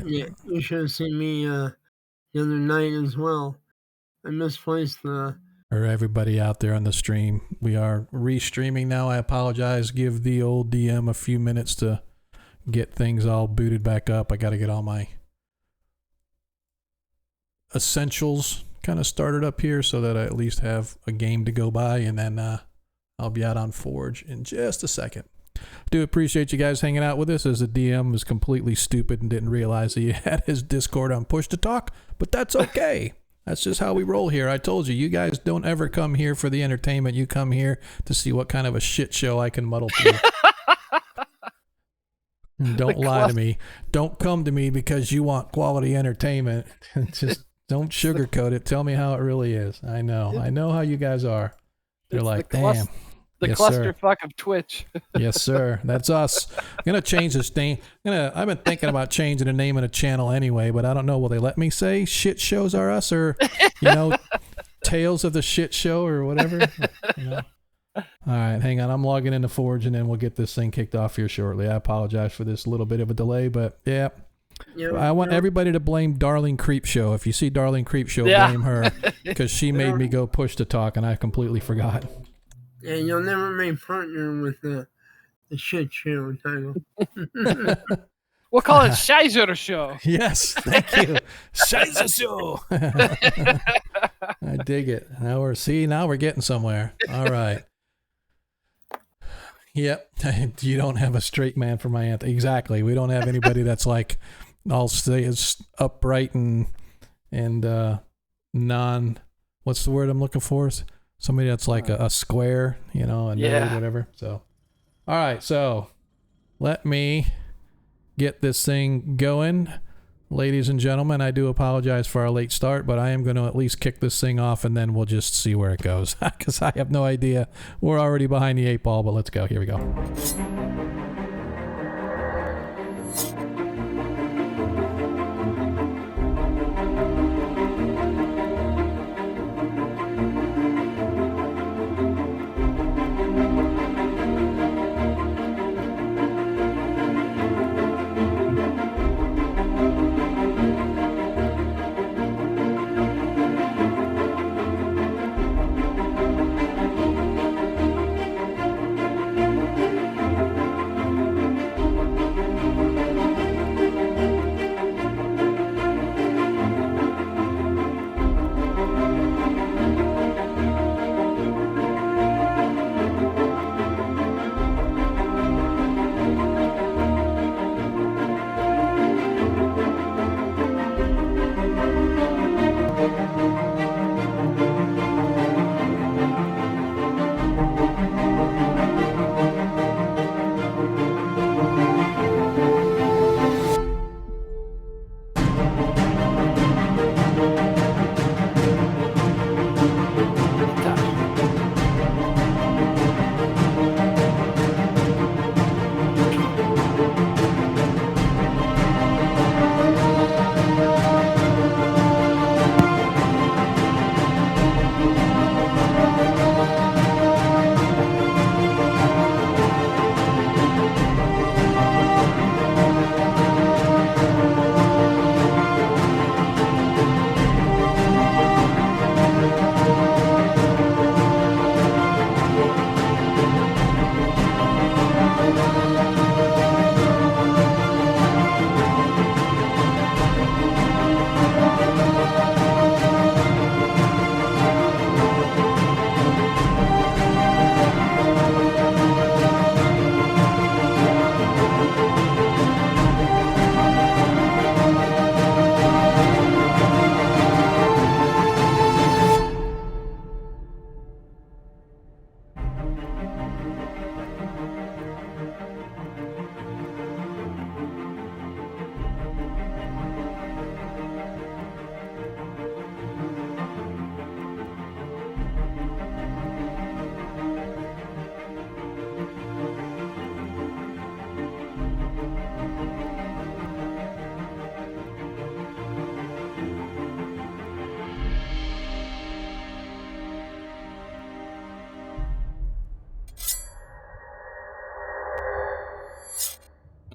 right. Yeah, you should have seen me the other night as well. I misplaced the... For everybody out there on the stream, we are restreaming now. I apologize. Give the old DM a few minutes to get things all booted back up. I got to get all my essentials kind of started up here so that I at least have a game to go by, and then I'll be out on Forge in just a second. Do appreciate you guys hanging out with us, as the DM was completely stupid and didn't realize he had his Discord on push to talk, but that's okay. That's just how we roll here. I told you, you guys don't ever come here for the entertainment. You come here to see what kind of a shit show I can muddle through. Don't lie to me. Don't come to me because you want quality entertainment. Just don't sugarcoat it. Tell me how it really is. I know how you guys are. They're like, damn. The yes, clusterfuck of Twitch. Yes, sir. That's us. I'm going to change this name. I've been thinking about changing the name of the channel anyway, but I don't know. Will they let me say shit shows are us, or, Tales of the Shit Show or whatever? All right, hang on. I'm logging into Forge, and then we'll get this thing kicked off here shortly. I apologize for this little bit of a delay, but yeah. I want everybody to blame Darling Creepshow. If you see Darling Creepshow, blame her, because she made me go push to talk, and I completely forgot. Yeah, you'll never make partner with the shit show title. We'll call it Scheiser Show. Yes, thank you. Scheiser Show. I dig it. Now we're getting somewhere. All right. Yep. You don't have a straight man for my aunt. Exactly. We don't have anybody that's like, I'll say is upright and non, what's the word I'm looking for? Somebody that's like a square, a nerd, whatever. So, all right. So let me get this thing going. Ladies and gentlemen, I do apologize for our late start, but I am going to at least kick this thing off, and then we'll just see where it goes, because I have no idea. We're already behind the 8 ball, but let's go. Here we go.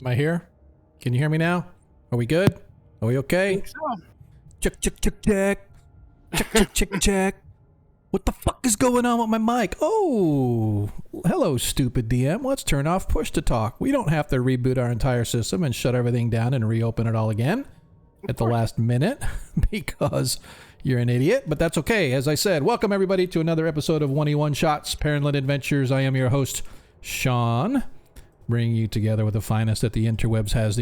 Am I here? Can you hear me now? Are we good? Are we okay? Think so. Check, check, check, check. Check, check, check, check. What the fuck is going on with my mic? Oh, hello, stupid DM. Let's turn off push to talk. We don't have to reboot our entire system and shut everything down and reopen it all again at the last minute because you're an idiot, but that's okay. As I said, welcome everybody to another episode of 1E1 Shots, Perrenland Adventures. I am your host, Sean, bringing you together with the finest that the interwebs has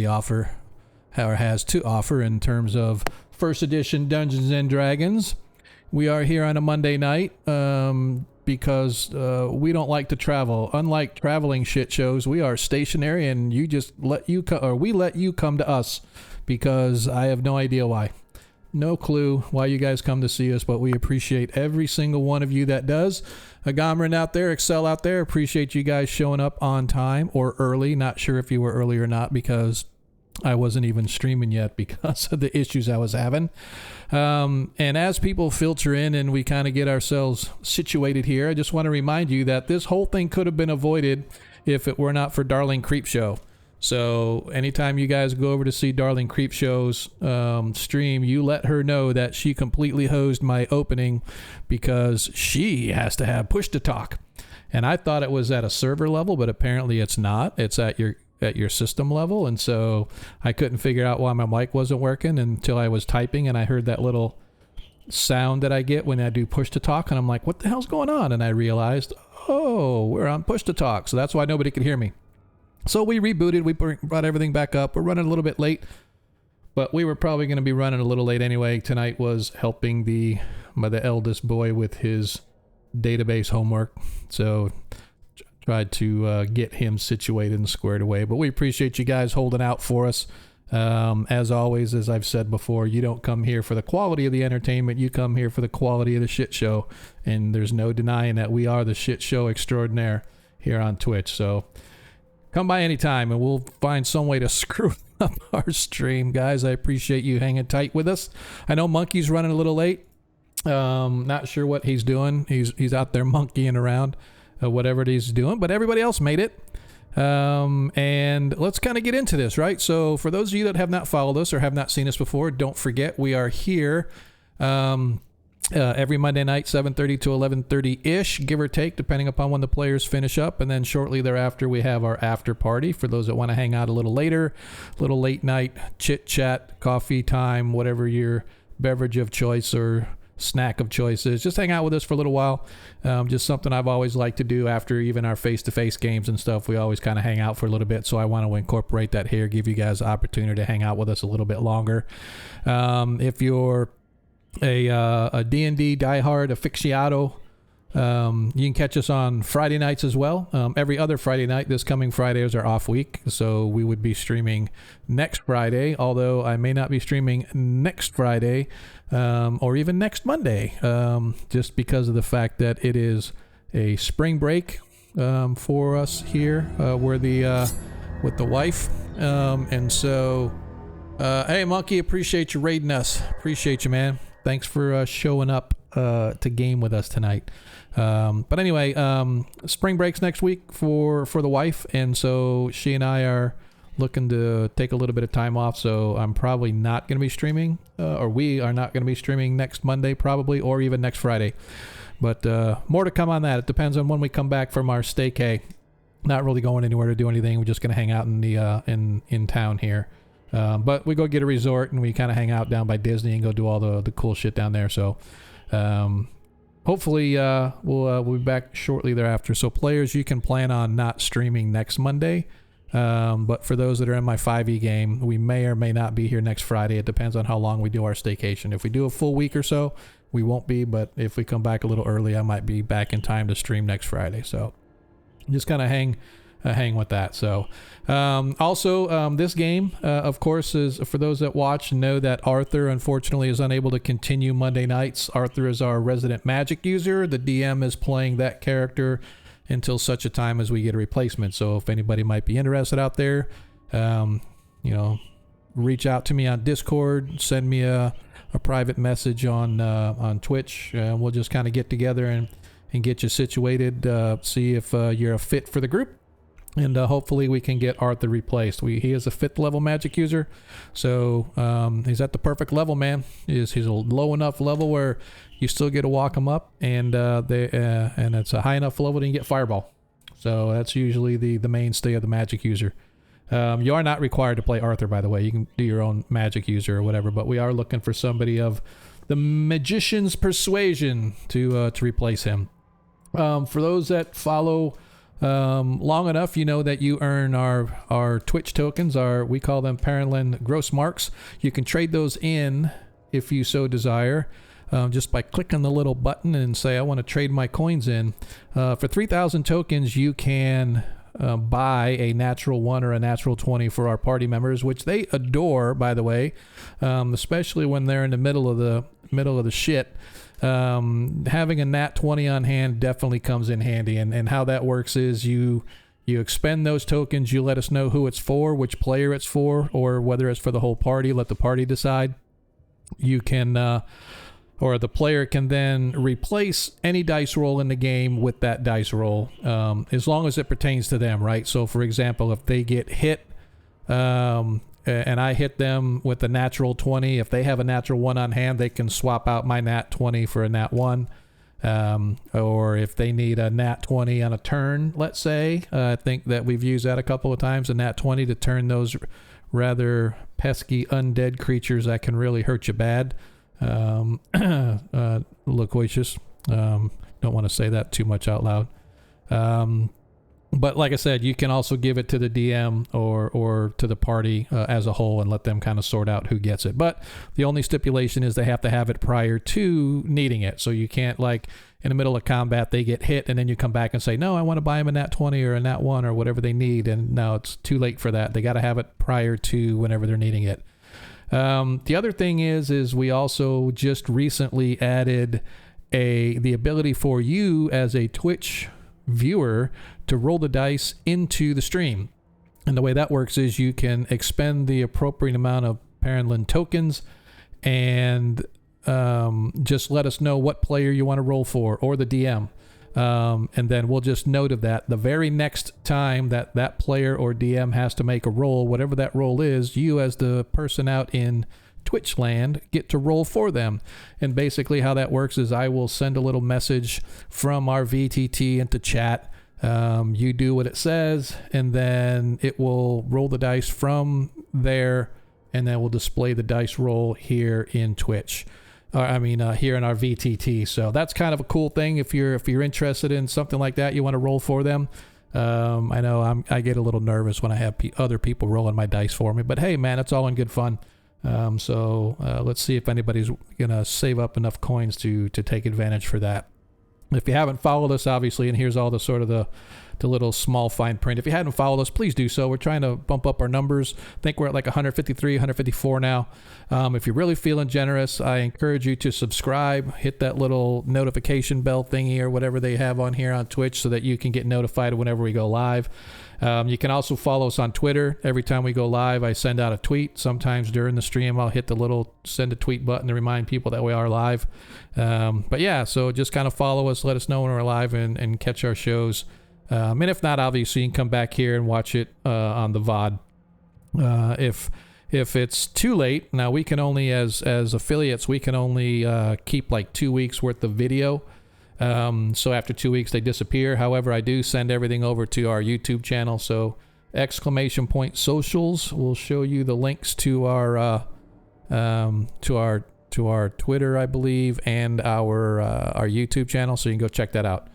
to offer in terms of first edition Dungeons and Dragons. We are here on a Monday night because we don't like to travel. Unlike traveling shit shows, we are stationary, and we let you come to us because I have no idea why. No clue why you guys come to see us, but we appreciate every single one of you that does. Agamrin out there, Excel out there, appreciate you guys showing up on time or early. Not sure if you were early or not because I wasn't even streaming yet because of the issues I was having. And as people filter in and we kind of get ourselves situated here, I just want to remind you that this whole thing could have been avoided if it were not for Darling Creepshow. So anytime you guys go over to see Darling Creepshow's stream, you let her know that she completely hosed my opening because she has to have push to talk. And I thought it was at a server level, but apparently it's not. It's at your system level, and so I couldn't figure out why my mic wasn't working until I was typing and I heard that little sound that I get when I do push to talk, and I'm like, what the hell's going on? And I realized, oh, we're on push to talk, so that's why nobody could hear me. So we rebooted, we brought everything back up. We're running a little bit late, but we were probably going to be running a little late anyway. Tonight was helping the eldest boy with his database homework, so tried to get him situated and squared away. But we appreciate you guys holding out for us. As always, as I've said before, you don't come here for the quality of the entertainment. You come here for the quality of the shit show. And there's no denying that we are the shit show extraordinaire here on Twitch. So come by anytime and we'll find some way to screw up our stream, guys. I appreciate you hanging tight with us. I know Monkey's running a little late. Not sure what he's doing. He's out there monkeying around. Whatever it is he's doing, but everybody else made it. And let's kind of get into this, right? So for those of you that have not followed us or have not seen us before, don't forget we are here every Monday night, 7:30 to 11:30-ish, give or take, depending upon when the players finish up. And then shortly thereafter, we have our after party for those that want to hang out a little later, little late night chit-chat, coffee time, whatever your beverage of choice or snack of choices. Just hang out with us for a little while. Just something I've always liked to do after even our face-to-face games and stuff. We always kind of hang out for a little bit, so I want to incorporate that here, give you guys the opportunity to hang out with us a little bit longer. If you're a D&D diehard aficionado, you can catch us on Friday nights as well. Every other Friday night. This coming Friday is our off week, so we would be streaming next Friday, although I may not be streaming next Friday or even next Monday, just because of the fact that it is a spring break for us here. We're with the wife, and so hey Monkey, appreciate you raiding us. Appreciate you, man. Thanks for showing up to game with us tonight. But anyway, spring breaks next week for the wife, and so she and I are looking to take a little bit of time off, so I'm probably not going to be streaming, or we are not going to be streaming next Monday probably, or even next Friday. But more to come on that. It depends on when we come back from our staycay. Not really going anywhere to do anything. We're just going to hang out in the in town here. But we go get a resort and we kind of hang out down by Disney and go do all the cool shit down there. So hopefully we'll be back shortly thereafter. So players, you can plan on not streaming next Monday. But for those that are in my 5e game, we may or may not be here next Friday. It depends on how long we do our staycation. If we do a full week or so, we won't be. But if we come back a little early, I might be back in time to stream next Friday. So just kind of hang with that. So also this game of course is, for those that watch, know that Arthur unfortunately is unable to continue Monday nights. Arthur is our resident magic user. The DM is playing that character until such a time as we get a replacement. So if anybody might be interested out there, reach out to me on Discord, send me a private message on Twitch, and we'll just kind of get together and get you situated, see if you're a fit for the group. And hopefully we can get Arthur replaced. He is a 5th level magic user, so he's at the perfect level, man. He's a low enough level where you still get to walk him up, and it's a high enough level that you can get Fireball. So that's usually the mainstay of the magic user. You are not required to play Arthur, by the way. You can do your own magic user or whatever, but we are looking for somebody of the Magician's Persuasion to replace him. For those that follow long enough, you know that you earn our Twitch tokens. We call them Perrenland gross marks. You can trade those in if you so desire, just by clicking the little button and say, I want to trade my coins in. For 3,000 tokens, you can buy a natural 1 or a natural 20 for our party members, which they adore, by the way, especially when they're in the middle of the shit. Having a nat 20 on hand definitely comes in handy, and how that works is you expend those tokens, you let us know who it's for, which player it's for, or whether it's for the whole party. Let the party decide. You can or the player can then replace any dice roll in the game with that dice roll, as long as it pertains to them, right? So for example, if they get hit and I hit them with a natural 20. If they have a natural 1 on hand, they can swap out my nat 20 for a nat 1. Or if they need a nat 20 on a turn, let's say, I think that we've used that a couple of times, a nat 20 to turn those rather pesky undead creatures that can really hurt you bad. Loquacious. Don't want to say that too much out loud. But like I said, you can also give it to the DM or to the party as a whole and let them kind of sort out who gets it. But the only stipulation is they have to have it prior to needing it. So you can't, like, in the middle of combat, they get hit and then you come back and say, no, I want to buy them a nat 20 or a nat 1 or whatever they need. And no, it's too late for that. They got to have it prior to whenever they're needing it. The other thing is we also just recently added the ability for you as a Twitch viewer to roll the dice into the stream. And the way that works is you can expend the appropriate amount of Perrenland tokens and just let us know what player you want to roll for, or the DM. And then we'll just note of that. The very next time that player or DM has to make a roll, whatever that roll is, you as the person out in Twitch land get to roll for them. And basically how that works is I will send a little message from our VTT into chat. You do what it says, and then it will roll the dice from there, and then we'll display the dice roll here in Twitch. Here in our VTT. So that's kind of a cool thing if you're interested in something like that. You want to roll for them. I know I get a little nervous when I have other people rolling my dice for me, but hey, man, it's all in good fun. So let's see if anybody's gonna save up enough coins to take advantage for that. If you haven't followed us, obviously, and here's all the sort of the little small fine print. If you hadn't followed us, please do so. We're trying to bump up our numbers. I think we're at like 153, 154 now. If you're really feeling generous, I encourage you to subscribe, hit that little notification bell thingy or whatever they have on here on Twitch so that you can get notified whenever we go live. You can also follow us on Twitter. Every time we go live, I send out a tweet. Sometimes during the stream, I'll hit the little send a tweet button to remind people that we are live. But yeah, so just kind of follow us, let us know when we're live, and catch our shows. And if not, obviously, you can come back here and watch it on the VOD. If it's too late, now we can only, as affiliates, we can only keep like 2 weeks worth of video. So after 2 weeks, they disappear. However, I do send everything over to our YouTube channel. So !socials will show you the links to our Twitter, I believe, and our YouTube channel. So you can go check that out.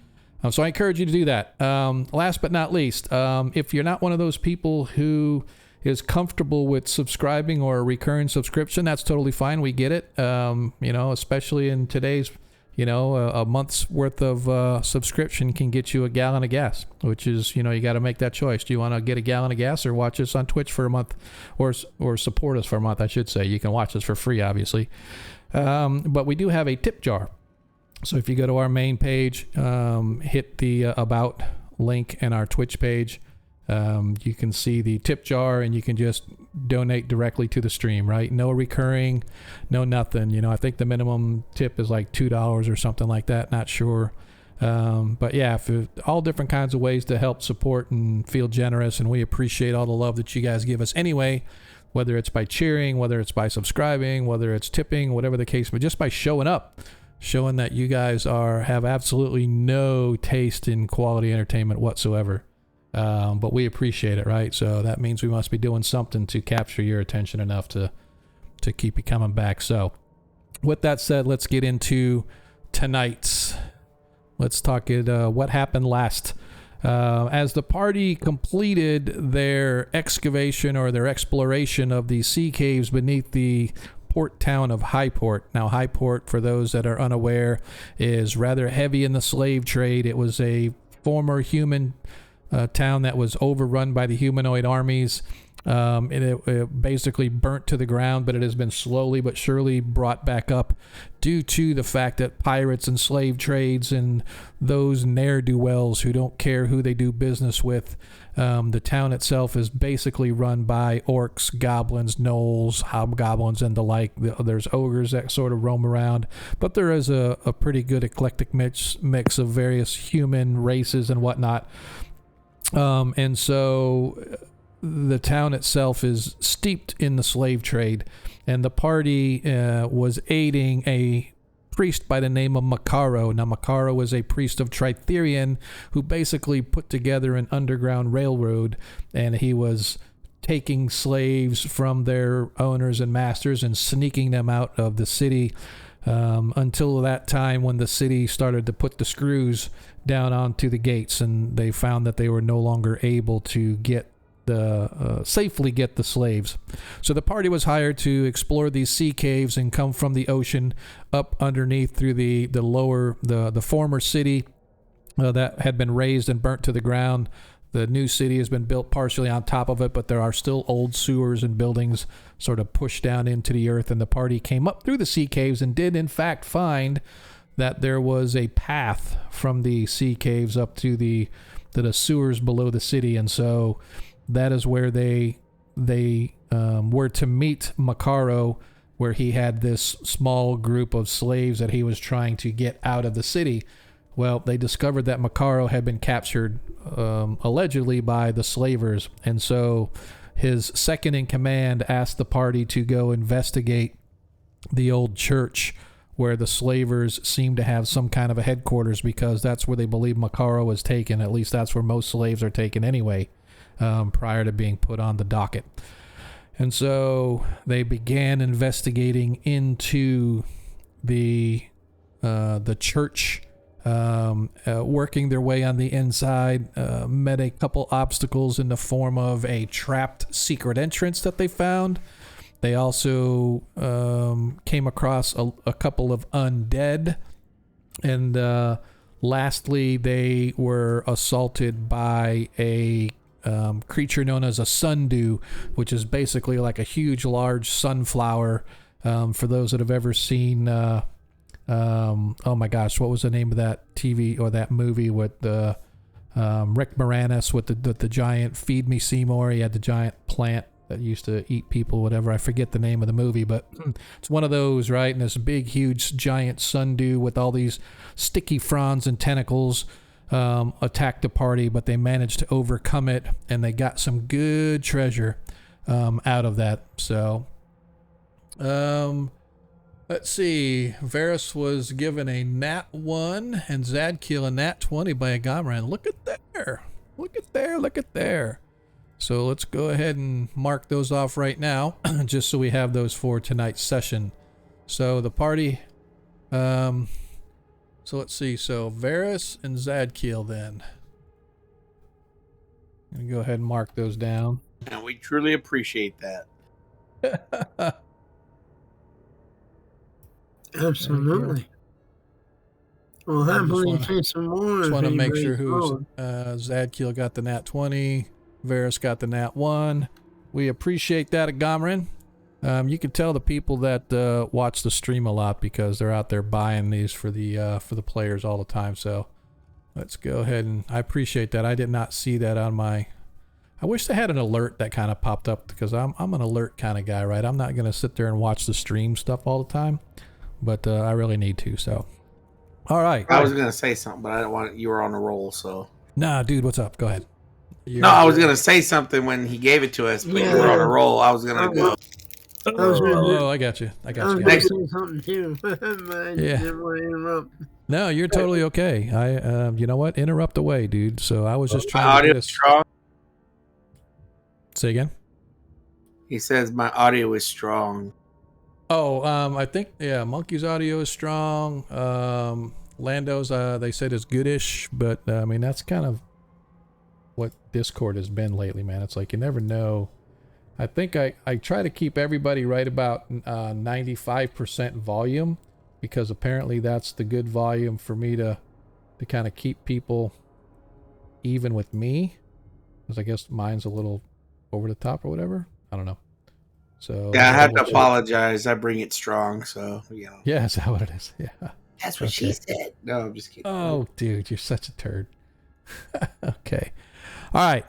So I encourage you to do that. Last but not least, if you're not one of those people who is comfortable with subscribing or a recurring subscription, that's totally fine. We get it. Especially in today's, a month's worth of subscription can get you a gallon of gas, which is, you got to make that choice. Do you want to get a gallon of gas or watch us on Twitch for a month, or support us for a month, I should say. You can watch us for free, obviously. But we do have a tip jar. So if you go to our main page, hit the About link in our Twitch page, you can see the tip jar, and you can just donate directly to the stream, right? No recurring, no nothing. I think the minimum tip is like $2 or something like that. Not sure. But yeah, all different kinds of ways to help support and feel generous, and we appreciate all the love that you guys give us anyway, whether it's by cheering, whether it's by subscribing, whether it's tipping, whatever the case, but just by showing up, showing that you guys have absolutely no taste in quality entertainment whatsoever. But we appreciate it, right? So that means we must be doing something to capture your attention enough to keep you coming back. So with that said, let's get into tonight's. Let's talk what happened last. As the party completed their excavation or their exploration of the sea caves beneath the port town of Highport. Now, Highport, for those that are unaware, is rather heavy in the slave trade. It was a former human town that was overrun by the humanoid armies. It basically burnt to the ground, but it has been slowly but surely brought back up due to the fact that pirates and slave trades and those ne'er-do-wells who don't care who they do business with, the town itself is basically run by orcs, goblins, gnolls, hobgoblins, and the like. There's ogres that sort of roam around, but there is a pretty good eclectic mix of various human races and whatnot. And so the town itself is steeped in the slave trade, and the party was aiding a priest by the name of Macaro. Now, Macaro was a priest of Tritherion who basically put together an underground railroad, and he was taking slaves from their owners and masters and sneaking them out of the city until that time when the city started to put the screws down onto the gates, and they found that they were no longer able to safely get the slaves. So the party was hired to explore these sea caves and come from the ocean up underneath through the former city that had been razed and burnt to the ground. The new city has been built partially on top of it, but there are still old sewers and buildings sort of pushed down into the earth, and the party came up through the sea caves and did in fact find that there was a path from the sea caves up to the sewers below the city, and so that is where they were to meet Macaro, where he had this small group of slaves that he was trying to get out of the city. Well, they discovered that Macaro had been captured allegedly by the slavers, and so his second in command asked the party to go investigate the old church where the slavers seem to have some kind of a headquarters, because that's where they believe Macaro was taken. At least that's where most slaves are taken anyway, prior to being put on the docket. And so they began investigating into the church, working their way on the inside, met a couple obstacles in the form of a trapped secret entrance that they found. They also came across a couple of undead, and lastly, they were assaulted by a creature known as a sundew, which is basically like a huge, large sunflower. For those that have ever seen, oh my gosh, what was the name of that TV or that movie with the Rick Moranis with the giant Feed Me Seymour? He had the giant plant that used to eat people, whatever. I forget the name of the movie, but it's one of those, right? And this big, huge, giant sundew with all these sticky fronds and tentacles attacked the party, but they managed to overcome it, and they got some good treasure out of that. So, let's see. Varus was given a nat 1 and Zadkiel a nat 20 by a Gomran. Look at there. Look at there. Look at there. So let's go ahead and mark those off right now, just so we have those for tonight's session. So the party, so let's see. So Varus and Zadkiel then. I'm going to go ahead and mark those down. And we truly appreciate that. Absolutely. Well, happily take some more. Just want to make sure who's Zadkiel got the nat 20. Varus got the nat 1. We appreciate that at Gomrin. You can tell the people that watch the stream a lot because they're out there buying these for the players all the time. So let's go ahead, and I appreciate that. I did not see that on my. I wish they had an alert that kind of popped up, because I'm an alert kind of guy, right? I'm not gonna sit there and watch the stream stuff all the time, but I really need to. So All right. I was gonna say something, but I don't want you were on a roll, so. Nah, dude, what's up? Go ahead. No, I was gonna say something when he gave it to us, but you were on a roll. I was gonna go. Oh, I got you. I I got was you. going to say something too, but I Yeah. didn't want to interrupt. No, you're totally okay. You know what? Interrupt away, dude. So I was just My trying to audio get is us. strong. Say again. He says my audio is strong. Oh, I think Monkey's audio is strong. Lando's they said is goodish, but I mean that's kind of what Discord has been lately, man. It's like you never know. I think I try to keep everybody right about 95% volume, because apparently that's the good volume for me to kind of keep people even with me, because I guess mine's a little over the top or whatever. I don't know. So Yeah, I have to double check. apologize. I bring it strong, so you know. Yeah, is that what it is? Yeah. That's what she said. No, I'm just kidding. Oh, dude, you're such a turd. Okay. All right.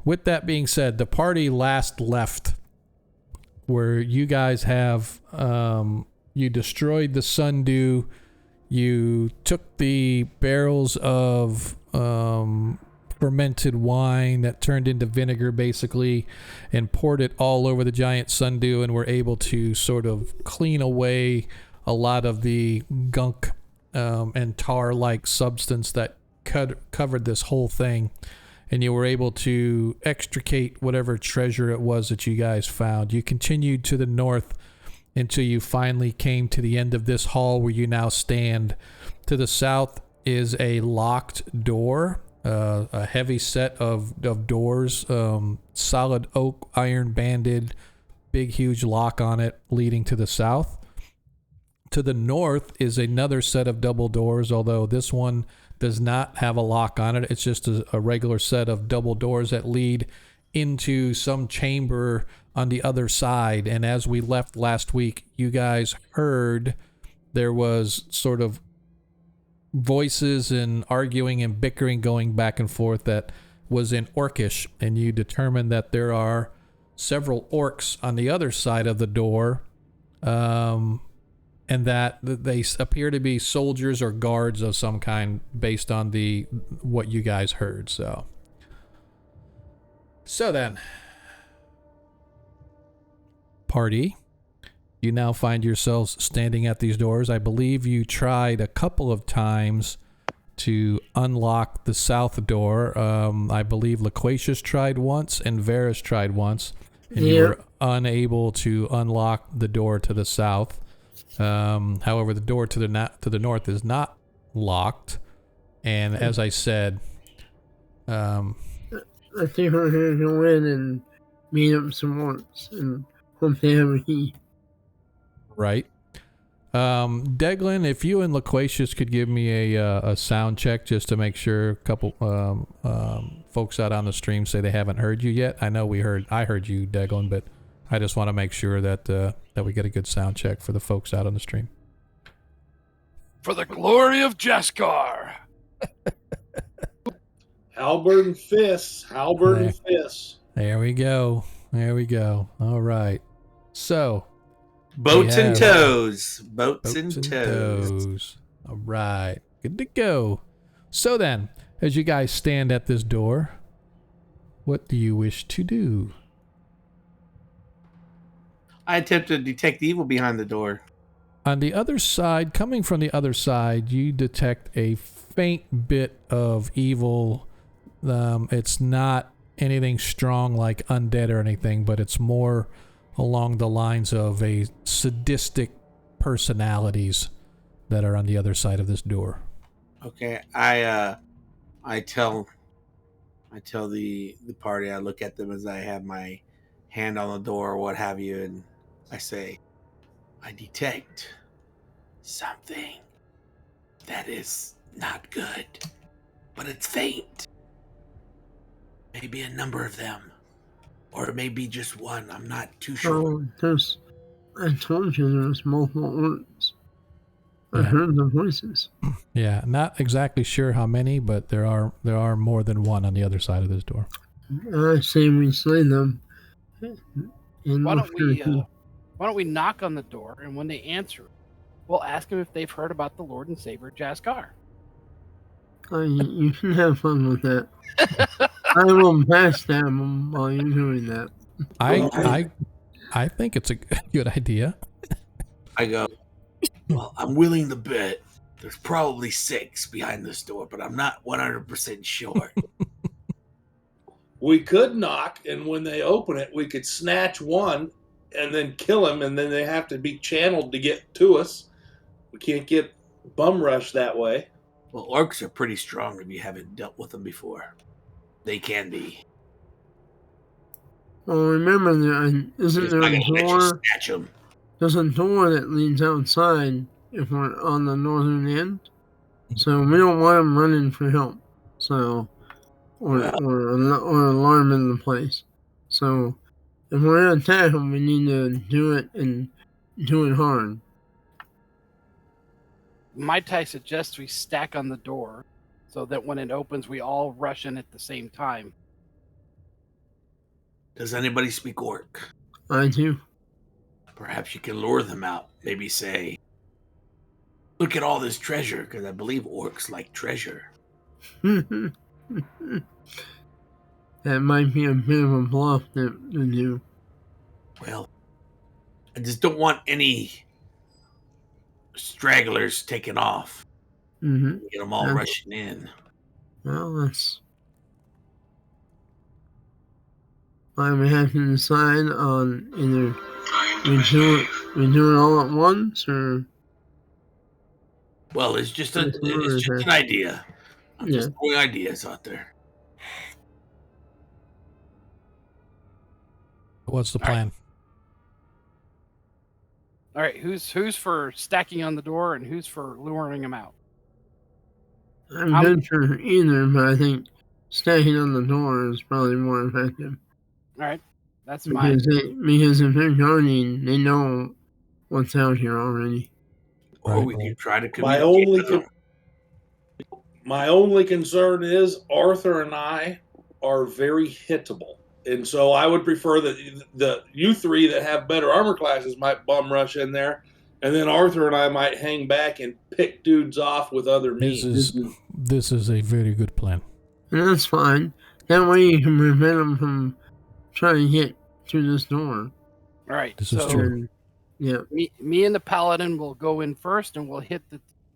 With that being said, the party last left where you guys have you destroyed the sundew, you took the barrels of fermented wine that turned into vinegar basically and poured it all over the giant sundew, and were able to sort of clean away a lot of the gunk and tar-like substance that covered this whole thing, and you were able to extricate whatever treasure it was that you guys found. You continued to the north until you finally came to the end of this hall where you now stand. To the south is a locked door, a heavy set of doors, solid oak, iron banded, big huge lock on it leading to the south. To the north is another set of double doors, although this one does not have a lock on it. It's just a regular set of double doors that lead into some chamber on the other side. And as we left last week, you guys heard there was sort of voices and arguing and bickering going back and forth that was in Orcish, and you determined that there are several orcs on the other side of the door, and that they appear to be soldiers or guards of some kind based on what you guys heard. So then, party, you now find yourselves standing at these doors. I believe you tried a couple of times to unlock the south door. I believe Loquacious tried once and Varus tried once, and you were unable to unlock the door to the south. However, the door to the north is not locked, and as I said, I think we're going to go in and meet up some orcs and hope they have a key. right. Deglin, if you and Loquacious could give me a sound check just to make sure a couple folks out on the stream say they haven't heard you yet. I know I heard you, Deglin, but I just want to make sure that we get a good sound check for the folks out on the stream. For the glory of Jaskar. Halberd and fists. Halberd and fists. There we go. All right. So, Boats and toes. Boats and toes. All right. Good to go. So then, as you guys stand at this door, what do you wish to do? I attempt to detect the evil behind the door. On the other side, coming from the other side, you detect a faint bit of evil. It's not anything strong like undead or anything, but it's more along the lines of a sadistic personalities that are on the other side of this door. Okay, I tell the party. I look at them as I have my hand on the door or what have you, and I say, I detect something that is not good, but it's faint. Maybe a number of them, or it may be just one. I'm not too sure. I told you there was multiple orcs. I heard the voices. Yeah, not exactly sure how many, but there are more than one on the other side of this door. I say we slay them. Why don't we knock on the door, and when they answer, We'll ask them if they've heard about the Lord and Savior Jaskar. You should have fun with that. I will pass them while you're doing that. I think it's a good idea. I go, well, I'm willing to bet there's probably 6 behind this door, but I'm not 100% sure. We could knock, and when they open it, we could snatch one and then kill him, and then they have to be channeled to get to us. We can't get bum rush that way. Well, orcs are pretty strong if you haven't dealt with them before. They can be. Well, remember, isn't there a door? Snatch them. There's a door that leads outside if we're on the northern end. So we don't want them running for help. So, or alarming the place. So, if we're going to attack them, we need to do it and do it hard. Might I suggest we stack on the door so that when it opens, we all rush in at the same time? Does anybody speak orc? I do. Perhaps you can lure them out. Maybe say, look at all this treasure, because I believe orcs like treasure. That might be a bit of a bluff to do. Well, I just don't want any stragglers taken off. Mm-hmm. Get them all rushing in. Well, that's why we have to decide on either we do it all at once, or well, it's just an idea. I'm just throwing ideas out there. What's the plan? All right, who's for stacking on the door and who's for luring them out? I'm good for either, but I think stacking on the door is probably more effective. All right, that's mine. Because if they're guarding, they know what's out here already. Or we can try to communicate. My only concern is Arthur and I are very hittable. And so I would prefer that you three that have better armor classes might bum rush in there, and then Arthur and I might hang back and pick dudes off with other means. This is a very good plan. And that's fine. That way you can prevent them from trying to get through this door. All right. This is true. Yeah. Me and the paladin will go in first, and we'll hit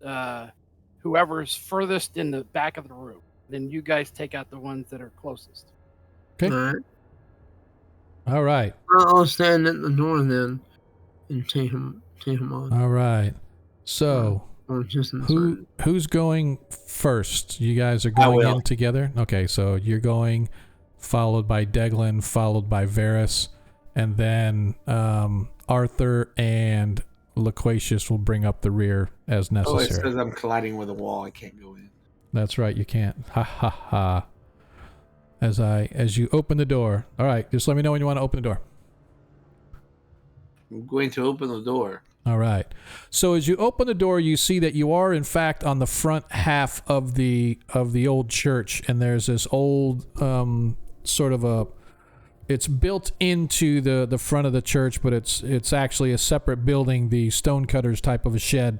the whoever's furthest in the back of the room. Then you guys take out the ones that are closest. Okay. All right. I'll stand at the door then and take him on. All right. So, who's going first? You guys are going in together? Okay, so you're going, followed by Deglin, followed by Varys, and then Arthur and Loquacious will bring up the rear as necessary. Oh, it says I'm colliding with a wall. I can't go in. That's right, you can't. Ha ha ha. As you open the door. All right, just let me know when you want to open the door. I'm going to open the door. All right. So as you open the door, you see that you are in fact on the front half of the old church, and there's this old it's built into the front of the church, but it's actually a separate building, the stonecutters type of a shed.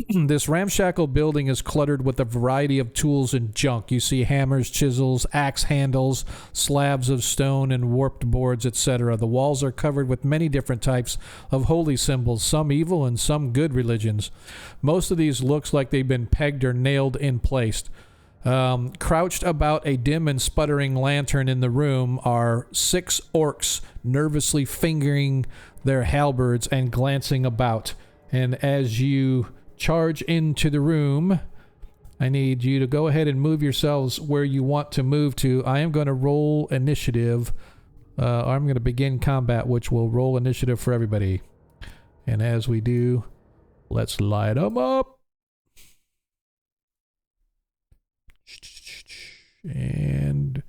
This ramshackle building is cluttered with a variety of tools and junk. You see hammers, chisels, axe handles, slabs of stone, and warped boards, etc. The walls are covered with many different types of holy symbols, some evil and some good religions. Most of these looks like they've been pegged or nailed in place. Crouched about a dim and sputtering lantern in the room are 6 orcs nervously fingering their halberds and glancing about. And as you charge into the room, I need you to go ahead and move yourselves where you want to move to. I am going to roll initiative. I'm going to begin combat, which will roll initiative for everybody. And as we do, let's light them up. And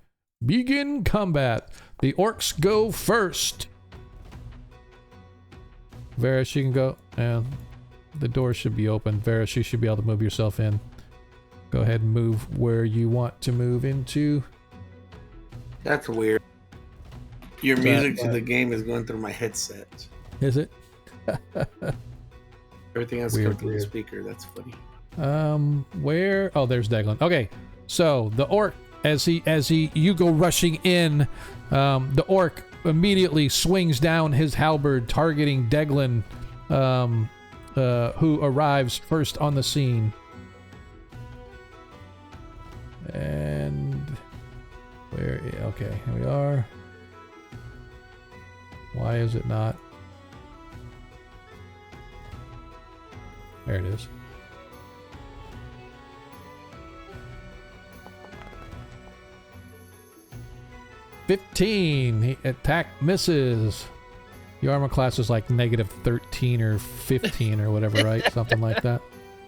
begin combat. The orcs go first. Varys, you can go. And the door should be open. Varys, you should be able to move yourself in. Go ahead and move where you want to move into. That's weird. Your music to the game is going through my headset. Is it? Everything else Weird, comes through the weird. speaker. That's funny. Where? Oh, there's Deglin. Okay, so the orc, as you go rushing in, the orc immediately swings down his halberd, targeting Deglin, who arrives first on the scene. And where? Okay, here we are. Why is it not? There it is. (15) Attack misses. Your armor class is like -13 or 15 or whatever, right? Something like that.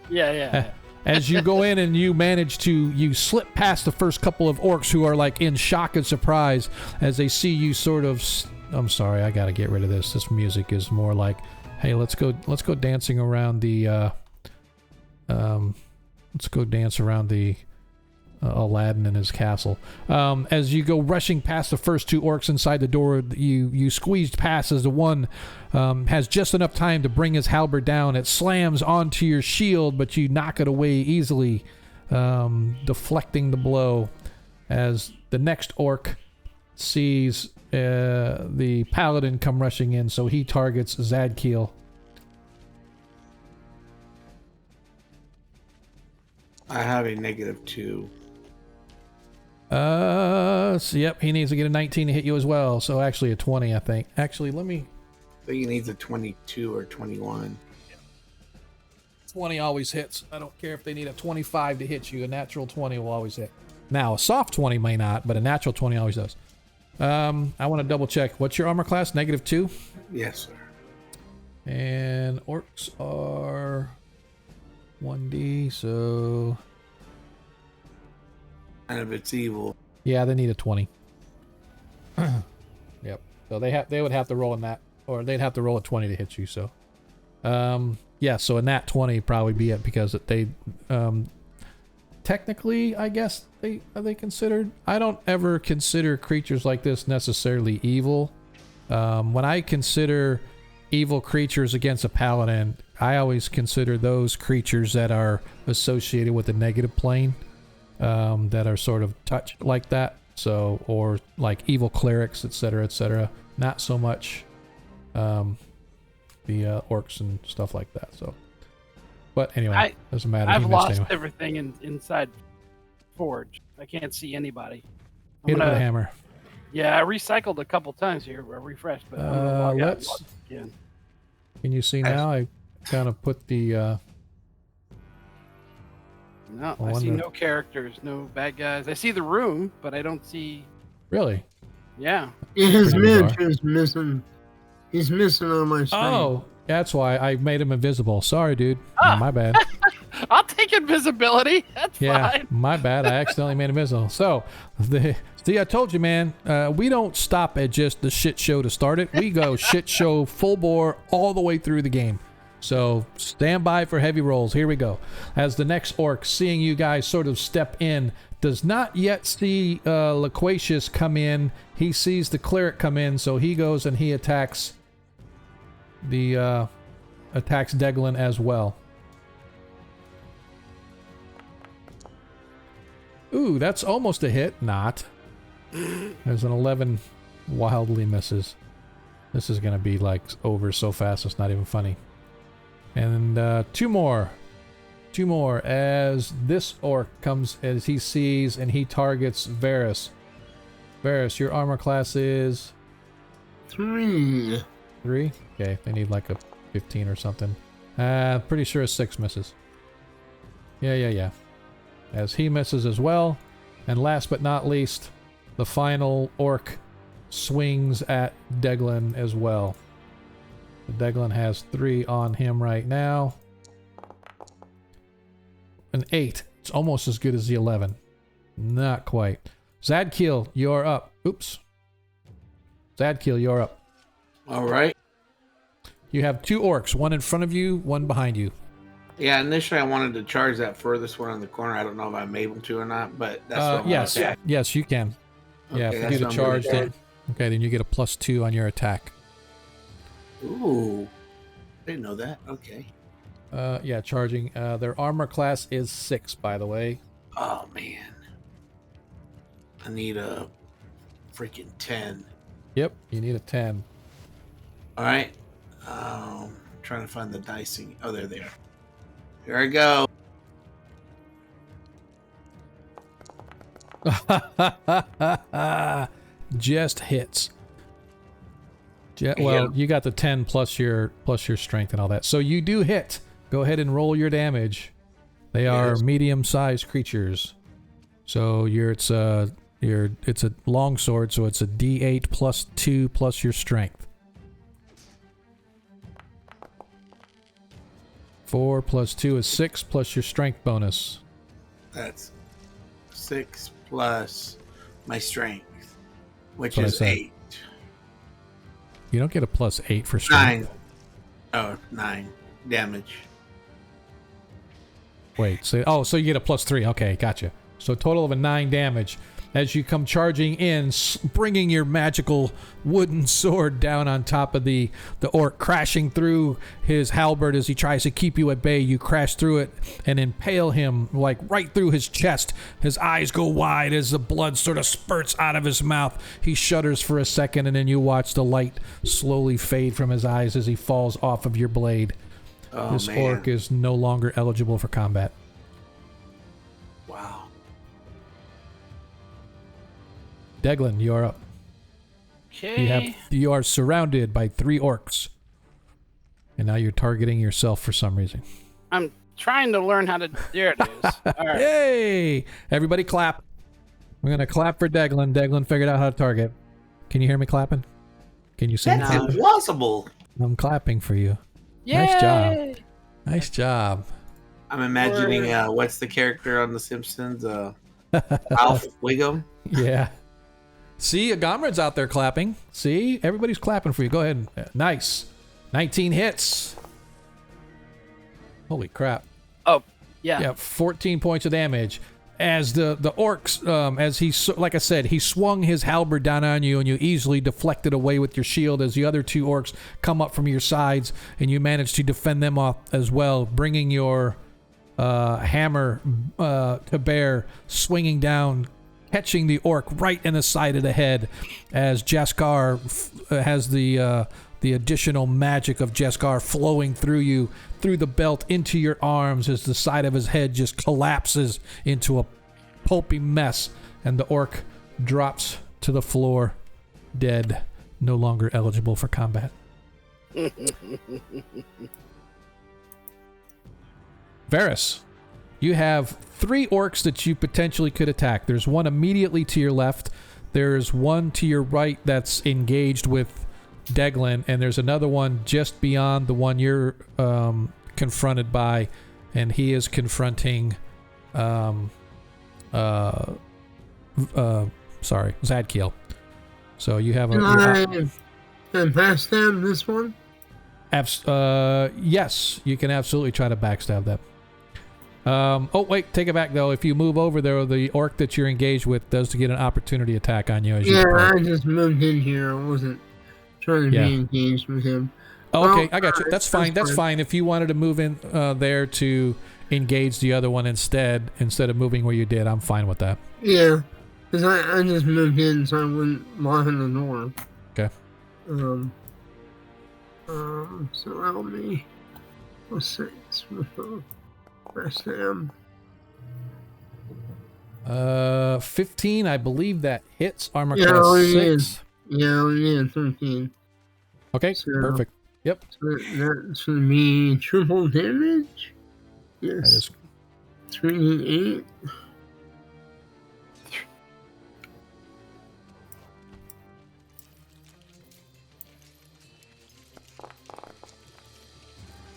Yeah. As you go in and you manage to, you slip past the first couple of orcs who are like in shock and surprise as they see you sort of. I'm sorry, I gotta get rid of this. This music is more like, hey, let's go dancing around the. Let's go dance around the Aladdin and his castle. As you go rushing past the first two orcs inside the door, you squeezed past as the one has just enough time to bring his halberd down. It slams onto your shield, but you knock it away easily, deflecting the blow. As the next orc sees the paladin come rushing in, so he targets Zadkiel. I have a -2. So yep, he needs to get a 19 to hit you as well. So actually a 20, I think. Actually, let me. I think he needs a 22 or 21. 20 always hits. I don't care if they need a 25 to hit you. A natural 20 will always hit. Now, a soft 20 may not, but a natural 20 always does. I want to double check. What's your armor class? -2? Yes, sir. And orcs are 1d, so... And if it's evil. Yeah, they need a 20. Yep. So they would have to roll in that, or they'd have to roll a 20 to hit you, so... yeah, so a nat 20 probably be it, because they... technically, I guess, are they considered... I don't ever consider creatures like this necessarily evil. When I consider evil creatures against a paladin, I always consider those creatures that are associated with the negative plane, that are sort of touched like that, so, or like evil clerics, etc., etc. Not so much the orcs and stuff like that. So, but anyway, doesn't matter. I've lost everything inside Forge. I can't see anybody. Hit it with a hammer. Yeah, I recycled a couple times here. I refreshed, but I'm gonna log out again. Can you see now? I kind of put the. No, I see no characters, no bad guys. I see the room, but I don't see. Really? Yeah. His miniature is missing. He's missing on my screen. Oh, that's why I made him invisible. Sorry, dude. My bad. I'll take invisibility. That's fine. My bad. I accidentally made him invisible. So, see, I told you, man. We don't stop at just the shit show to start it. We go shit show full bore all the way through the game. So stand by for heavy rolls. Here we go. As the next orc, seeing you guys sort of step in, does not yet see Loquacious come in. He sees the cleric come in, so he goes and he attacks Deglin as well. Ooh, that's almost a hit. Not. There's an 11. Wildly misses. This is gonna be like over so fast it's not even funny. And two more as this orc comes, as he sees and he targets Varus. Varus, your armor class is 3. 3? Okay, they need like a 15 or something. Pretty sure a 6 misses. Yeah. As he misses as well. And last but not least, the final orc swings at Deglin as well. Deglin has 3 on him right now. An 8. It's almost as good as the 11. Not quite. Zadkiel, you're up. Oops. Zadkiel, you're up. All right. You have 2 orcs, one in front of you, one behind you. Yeah, initially I wanted to charge that furthest one on the corner. I don't know if I'm able to or not, but that's what yes, yes, you can. Okay, yeah, if you do the charge, then you get a +2 on your attack. Ooh, I didn't know that. Okay. Yeah, charging. Their armor class is 6, by the way. Oh man, I need a freaking 10. Yep, you need a 10. All right, trying to find the dicing. Oh, they're there. Here I go. Just hits. Well, you got the 10 plus your strength and all that. So you do hit. Go ahead and roll your damage. They are medium-sized creatures. So it's a long sword, so it's a D8 plus 2 plus your strength. 4 plus 2 is 6 plus your strength bonus. That's 6 plus my strength, which That's is what I said. 8. You don't get a plus 8 for strength. 9. Oh, 9 damage. Wait, so you get a plus 3. Okay, gotcha. So a total of a 9 damage as you come charging in, bringing your magical wooden sword down on top of the orc, crashing through his halberd as he tries to keep you at bay. You crash through it and impale him like right through his chest. His eyes go wide as the blood sort of spurts out of his mouth. He shudders for a second, and then you watch the light slowly fade from his eyes as he falls off of your blade. Oh, this man. orc is no longer eligible for combat. Wow. Deglin, you are up. Okay. You are surrounded by 3 orcs. And now you're targeting yourself for some reason. I'm trying to learn how to. There it is. All right. Yay! Everybody clap. We're going to clap for Deglin. Deglin figured out how to target. Can you hear me clapping? Can you see me That's clapping? impossible. I'm clapping for you. Yay! Nice job. Nice job. I'm imagining what's the character on The Simpsons? Alf Wiggum. Yeah. See, Agamrad's out there clapping. See? Everybody's clapping for you. Go ahead. Nice. 19 hits. Holy crap. Oh, yeah. Yeah, 14 points of damage. As the orcs, as he, like I said, he swung his halberd down on you, and you easily deflected away with your shield as the other 2 orcs come up from your sides, and you manage to defend them off as well, bringing your hammer to bear, swinging down, catching the orc right in the side of the head as Jaskar has the additional magic of Jaskar flowing through you, through the belt, into your arms as the side of his head just collapses into a pulpy mess, and the orc drops to the floor, dead, no longer eligible for combat. Varys, you have 3 orcs that you potentially could attack. There's one immediately to your left. There's one to your right that's engaged with Deglin, and there's another one just beyond the one you're confronted by, and he is confronting Zadkiel. So you have Can I backstab this one? yes, you can absolutely try to backstab them. Oh wait, take it back though. If you move over there, the orc that you're engaged with does get an opportunity attack on you. As Yeah, you I just moved in here. I wasn't trying to be engaged with him. Oh, okay, Well, I got you. That's fine. That's fine. If you wanted to move in there to engage the other one instead of moving where you did, I'm fine with that. Yeah, because I just moved in so I wouldn't lock in the door. Okay. So that'll be what's 6 with the backstab. 15, I believe that hits armor Yeah, class it 6. is. Yeah, we need 13. Okay, So- perfect. Yep. So that's gonna be triple damage. That Yes. is 3 8.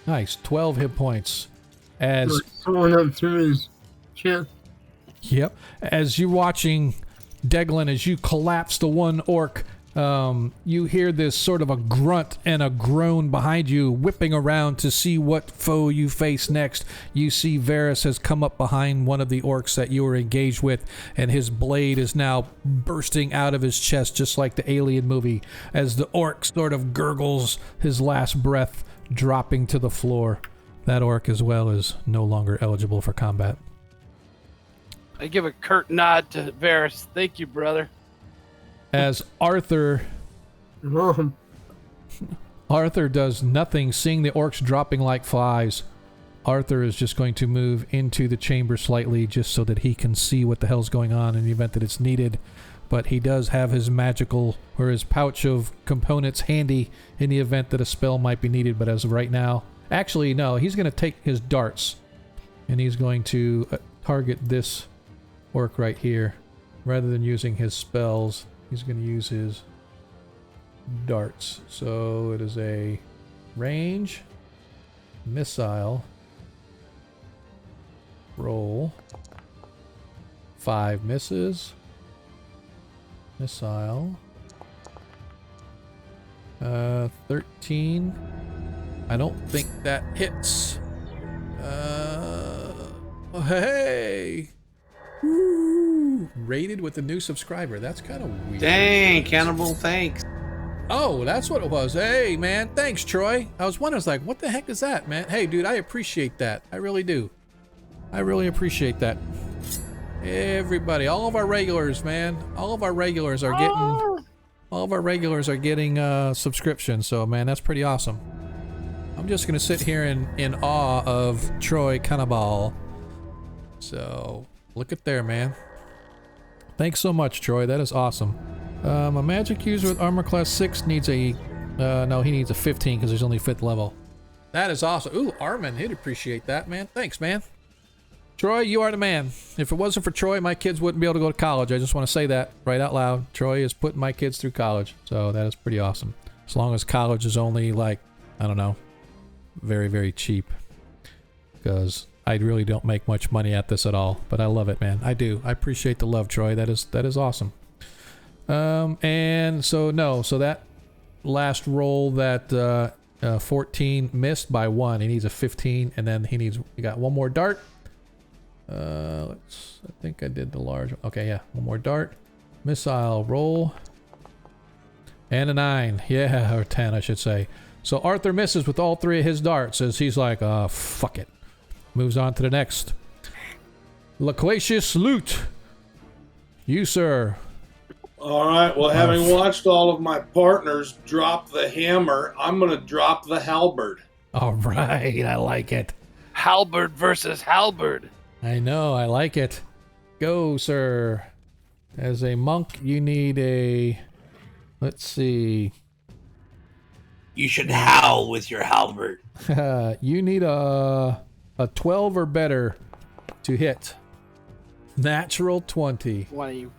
nice. 12 hit points. As Going up through his chest. Yep. As you're watching Deglin, as you collapse the one orc, you hear this sort of a grunt and a groan behind you, whipping around to see what foe you face next. You see Varys has come up behind one of the orcs that you were engaged with, and his blade is now bursting out of his chest, just like the Alien movie, as the orc sort of gurgles his last breath, dropping to the floor. That orc as well is no longer eligible for combat. I give a curt nod to Varys. Thank you, brother. As Arthur does nothing, seeing the orcs dropping like flies, Arthur is just going to move into the chamber slightly just so that he can see what the hell's going on in the event that it's needed. But he does have his magical or his pouch of components handy in the event that a spell might be needed. But as of right now, actually, no, he's going to take his darts and he's going to target this orc right here. Rather than using his spells, he's going to use his darts. So it is a range missile roll. 5 misses. Missile. 13. I don't think that hits. Hey! Woo! Rated with a new subscriber. That's kind of weird. Dang, Cannibal, thanks. Oh, that's what it was. Hey, man. Thanks, Troy. I was wondering, like, what the heck is that, man? Hey, dude, I appreciate that. I really do. I really appreciate that. Everybody, all of our regulars, man. All of our regulars are getting subscriptions. So, man, that's pretty awesome. I'm just gonna sit here in awe of Troy Cannibal. So, look at there, man. Thanks so much, Troy. That is awesome. A magic user with armor class 6 needs a... no, he needs a 15 because he's only 5th level. That is awesome. Ooh, Armin, he'd appreciate that, man. Thanks, man. Troy, you are the man. If it wasn't for Troy, my kids wouldn't be able to go to college. I just want to say that right out loud. Troy is putting my kids through college. So that is pretty awesome. As long as college is only like, I don't know, very, very cheap. Because I really don't make much money at this at all. But I love it, man. I do. I appreciate the love, Troy. That is awesome. And so, no. So that last roll, that 14 missed by 1. He needs a 15. And then he got one more dart. I think I did the large one. Okay, yeah. One more dart. Missile roll. And a 9. Yeah, or 10, I should say. So Arthur misses with all 3 of his darts as he's like, fuck it. Moves on to the next. Loquacious Loot. You, sir. All right. Well, having watched all of my partners drop the hammer, I'm going to drop the halberd. All right. I like it. Halberd versus halberd. I know, I like it. Go, sir. As a monk, you need a... Let's see. You should howl with your halberd. You need a 12 or better to hit. Natural 20. One of you.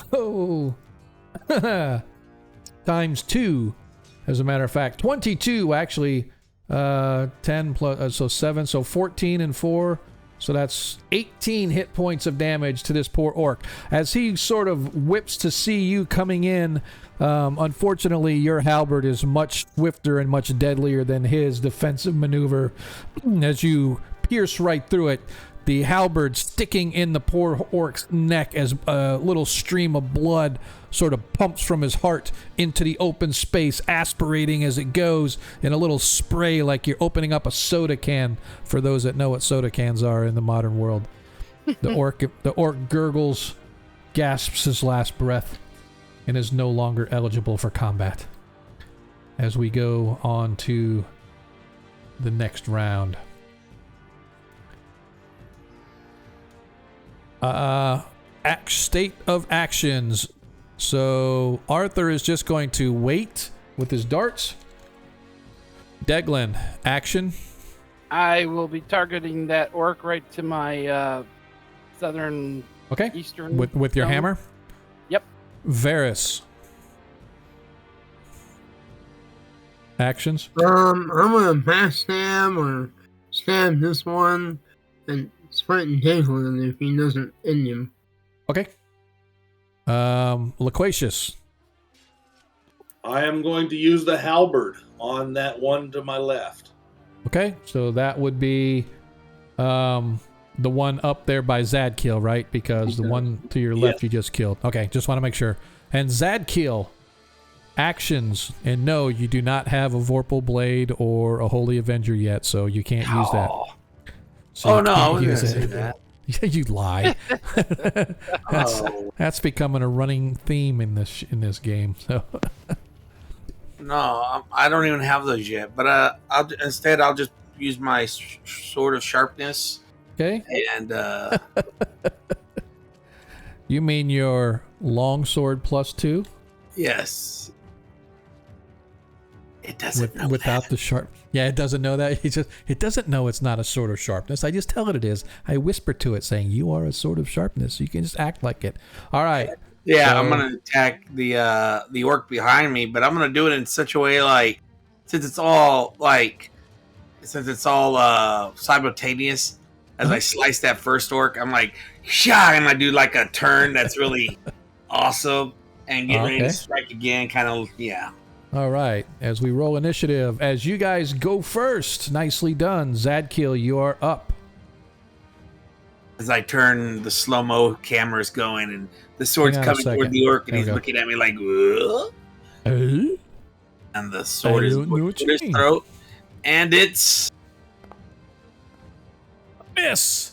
Whoa! Times 2. As a matter of fact, 22 actually. 10 plus, so 7, so 14 and 4. So that's 18 hit points of damage to this poor orc. As he sort of whips to see you coming in, unfortunately, your halberd is much swifter and much deadlier than his defensive maneuver. As you pierce right through it, the halberd sticking in the poor orc's neck as a little stream of blood sort of pumps from his heart into the open space, aspirating as it goes in a little spray like you're opening up a soda can, for those that know what soda cans are in the modern world. The orc gurgles, gasps his last breath, and is no longer eligible for combat. As we go on to the next round. State of actions. So Arthur is just going to wait with his darts. Deglin, action. I will be targeting that orc right to my southern, eastern. With your hammer. Yep. Varys. Actions. I'm gonna backstab or stab this one and sprint and tackle him if he doesn't end him. Okay. Loquacious. I am going to use the halberd on that one to my left. Okay, so that would be the one up there by Zadkiel, right? Because the one to your left you just killed. Okay, just want to make sure. And Zadkiel, actions, and no, you do not have a Vorpal Blade or a Holy Avenger yet, so you can't use that. So Oh you no, I can't was gonna use say it. that. Yeah, you lie. Oh. That's becoming a running theme in this game. So No, I don't even have those yet. But I'll just use my sword of sharpness. okay, And you mean your longsword +2 yes, it doesn't know without that. the sharp? Yeah, it doesn't know that. It doesn't know it's not a sword of sharpness. I just tell it is. I whisper to it saying, "You are a sword of sharpness." You can just act like it. All right. Yeah, So- I'm gonna attack the orc behind me, but I'm gonna do it in such a way like since it's all simultaneous. As I slice that first orc, I'm like, "Shah!" and I do like a turn that's really awesome, and get ready Okay. to strike again. Kind of, yeah. All right, as we roll initiative, as you guys go first, nicely done. Zadkiel, you are up. As I turn, the slow mo camera's going, and the sword's Hang on a coming toward second. the orc, and There we he's go. looking at me like, "Ugh," and the sword I is don't know what in you his mean. throat, and it's Miss.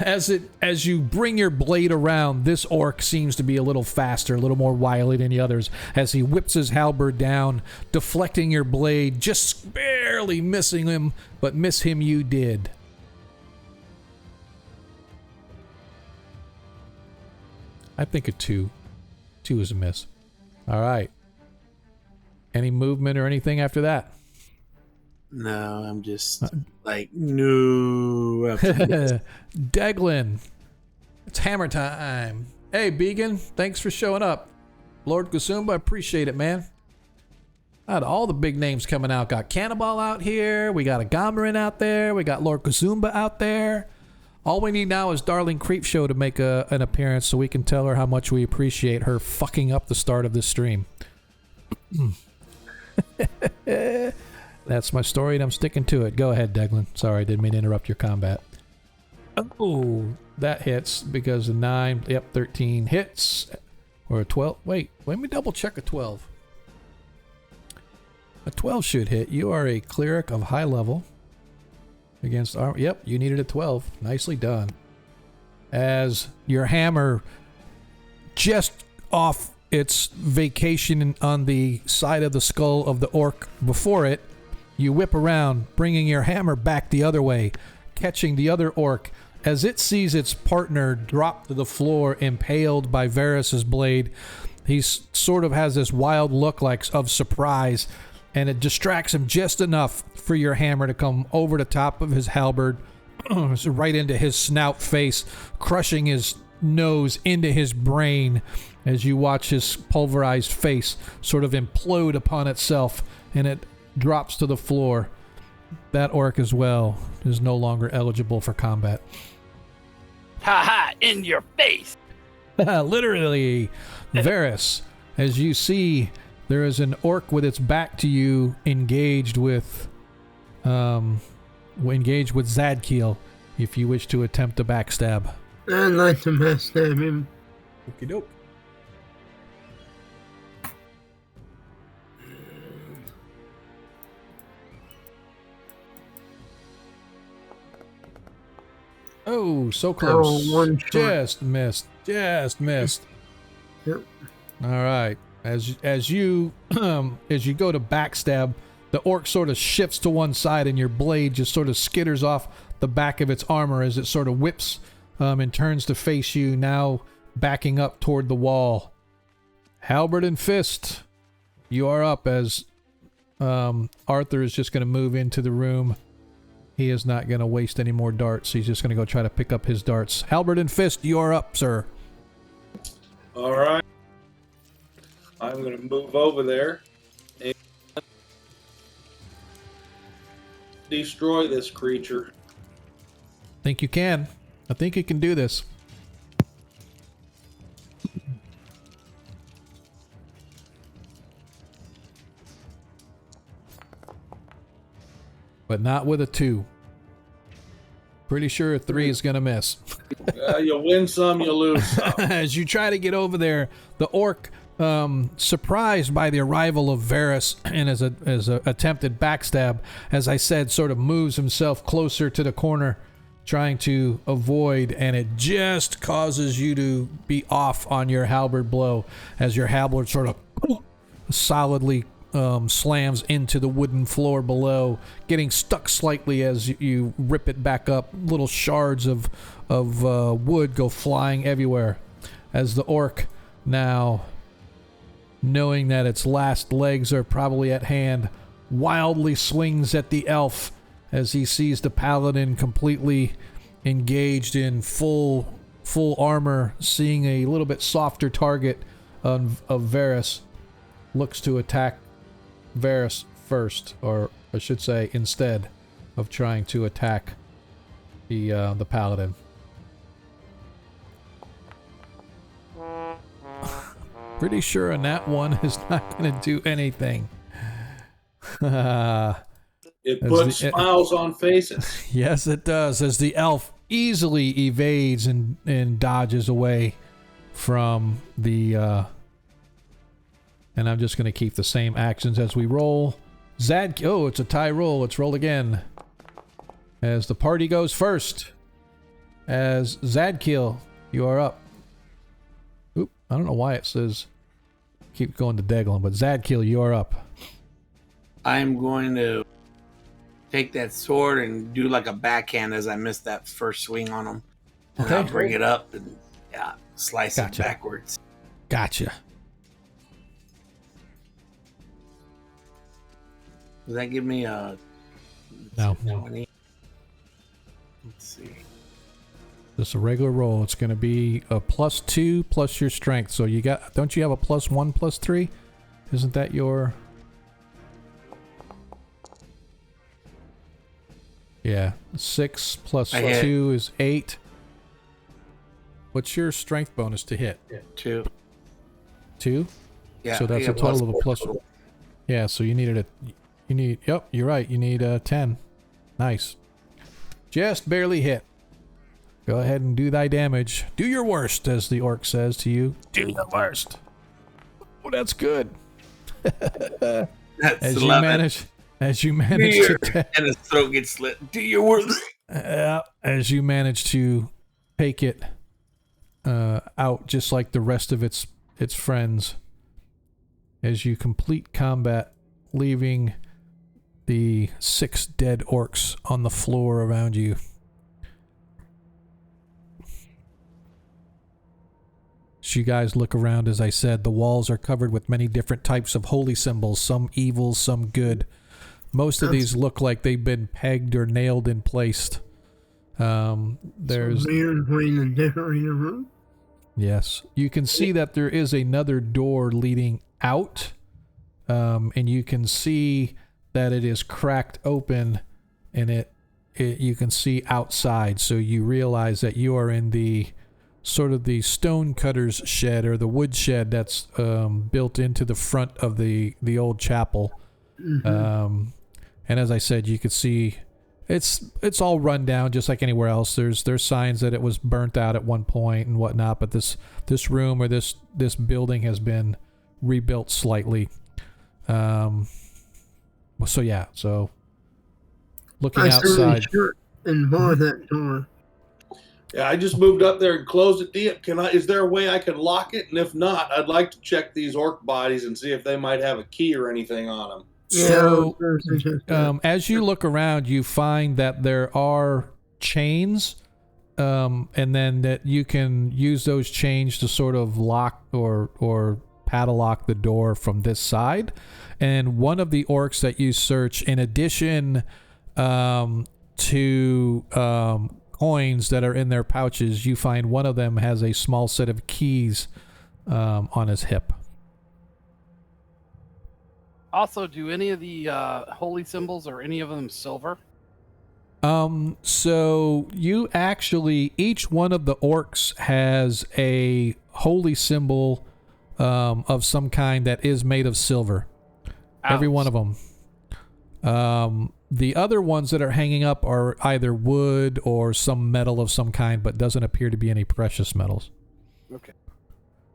As you bring your blade around, this orc seems to be a little faster, a little more wily than the others, as he whips his halberd down, deflecting your blade, just barely missing him, but miss him you did. I think a 2. 2 is a miss. All right. Any movement or anything after that? no. I'm just like no. after this. Deglin, it's hammer time. Hey, Began, thanks for showing up. Lord Kusumba, appreciate it, man. Got all the big names coming out. Got Cannibal out here. We got a Gomerin out there. We got Lord Kusumba out there. All we need now is Darling Creepshow to make an appearance so we can tell her how much we appreciate her fucking up the start of this stream. That's my story and I'm sticking to it. Go ahead, Deglin. Sorry, didn't mean to interrupt your combat. Oh, that hits because a 9, yep, 13 hits. Or a 12. Wait, let me double check a 12. A 12 should hit. You are a cleric of high level. Against armor. Yep, you needed a 12. Nicely done. As your hammer just off its vacation on the side of the skull of the orc before it, you whip around, bringing your hammer back the other way, catching the other orc. As it sees its partner drop to the floor, impaled by Varys's blade, he sort of has this wild look like of surprise, and it distracts him just enough for your hammer to come over the top of his halberd, right into his snout face, crushing his nose into his brain as you watch his pulverized face sort of implode upon itself, and it drops to the floor. That orc as well is no longer eligible for combat. Ha ha! In your face. Literally, Varys, as you see, there is an orc with its back to you, engaged with Zadkiel. If you wish to attempt a backstab. I'd like to backstab him. Okie doke. Oh, so close. Oh, one shot. Just missed. Just missed. Yep. All right. As you as you go to backstab, the orc sort of shifts to one side, and your blade just sort of skitters off the back of its armor as it sort of whips and turns to face you, now backing up toward the wall. Halberd and fist, you are up as Arthur is just going to move into the room. He is not going to waste any more darts. He's just going to go try to pick up his darts. Halberd and fist, you are up, sir. All right. I'm going to move over there and destroy this creature. Think you can. I think you can do this. But not with a 2. Pretty sure a 3 is going to miss. You win some, you lose some. As you try to get over there, the orc surprised by the arrival of Varys and as a attempted backstab, as I said, sort of moves himself closer to the corner, trying to avoid, and it just causes you to be off on your halberd blow as your halberd sort of solidly slams into the wooden floor below, getting stuck slightly as you rip it back up. Little shards of wood go flying everywhere as the orc, now knowing that its last legs are probably at hand, wildly swings at the elf as he sees the paladin completely engaged in full armor, seeing a little bit softer target of Varys. Looks to attack Varys first, or I should say instead of trying to attack the paladin. Pretty sure a nat 1 is not going to do anything. It puts smiles on faces. Yes, it does, as the elf easily evades and dodges away from the... and I'm just going to keep the same actions as we roll. Oh, it's a tie roll. Let's roll again. As the party goes first. As Zadkiel, you are up. Oop, I don't know why it says... Keep going to Deglin, but Zadkiel, you are up. I'm going to take that sword and do like a backhand as I missed that first swing on him. And Okay. I'll bring it up and slice it backwards. Gotcha. Does that give me a... No. 20? Let's see. Just a regular roll. It's going to be a +2 plus your strength. So you got... Don't you have a +1 +3? Isn't that your... Yeah. 6 plus 2 is 8. What's your strength bonus to hit? 2. 2? Yeah. So that's a total of a plus... Yeah, so you needed a... You need... Yep, you're right. You need a 10. Nice. Just barely hit. Go ahead and do thy damage. Do your worst, as the orc says to you. Do your worst. Oh, that's good. That's As 11. you manage to... And his throat gets slit. Do your worst. As you manage to take it out, just like the rest of its friends, as you complete combat, leaving the 6 dead orcs on the floor around you. As you guys look around, as I said, the walls are covered with many different types of holy symbols, some evil, some good. Most of these look like they've been pegged or nailed in place. There's... weird way to decorate a room. Yes. You can see that there is another door leading out, and you can see that it is cracked open, and you can see outside, so you realize that you are in the sort of the stone cutter's shed, or the wood shed that's built into the front of the old chapel. Mm-hmm. And as I said, you could see it's all run down just like anywhere else. There's signs that it was burnt out at one point and whatnot, but this room or this building has been rebuilt slightly. So looking outside and bar that door. Yeah, I just moved up there and closed it. Is there a way I can lock it? And if not, I'd like to check these orc bodies and see if they might have a key or anything on them. So, as you look around, you find that there are chains, and then that you can use those chains to sort of lock or padlock the door from this side. And one of the orcs that you search, in addition to coins that are in their pouches, you find one of them has a small set of keys on his hip. Also, do any of the holy symbols, or any of them silver? So you actually, each one of the orcs has a holy symbol of some kind that is made of silver. Ouch. Every one of them. The other ones that are hanging up are either wood or some metal of some kind, but doesn't appear to be any precious metals. Okay.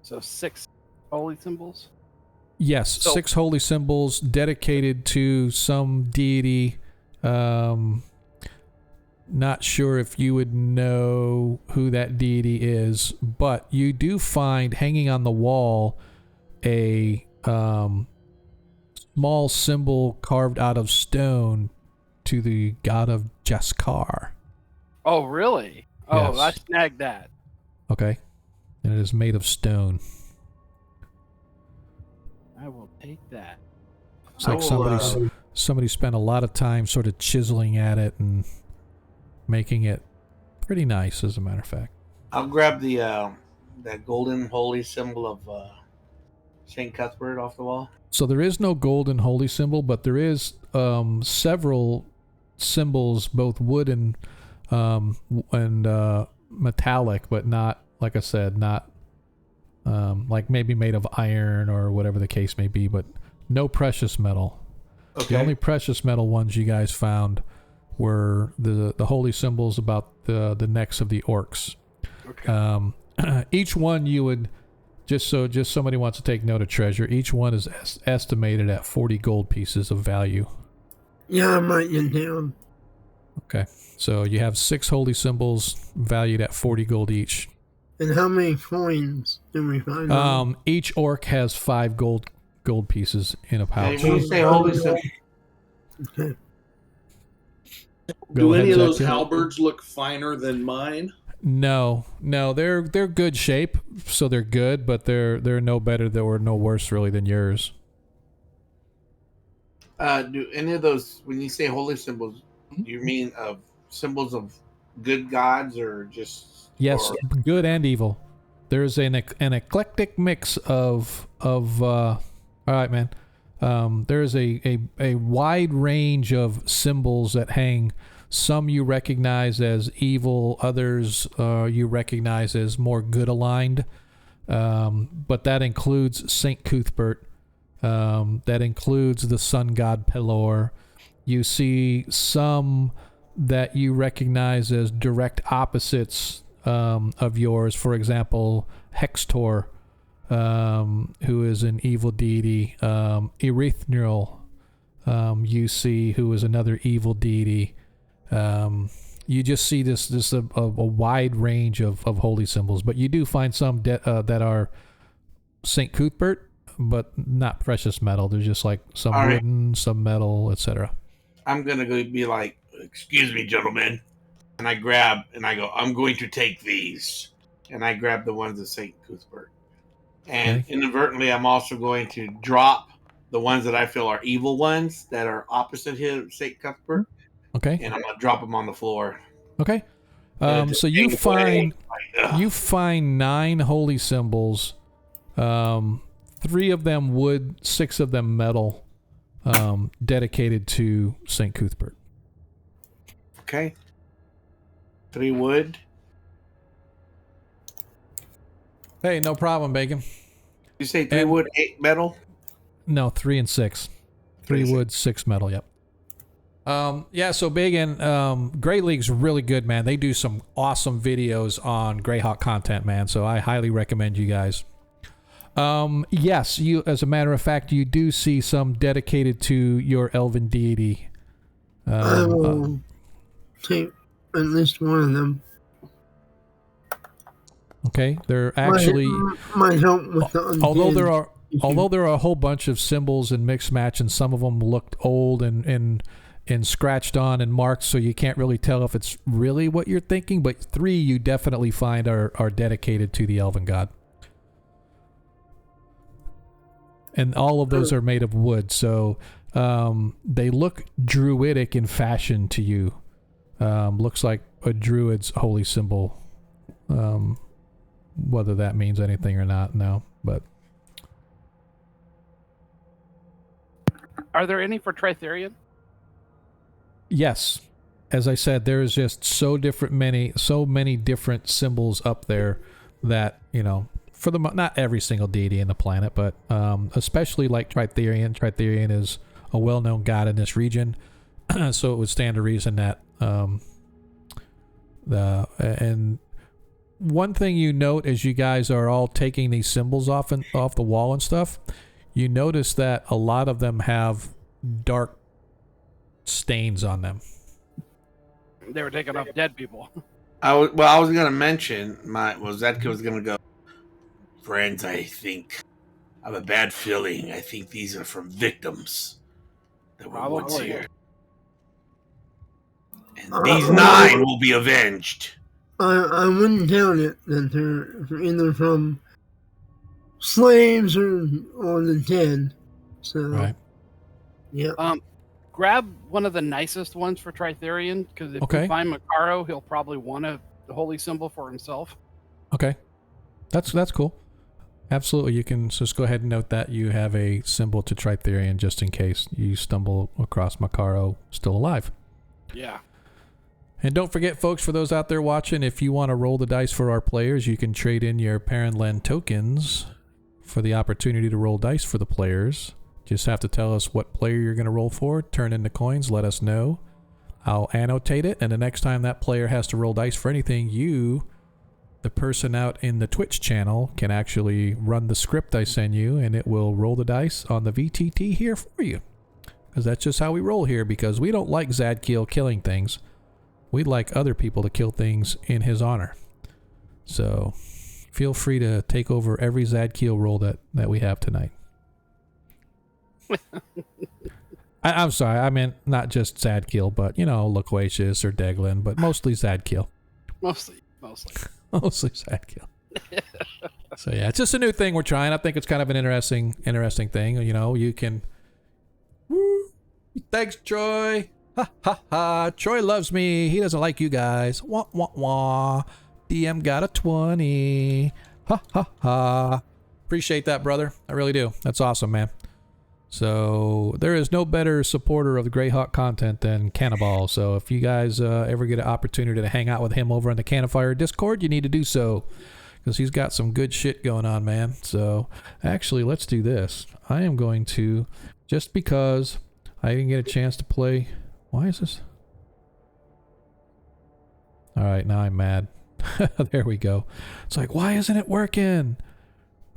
So 6 holy symbols? Yes, So- 6 holy symbols dedicated to some deity. Not sure if you would know who that deity is, but you do find hanging on the wall a small symbol carved out of stone to the god of Jaskar. Oh, really? Oh, Yes. I snagged that. Okay, and it is made of stone. I will take that. It's like I will, somebody spent a lot of time sort of chiseling at it and making it pretty nice, as a matter of fact. I'll grab the that golden holy symbol of Saint Cuthbert off the wall. So there is no golden holy symbol, but there is several symbols, both wood and metallic, but not, like I said, not like maybe made of iron or whatever the case may be, but no precious metal. Okay. The only precious metal ones you guys found were the holy symbols about the necks of the orcs. Okay. Each one you would, just somebody wants to take note of treasure, each one is estimated at 40 gold pieces of value. Yeah, I'm writing it down. Okay, so you have 6 holy symbols valued at 40 gold each. And how many coins do we find? Each orc has 5 gold pieces in a pouch. Hey, when you say holy symbol, Okay. Go Do ahead, any of Zach, those yeah. halberds look finer than mine? No, they're good shape, so they're good, but they're no better or no worse really than yours. do any of those, when you say holy symbols, do you mean of symbols of good gods or just? Yes, or- good and evil. There's an eclectic mix of all right, man. There's a wide range of symbols that hang. Some you recognize as evil, others you recognize as more good aligned. But that includes Saint Cuthbert. That includes the sun god Pelor. You see some that you recognize as direct opposites of yours. For example, Hextor, who is an evil deity. Erethnirl, you see, who is another evil deity. You just see this a wide range of holy symbols, but you do find some that are Saint Cuthbert, but not precious metal. There's just like some All right. wooden, some metal, etc. I'm gonna go be like, excuse me, gentlemen, and I grab and I go, I'm going to take these, and I grab the ones of Saint Cuthbert, and Okay. inadvertently, I'm also going to drop the ones that I feel are evil ones that are opposite him, Saint Cuthbert, Okay. and I'm gonna drop them on the floor. Okay. And So you just find like, ugh. you find 9 holy symbols, 3 of them wood, 6 of them metal, dedicated to Saint Cuthbert. Okay. 3 wood. Hey, no problem, Bacon. You say 3 And- wood, 8 metal. No, 3 and 6. 3 3 and wood, 6 metal. Yep. Yeah. So Bacon, Grey League's really good, man. They do some awesome videos on Greyhawk content, man. So I highly recommend you guys. Yes, you. As a matter of fact, you do see some dedicated to your elven deity. I will take at least one of them. Okay, they're actually. Might help with the Although there undead are issue. although there are a whole bunch of symbols and mixed match, and some of them looked old and scratched on and marked, so you can't really tell if it's really what you're thinking. But 3 you definitely find are dedicated to the elven god, and all of those are made of wood, so they look druidic in fashion to you. Looks like a druid's holy symbol. Whether that means anything or not, no, but. Are there any for Tritherian? Yes, as I said, there is just so many different symbols up there that, you know, for the not every single deity in the planet, but especially like Tritherian. Tritherian is a well-known god in this region, so it would stand to reason that and one thing you note as you guys are all taking these symbols off the wall and stuff, you notice that a lot of them have dark stains on them. They were taking off dead people. I was going to mention Zetka was going to go. Friends, I have a bad feeling. I think these are from victims that were once Probably. here. And these 9 will be avenged. I wouldn't doubt it that they're either from slaves or the dead. So, Right. yeah. Grab one of the nicest ones for Tritherian, because if you find Makaro, he'll probably want the holy symbol for himself. Okay. That's cool. Absolutely. You can just go ahead and note that you have a symbol to Tritherian just in case you stumble across Makaro still alive. Yeah. And don't forget, folks, for those out there watching, if you want to roll the dice for our players, you can trade in your Perrenland tokens for the opportunity to roll dice for the players. Just have to tell us what player you're going to roll for, turn in the coins, let us know. I'll annotate it, and the next time that player has to roll dice for anything, you, the person out in the Twitch channel, can actually run the script I send you, and it will roll the dice on the VTT here for you. Because that's just how we roll here, because we don't like Zadkiel killing things. We'd like other people to kill things in his honor. So feel free to take over every Zadkiel roll that we have tonight. I'm sorry, I meant not just Zadkiel, but, Loquacious or Deglin, but mostly Zadkiel. Mostly. Mostly Zadkiel. So yeah, it's just a new thing we're trying. I think it's kind of an interesting thing. You can... Woo! Thanks, Troy! Ha ha ha! Troy loves me. He doesn't like you guys. Wah wah wah. DM got a 20. Ha ha ha. Appreciate that, brother. I really do. That's awesome, man. So there is no better supporter of the Greyhawk content than Cannibal. So if you guys ever get an opportunity to hang out with him over on the Canifire Discord, you need to do so, because he's got some good shit going on, man. So actually, let's do this. I am going to, just because I didn't get a chance to play. Why is this? All right, now I'm mad. There we go. It's like, why isn't it working?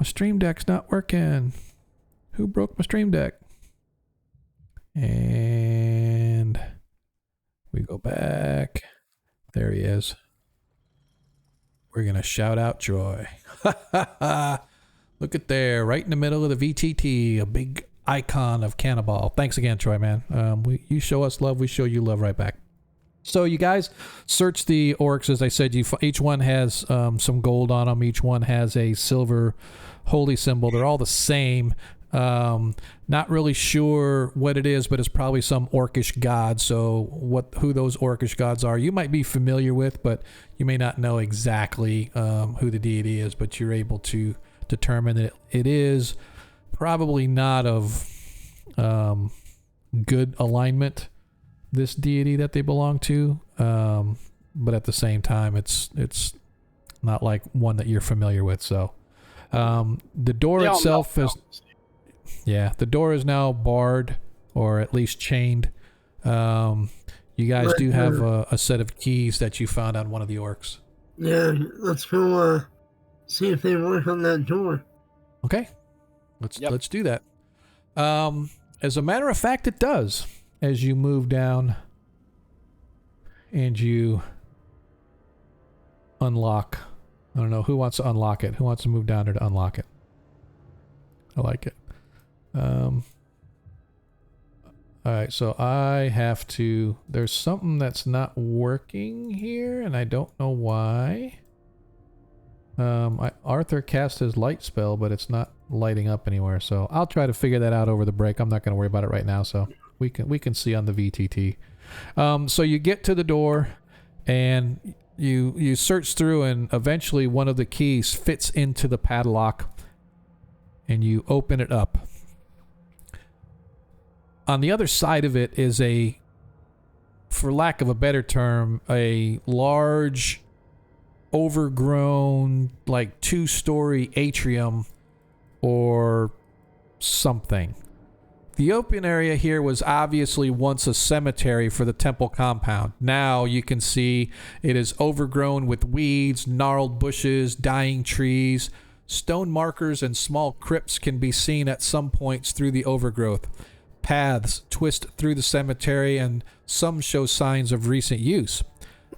My stream deck's not working. Who broke my stream deck? And we go back. There he is. We're going to shout out Troy. Look at there, right in the middle of the VTT, a big icon of Cannibal. Thanks again, Troy, man. You show us love, we show you love right back. So you guys search the orcs. As I said, each one has some gold on them. Each one has a silver holy symbol. They're all the same. Not really sure what it is, but it's probably some orcish god. So who those orcish gods are, you might be familiar with, but you may not know exactly who the deity is, but you're able to determine that it is probably not of good alignment, this deity that they belong to, but at the same time it's not like one that you're familiar with. So the door itself is... Yeah, the door is now barred, or at least chained. You guys do have a set of keys that you found on one of the orcs. Yeah, let's go see if they work on that door. Okay, let's do that. As a matter of fact, it does. As you move down and you unlock. I don't know who wants to unlock it. Who wants to move down there to unlock it? I like it. Alright, so I have to... There's something that's not working here, and I don't know why. Arthur cast his light spell, but it's not lighting up anywhere, so I'll try to figure that out over the break. I'm not going to worry about it right now, so we can see on the VTT. So you get to the door, and you search through, and eventually one of the keys fits into the padlock, and you open it up. On the other side of it is for lack of a better term, a large, overgrown, like 2-story atrium or something. The open area here was obviously once a cemetery for the temple compound. Now you can see it is overgrown with weeds, gnarled bushes, dying trees. Stone markers and small crypts can be seen at some points through the overgrowth. Paths twist through the cemetery and some show signs of recent use.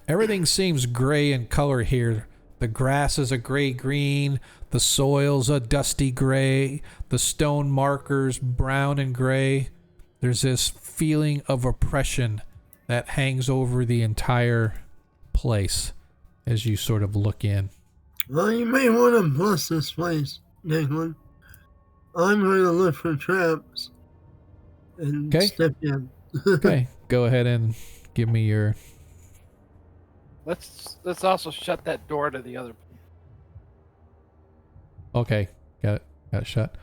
Everything seems gray in color here. The grass is a gray-green, the soil's a dusty gray, the stone markers brown and gray. There's this feeling of oppression that hangs over the entire place as you sort of look in. Well, you may want to bless this place, Declan. I'm going to look for traps and step in. Okay, go ahead and give me your... Let's also shut that door to the other. Okay, got it shut.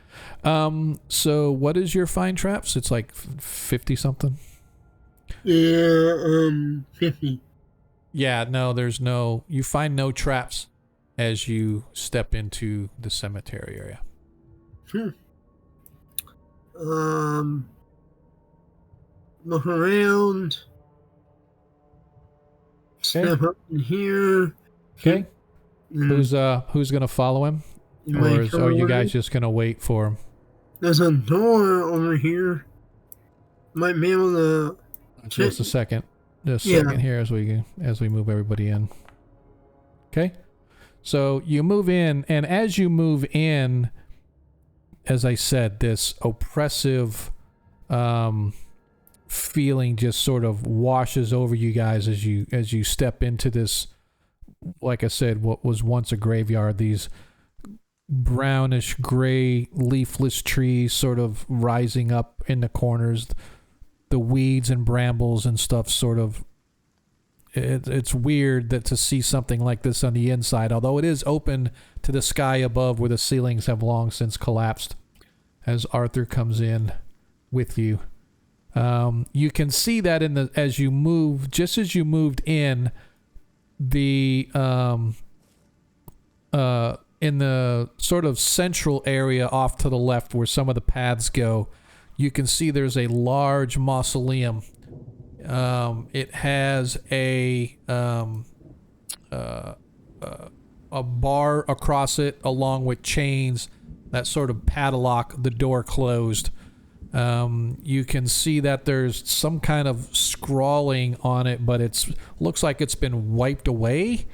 So what is your find traps? It's like 50 something. Yeah, 50. Yeah, no, there's no. You find no traps as you step into the cemetery area. Look around. Step up in here. Okay. Who's gonna follow him? Or are you guys just gonna wait for him? There's a door over here. Might be able to. Just a second. Just a second here as we move everybody in. Okay. So you move in, and as you move in, as I said, this oppressive feeling just sort of washes over you guys as you step into this, like I said, what was once a graveyard. These brownish gray leafless trees sort of rising up in the corners, the weeds and brambles and stuff sort of. It's weird that to see something like this on the inside, although it is open to the sky above where the ceilings have long since collapsed. As Arthur comes in with you, you can see that as you move, just as you moved in, the in the sort of central area off to the left where some of the paths go, you can see there's a large mausoleum. It has a bar across it along with chains that sort of padlock the door closed. You can see that there's some kind of scrawling on it, but looks like it's been wiped away.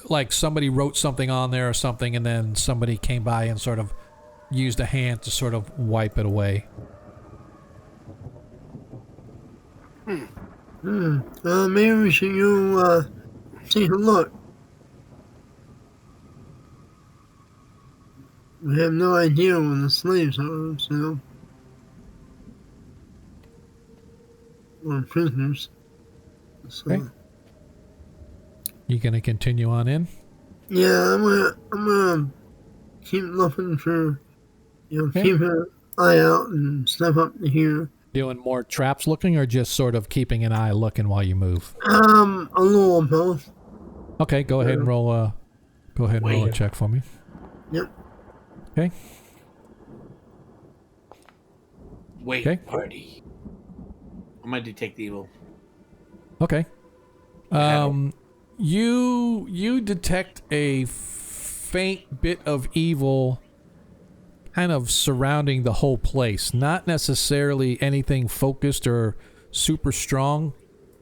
Like somebody wrote something on there or something, and then somebody came by and sort of used a hand to sort of wipe it away. Maybe we should go take a look. We have no idea when the slaves are, so. Or prisoners. So. Okay. You gonna continue on in? Yeah, I'm gonna keep looking for, keep an eye out and step up to here. Doing more traps looking, or just sort of keeping an eye looking while you move? A little of both. Okay, go ahead and roll a check for me. Yep. Okay. Wait, party. I'm gonna detect evil. Okay. You detect a faint bit of evil kind of surrounding the whole place. Not necessarily anything focused or super strong,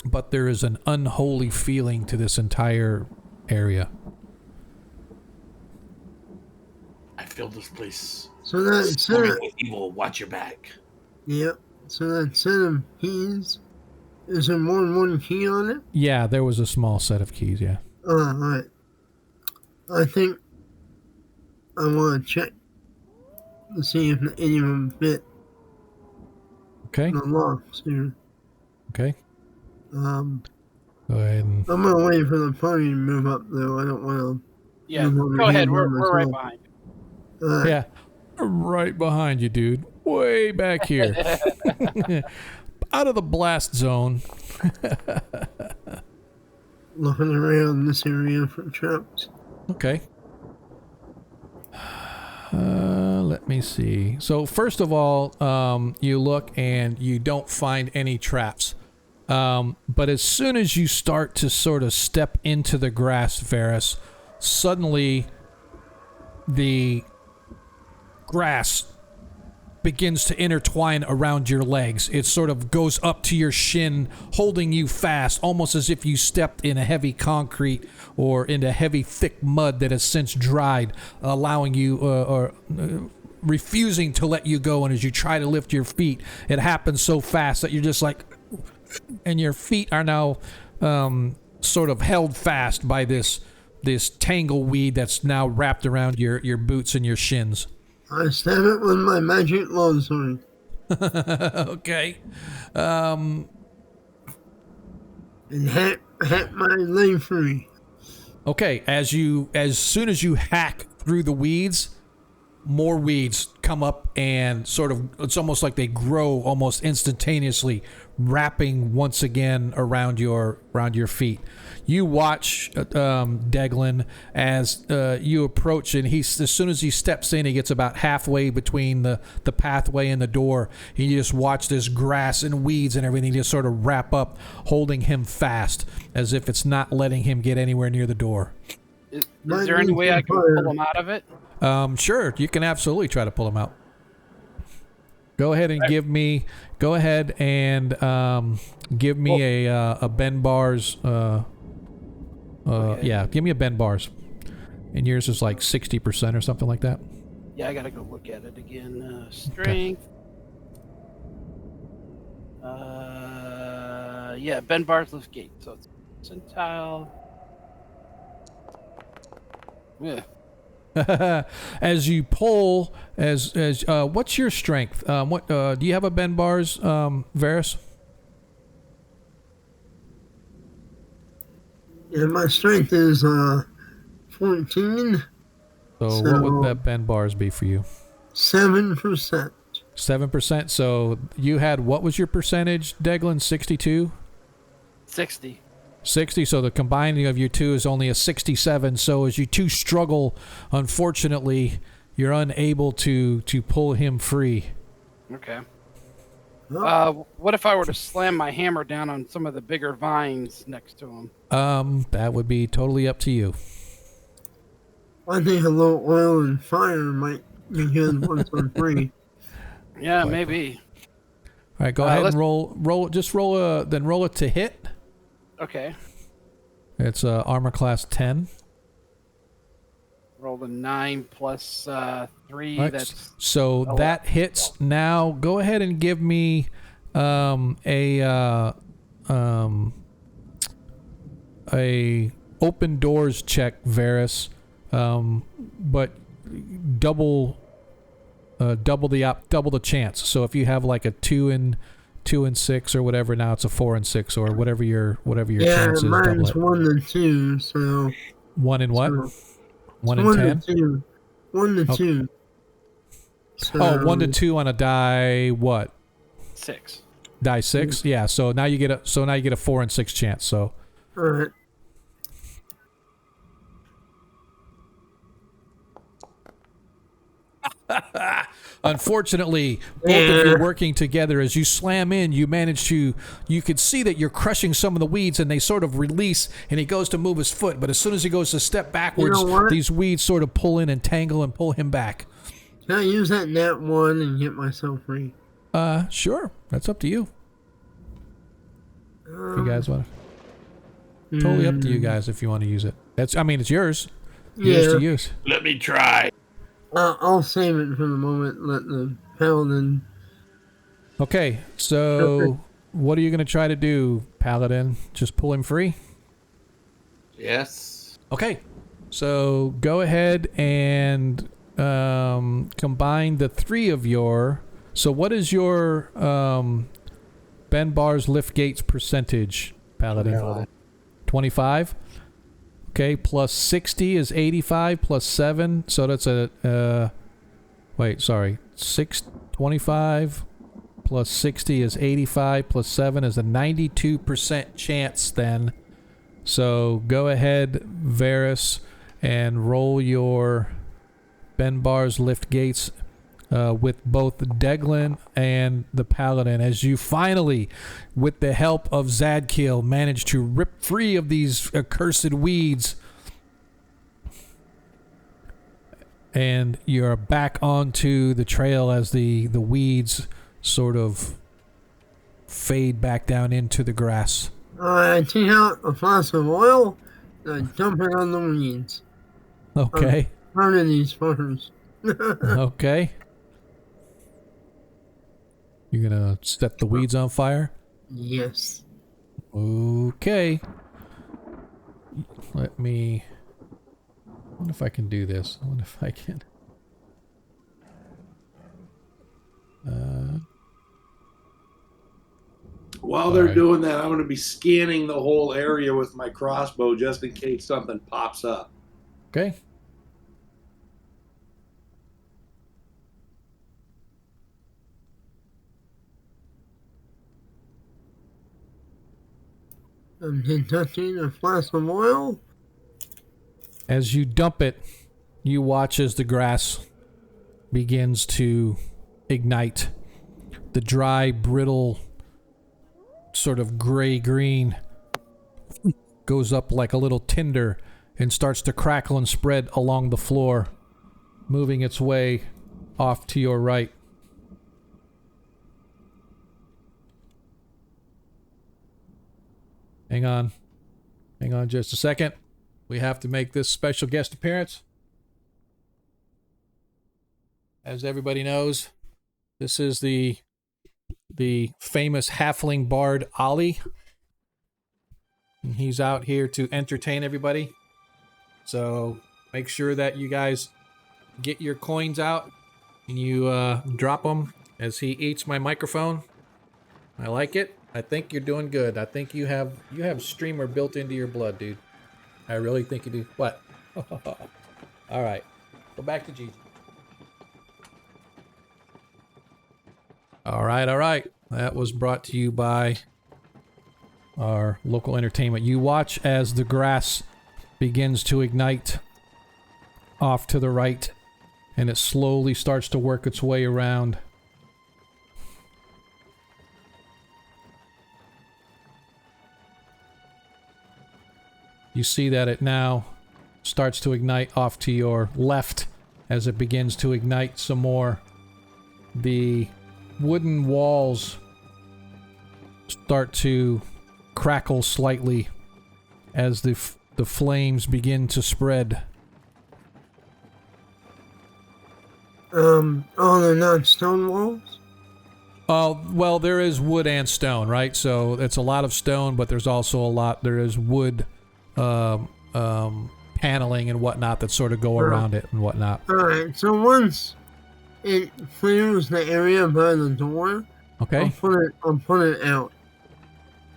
but there is an unholy feeling to this entire area. I feel this place. So that's with evil. Watch your back. Yep. So that set of keys. Is there more than one key on it? Yeah, there was a small set of keys, yeah. Oh, right. I think I want to check to see if any of them fit. Okay. The locks here. Okay. Go ahead and... I'm going to wait for the party to move up, though. I don't want to... Yeah, go ahead. We're right behind you. Yeah. Right behind you, dude. Way back here. Out of the blast zone. Looking around this area for traps. Okay. Let me see. So first of all, you look and you don't find any traps. But as soon as you start to sort of step into the grass, Varys, suddenly the grass begins to intertwine around your legs. It sort of goes up to your shin, holding you fast, almost as if you stepped in a heavy concrete or into heavy, thick mud that has since dried, allowing you refusing to let you go. And as you try to lift your feet, it happens so fast that you're just like, and your feet are now sort of held fast by this tangleweed that's now wrapped around your boots and your shins. I stab it with my magic longsword. Okay. And hack my leg free. Okay, as soon as you hack through the weeds, more weeds come up and sort of, it's almost like they grow almost instantaneously, wrapping once again around your feet. You watch Deglin as you approach, and as soon as he steps in, he gets about halfway between the pathway and the door. And you just watch this grass and weeds and everything just sort of wrap up, holding him fast, as if it's not letting him get anywhere near the door. Is there any way I can pull him out of it? Sure, you can absolutely try to pull him out. Go ahead and give me a Ben Bars. Okay. Yeah, give me a Ben Bars. And yours is like 60% or something like that. Yeah, I gotta go look at it again. Strength. Okay. Yeah, Ben Bars lift gate. So it's percentile. Yeah. As you pull, what's your strength? What do you have a Ben Bars, Varys? Yeah, my strength is 14. So what would that Ben Bars be for you? 7%. 7%. So you had, what was your percentage, Deglin? 62? 60. 60, so the combining of your two is only a 67. So as you two struggle, unfortunately, you're unable to pull him free. Okay. What if I were to slam my hammer down on some of the bigger vines next to him? That would be totally up to you. I think a little oil and fire might be good once I'm free. Yeah, maybe. All right, go ahead and roll it to hit. Okay. It's armor class 10. Roll the 9 plus 3. Right, That's so that hits. Now go ahead and give me a open doors check, Varys, but double the chance. So if you have like a 2 and 6 or whatever, now it's a 4 and 6 or whatever your chance is. Yeah, mine's 1 and 2. So 1 and what? So 1 and 10. 2. 1 to 2. So, 1 to 2 on a die. What? 6. Die 6. Yeah. So now you get a 4 and 6 chance. So. All right. Unfortunately, both of you working together, as you slam in, you could see that you're crushing some of the weeds, and they sort of release, and he goes to move his foot, but as soon as he goes to step backwards, these weeds sort of pull in and tangle and pull him back. Can I use that nat 1 and get myself free? Sure. That's up to you. If you guys want to. Totally up to you guys if you want to use it. It's yours. Yours to use. Let me try. I'll save it for the moment. Let the paladin. Okay, so what are you going to try to do, Paladin? Just pull him free? Yes. Okay, so go ahead and combine the 3 of your. So what is your Ben Bars lift gates percentage, Paladin? 25. Okay, plus 60 is 85, plus 7, so that's a, 25 plus 60 is 85, plus 7 is a 92% chance then. So go ahead, Varys, and roll your Benbar's lift gates with both Deglin and the Paladin as you finally, with the help of Zadkiel, manage to rip free of these accursed weeds. And you're back onto the trail as the weeds sort of fade back down into the grass. I take out a flask of oil and I dump it on the weeds. Okay. Burning these fuckers. Okay. You're gonna set the weeds on fire? Yes. Okay. Let me... I wonder if I can do this. I wonder if I can... While they're Alright. doing that, I'm going to be scanning the whole area with my crossbow just in case something pops up. Okay. I'm touching a flask of oil. As you dump it, you watch as the grass begins to ignite. The dry, brittle, sort of gray-green goes up like a little tinder and starts to crackle and spread along the floor, moving its way off to your right. Hang on. Hang on just a second. We have to make this special guest appearance. As everybody knows, this is the famous halfling bard Ollie. And he's out here to entertain everybody. So make sure that you guys get your coins out and you drop them as he eats my microphone. I like it. I think you're doing good. I think you have streamer built into your blood, dude. I really think you do. What? All right. Go back to Gigi. All right, all right. That was brought to you by our local entertainment. You watch as the grass begins to ignite off to the right, and it slowly starts to work its way around. You see that it now starts to ignite off to your left as it begins to ignite some more. The wooden walls start to crackle slightly as the flames begin to spread. Oh, they're not stone walls? Well, there is wood and stone, right? So it's a lot of stone, but there's also there is wood paneling and whatnot that sort of go around it and whatnot. Alright, so once it clears the area by the door, Okay. I'll put it out.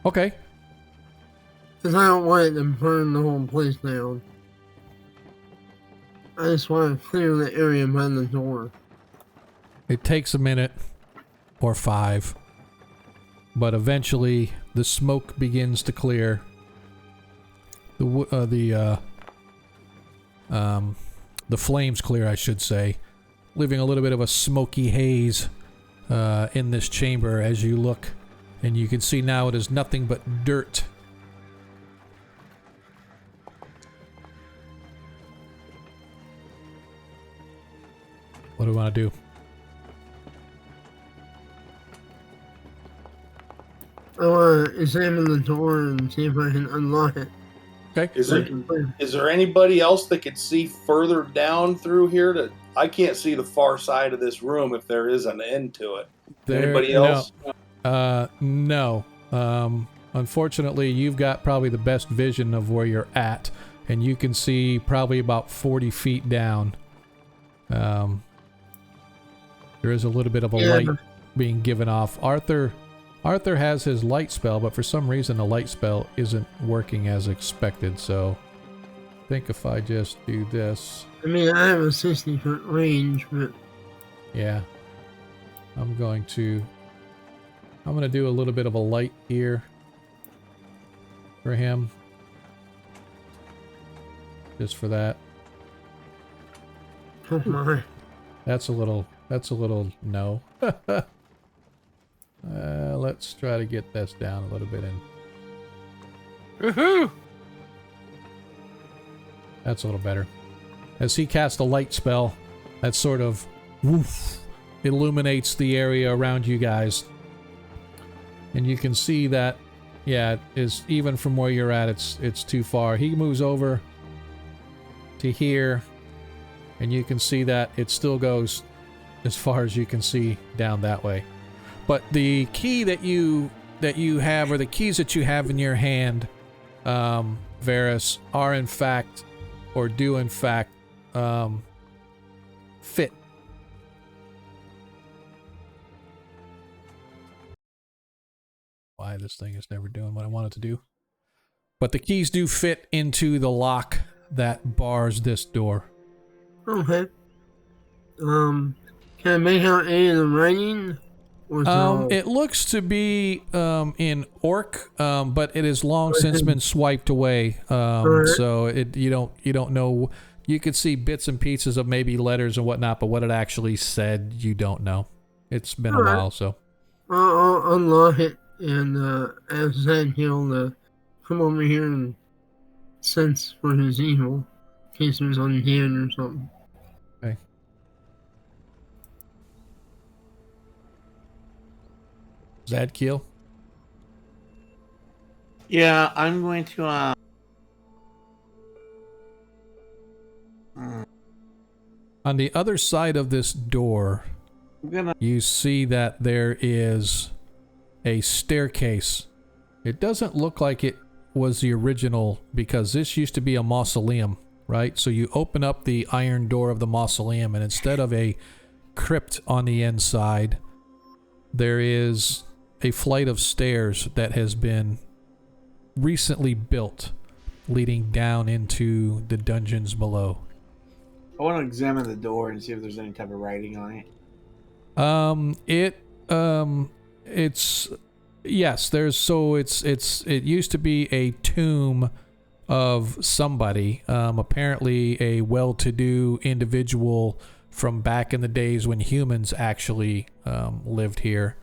Okay. Because I don't want it to burn the whole place down. I just want to clear the area by the door. It takes a minute or 5, but eventually the smoke begins to clear. The flames clear, I should say, leaving a little bit of a smoky haze in this chamber as you look, and you can see now it is nothing but dirt. What do we want to do? I want to examine the door and see if I can unlock it. Okay. Is there anybody else that could see further down through here? I can't see the far side of this room if there is an end to it. Anybody else? No. Unfortunately, you've got probably the best vision of where you're at, and you can see probably about 40 feet down. There is a little bit of a light being given off. Arthur has his light spell, but for some reason the light spell isn't working as expected, so I think if I just do this... I mean, I have a 60-foot range, but... Yeah. I'm going to do a little bit of a light here for him. Just for that. Oh my. That's a little no. Let's try to get this down a little bit in. Woohoo! That's a little better. As he casts a light spell, that sort of woof illuminates the area around you guys. And you can see that, yeah, it is even from where you're at, it's too far. He moves over to here, and you can see that it still goes as far as you can see down that way. But the key that you have, or the keys that you have in your hand, Varys, are in fact, or do in fact, fit. Why this thing is never doing what I want it to do. But the keys do fit into the lock that bars this door. Okay. Can I make out any of the writing? Or is it all- It looks to be in Orc, but it has long since been swiped away. So you don't know. You could see bits and pieces of maybe letters and whatnot, but what it actually said, you don't know. It's been a while, so. I'll unlock it and ask Zadkiel to come over here and sense for his evil, in case there's undead or something. Okay. Zadkiel? Yeah, I'm going to. On the other side of this door, I'm gonna. you see that there is a staircase. It doesn't look like it was the original, because this used to be a mausoleum, right? So you open up the iron door of the mausoleum, and instead of a crypt on the inside, there is a flight of stairs that has been recently built, leading down into the dungeons below. I want to examine the door and see if there's any type of writing on it. It's yes. It used to be a tomb of somebody. Apparently a well-to-do individual from back in the days when humans actually lived here.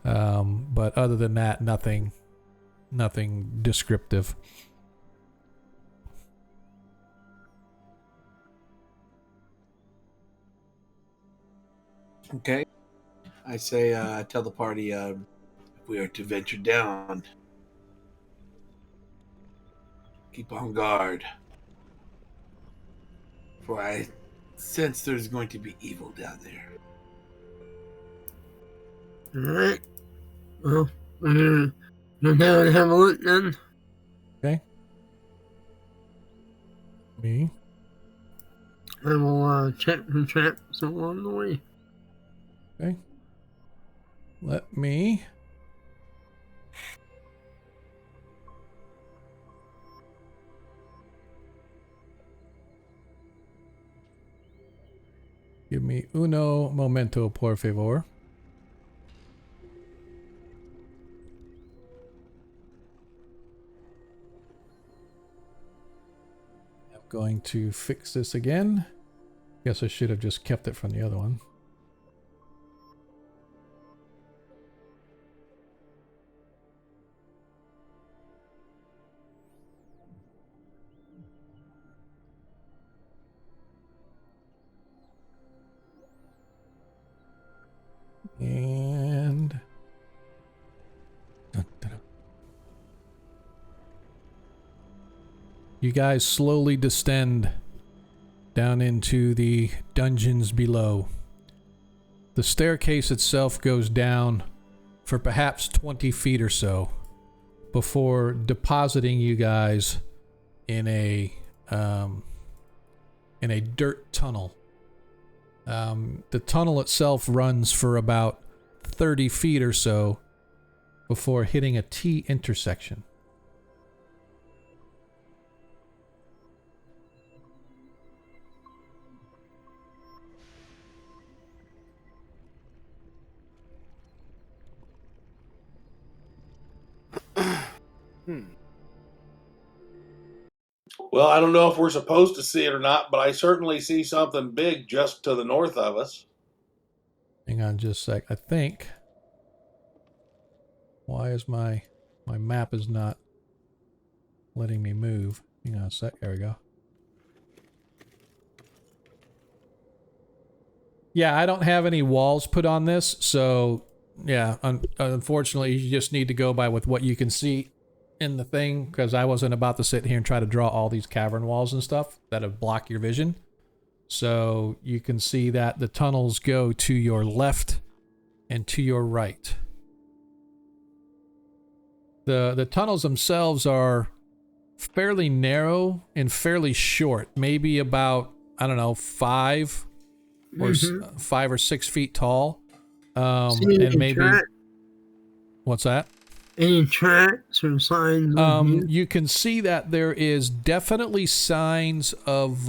But other than that, nothing descriptive. Okay. I say, tell the party, if we are to venture down, keep on guard. For I sense there's going to be evil down there. Alright. Well, we're gonna go down and have a look then. Okay. Me. I will check for traps along the way. Okay. Let me. Give me uno momento, por favor. I'm going to fix this again. Guess I should have just kept it from the other one. And dun, dun, dun. You guys slowly descend down into the dungeons below. The staircase itself goes down for perhaps 20 feet or so before depositing you guys in a dirt tunnel. The tunnel itself runs for about 30 feet or so before hitting a T intersection. Well, I don't know if we're supposed to see it or not, but I certainly see something big just to the north of us. Hang on just a sec. I think. Why is my map is not letting me move? Hang on a sec. There we go. Yeah, I don't have any walls put on this, so yeah, unfortunately, you just need to go by with what you can see in the thing, because I wasn't about to sit here and try to draw all these cavern walls and stuff that would block your vision. So you can see that the tunnels go to your left and to your right. The tunnels themselves are fairly narrow and fairly short, maybe about, I don't know, 5 or 5 or 6 feet tall. And maybe what's that? Any tracks or signs? You can see that there is definitely signs of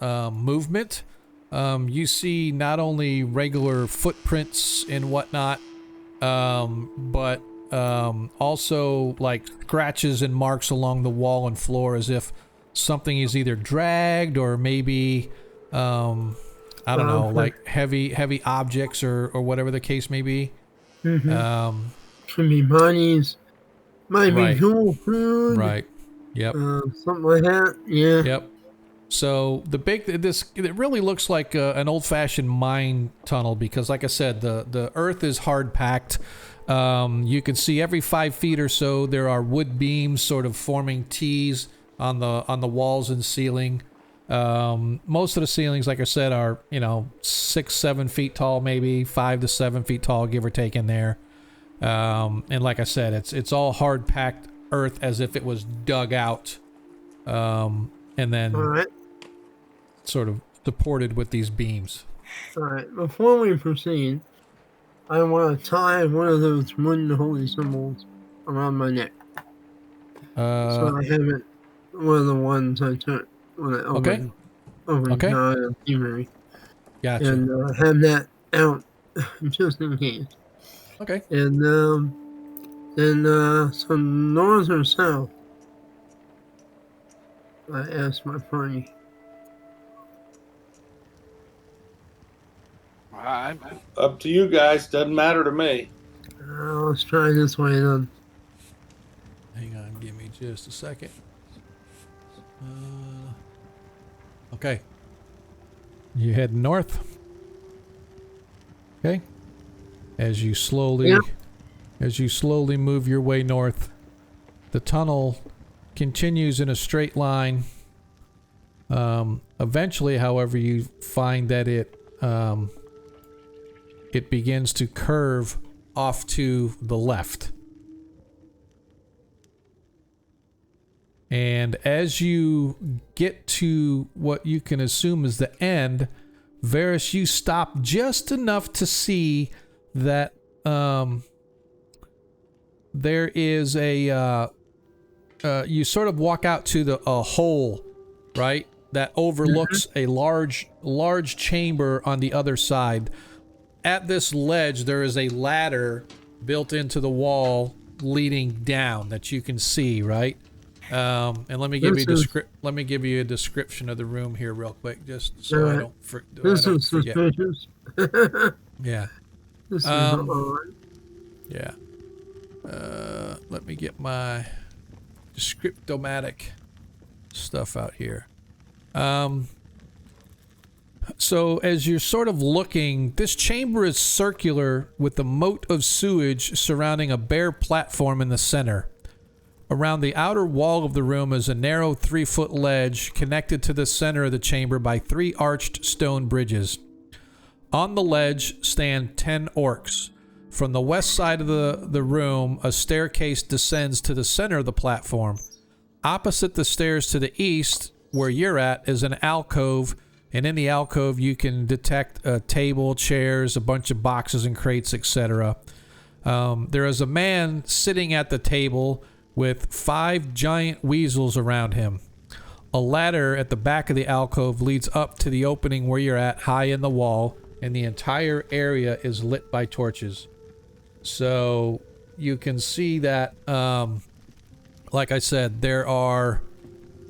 movement. You see not only regular footprints and whatnot, but also like scratches and marks along the wall and floor, as if something is either dragged or maybe I don't know, like heavy objects or whatever the case may be. Could be bodies, might be jewel food, right? Yep. Something like that. Yeah. Yep. So it really looks like an old-fashioned mine tunnel, because, like I said, the earth is hard packed. You can see every 5 feet or so there are wood beams sort of forming T's on the walls and ceiling. Most of the ceilings, like I said, are 6-7 feet tall, maybe 5 to 7 feet tall, give or take in there. And like I said, it's all hard packed earth as if it was dug out, and then sort of supported with these beams. All right. Before we proceed, I want to tie one of those wooden holy symbols around my neck. So I have it, one of the ones I took when I opened Thievery. Gotcha. And have that out just in case. Okay. And so north or south? I asked my party. Up to you guys. Doesn't matter to me. Let's try this way then. Hang on, give me just a second. Okay. You head north. Okay. As you slowly move your way north, the tunnel continues in a straight line. Eventually, however, you find that it begins to curve off to the left. And as you get to what you can assume is the end, Varys, you stop just enough to see that there is a you sort of walk out to a hole, right, that overlooks a large chamber on the other side. At this ledge, there is a ladder built into the wall leading down that you can see, right? And let me give you a description of the room here real quick, just so I don't forget. Suspicious. Yeah. This is odd. Yeah. Let me get my descriptomatic stuff out here. So as you're sort of looking, this chamber is circular with a moat of sewage surrounding a bare platform in the center. Around the outer wall of the room is a narrow 3-foot ledge connected to the center of the chamber by 3 arched stone bridges. On the ledge stand 10 orcs. From the west side of the room, a staircase descends to the center of the platform. Opposite the stairs to the east, where you're at, is an alcove, and in the alcove you can detect a table, chairs, a bunch of boxes and crates, etc. There is a man sitting at the table with 5 giant weasels around him. A ladder at the back of the alcove leads up to the opening where you're at, high in the wall, and the entire area is lit by torches. So you can see that, like I said, there are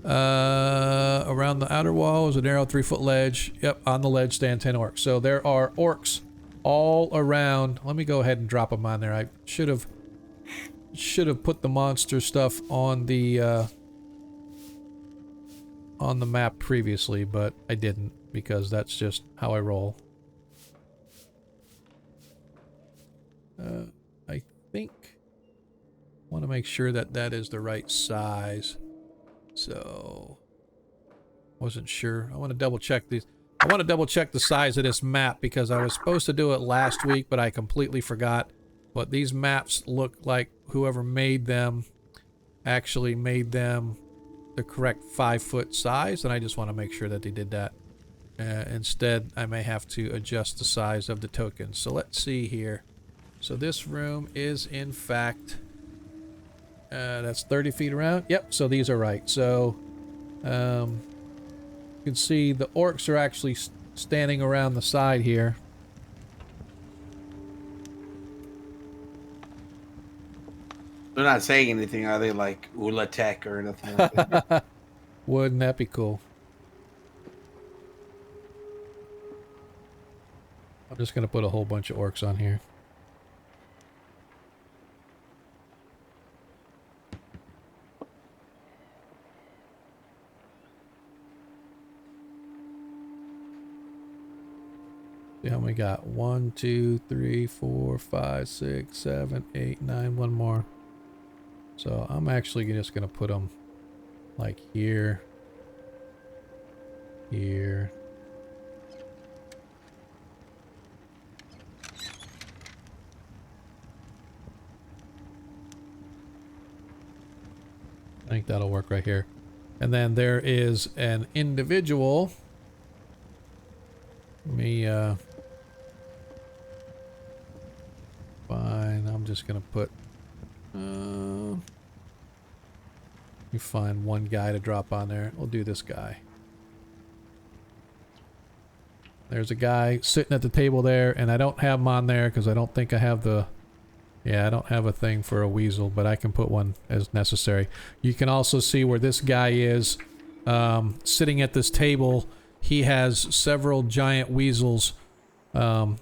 Around the outer wall is a narrow 3-foot ledge. Yep, on the ledge stand 10 orcs. So there are orcs all around. Let me go ahead and drop them on there. I should have put the monster stuff on the map previously, but I didn't because that's just how I roll. I think I want to make sure that that is the right size. So wasn't sure. I want to double check these. I want to double check the size of this map because I was supposed to do it last week, but I completely forgot. But these maps look like whoever made them actually made them the correct 5-foot size, and I just want to make sure that they did that. Instead, I may have to adjust the size of the tokens. So let's see here. So this room is in fact that's 30 feet around. Yep, so these are right. So you can see the orcs are actually standing around the side here. They're not saying anything, are they? Like Ula Tech or anything like that? Wouldn't that be cool? I'm just gonna put a whole bunch of orcs on here. See how we got? 1, 2, 3, 4, 5, 6, 7, 8, 9. One more. So I'm actually just gonna put them like here, here. I think that'll work right here. And then there is an individual. Let me fine, I'm just gonna put you find one guy to drop on there. We'll do this guy. There's a guy sitting at the table there, and I don't have him on there because I don't think I have the... Yeah, I don't have a thing for a weasel, but I can put one as necessary. You can also see where this guy is sitting at this table. He has several giant weasels in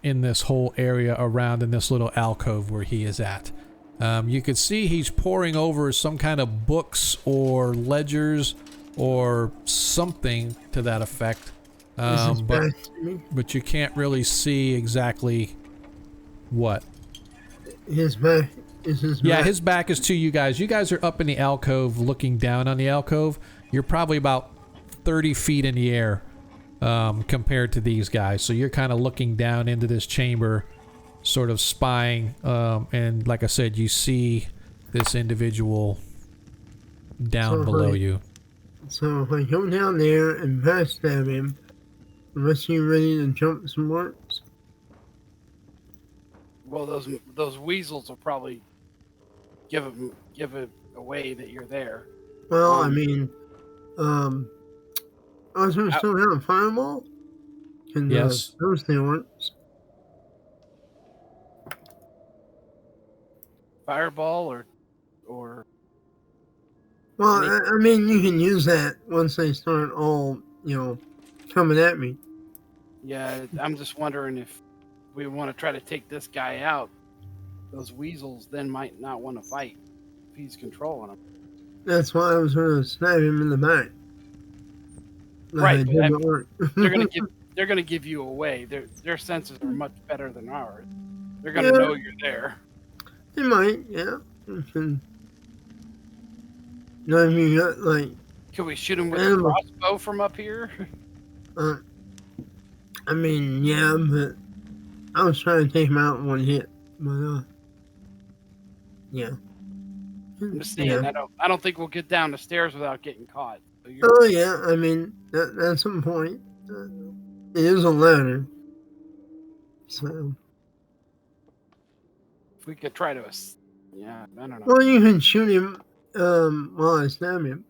this whole area around in this little alcove where he is at. You can see he's poring over some kind of books or ledgers or something to that effect. But you can't really see exactly what. His back is his back. Yeah, his back is to you guys. You guys are up in the alcove looking down on the alcove. You're probably about 30 feet in the air compared to these guys. So you're kind of looking down into this chamber, sort of spying. And like I said, you see this individual down below you. So if I go down there and backstab him, unless you're ready to jump some orcs? Well, those weasels will probably give it away that you're there. Well, I mean, was there still have a fireball? Can Yes. those the orcs? Fireball or. Well, I mean, you can use that once they start all, coming at me. Yeah, I'm just wondering if we want to try to take this guy out. Those weasels then might not want to fight if he's controlling them. That's why I was going to stab him in the back. Right, but they're gonna give you away. Their senses are much better than ours. They're gonna know you're there. They might, yeah. I mean, like. Could we shoot him with a crossbow from up here? I mean, yeah, but I was trying to take him out in one hit, but yeah. I'm just saying, yeah. I don't think we'll get down the stairs without getting caught. So oh yeah, I mean that's some point. It is a ladder, so if we could try to, yeah, I don't know. Well, you can shoot him while I stab him.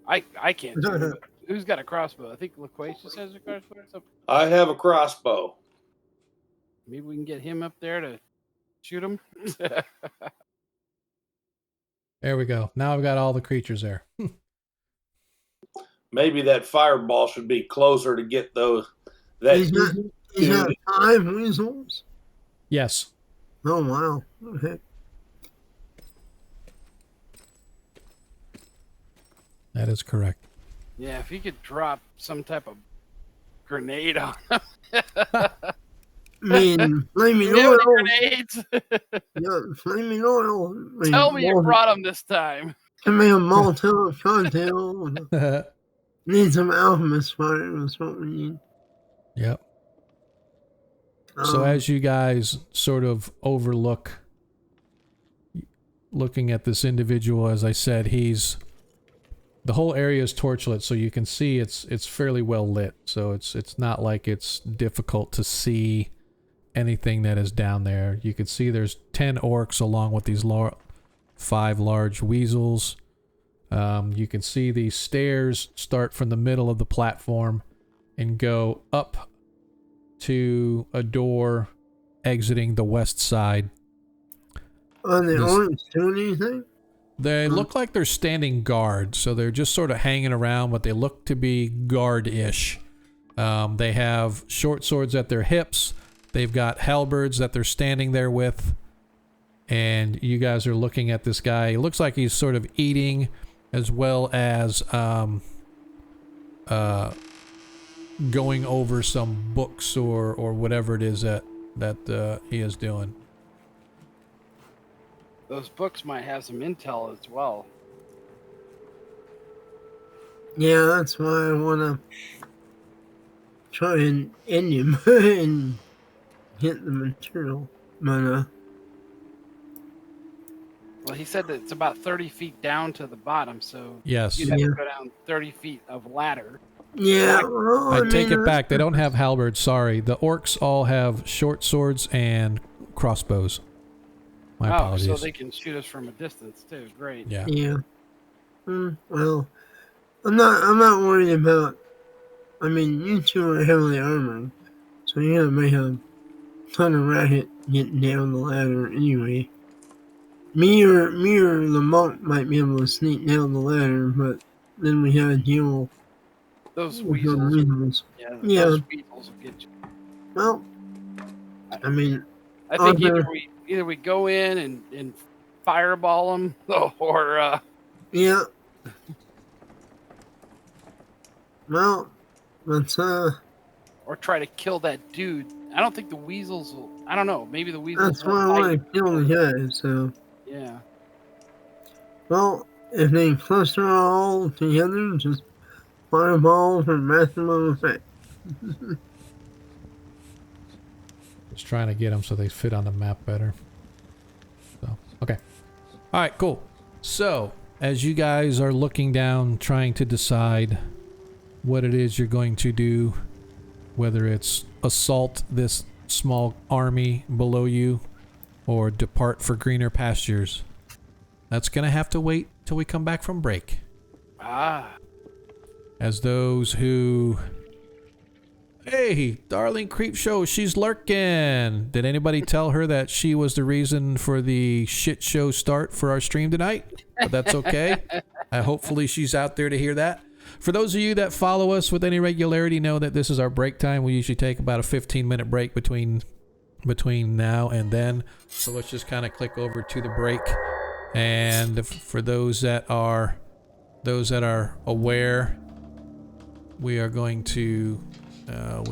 I can't do it. Who's got a crossbow? I think Loquacious has a crossbow or something. I have a crossbow. Maybe we can get him up there to shoot him. There we go. Now I've got all the creatures there. Maybe that fireball should be closer to get those. He's got 5 weasels? Yes. Oh, wow. Okay. That is correct. Yeah, if you could drop some type of grenade on him. I mean, flaming You have oil. any grenades? Yeah, flaming oil. I mean, Tell me you brought them this time. Can make a Molotov cocktail. Need some alchemist fire. That's what we need. Yep. So as you guys sort of overlook, looking at this individual, as I said, the whole area is torchlit, so you can see it's fairly well lit. So it's not like it's difficult to see anything that is down there. You can see there's 10 orcs along with these 5 large weasels. You can see these stairs start from the middle of the platform and go up to a door exiting the west side. On the orcs doing anything? They look like they're standing guard, so they're just sort of hanging around, but they look to be guard-ish. They have short swords at their hips. They've got halberds that they're standing there with. And you guys are looking at this guy. He looks like he's sort of eating as well as going over some books or whatever it is that he is doing. Those books might have some intel as well. Yeah, that's why I want to try and end him and get the material. But, well, he said that it's about 30 feet down to the bottom, so Yes. you'd have to go down 30 feet of ladder. yeah, well, I take it back. They don't have halberds. Sorry. The orcs all have short swords and crossbows. My apologies. So they can shoot us from a distance too. Great. Yeah. Yeah. Well, I'm not worried about. I mean, you two are heavily armored, so you may have a ton of racket getting down the ladder anyway. Me or the monk might be able to sneak down the ladder, but then we have to deal Those with the weasels. weasels. Yeah, Yeah. those weasels will get you. Well, I mean, I think Other- either we go in and fireball them, or yeah. Well, let's or try to kill that dude. I don't think the weasels will. I don't know. Maybe the weasels. that's why I won't want bite. to kill the guy. So, Yeah. well, if they cluster all together, just fireball for maximum effect. Just trying to get them so they fit on the map better. So, okay. All right, cool. So, as you guys are looking down, trying to decide what it is you're going to do, whether it's assault this small army below you or depart for greener pastures, that's going to have to wait till we come back from break. As those who... Hey, darling creep show, she's lurking. Did anybody tell her that she was the reason for the shit show start for our stream tonight? But that's okay. Hopefully she's out there to hear that. For those of you that follow us with any regularity, know that this is our break time. We usually take about a 15-minute break between now and then. So let's just kind of click over to the break. And for those that are aware, we are going to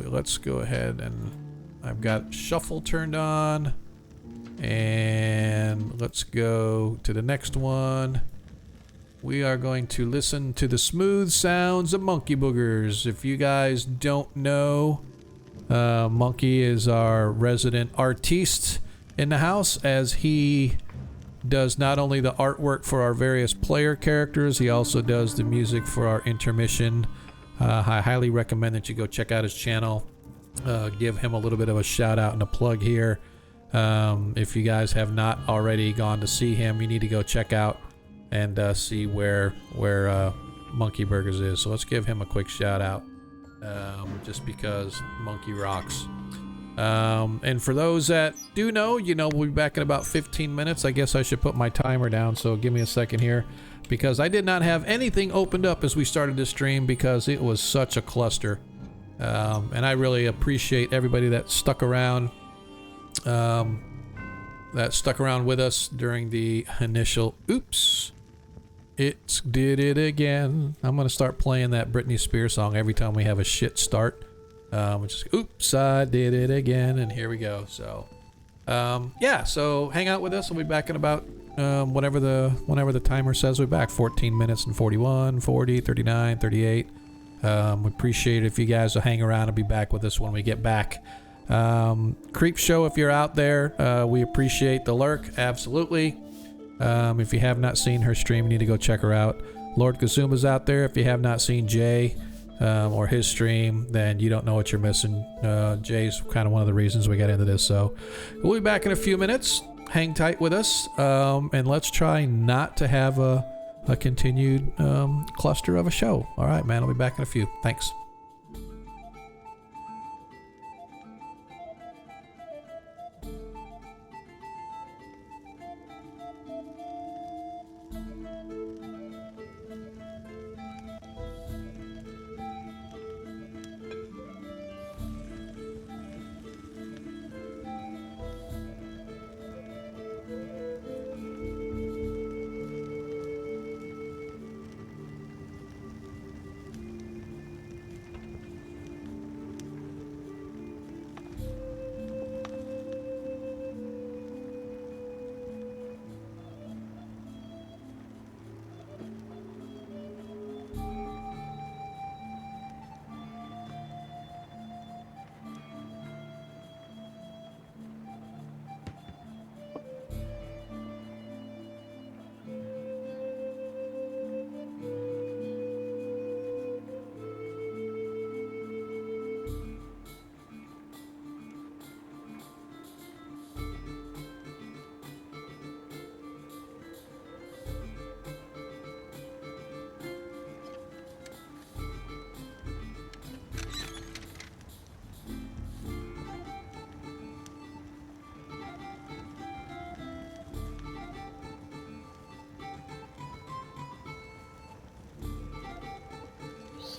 let's go ahead, and I've got shuffle turned on, and let's go to the next one. We are going to listen to the smooth sounds of Monkey Boogers. If you guys don't know, Monkey is our resident artiste in the house, as he does not only the artwork for our various player characters, he also does the music for our intermission. I highly recommend that you go check out his channel. Give him a little bit of a shout out and a plug here. If you guys have not already gone to see him, you need to go check out and see where Monkey Burgers is. So let's give him a quick shout out, just because Monkey rocks. And for those that do know, we'll be back in about 15 minutes. I guess I should put my timer down, so give me a second here, because I did not have anything opened up as we started this stream because it was such a cluster. And I really appreciate everybody that stuck around. That stuck around with us during the initial. Oops, it did it again. I'm gonna start playing that Britney Spears song every time we have a shit start. Which is, oops, I did it again, and here we go. So, yeah. So hang out with us. We'll be back in about whenever the timer says we're back. 14 minutes and 41, 40, 39, 38. We appreciate it if you guys will hang around and be back with us when we get back. Creep Show, if you're out there, we appreciate the lurk, absolutely. If you have not seen her stream, you need to go check her out. Lord Kazuma's out there. If you have not seen Jay or his stream, then you don't know what you're missing. Jay's kind of one of the reasons we got into this. So we'll be back in a few minutes. Hang tight with us, and let's try not to have a continued cluster of a show. All right, man, I'll be back in a few. Thanks.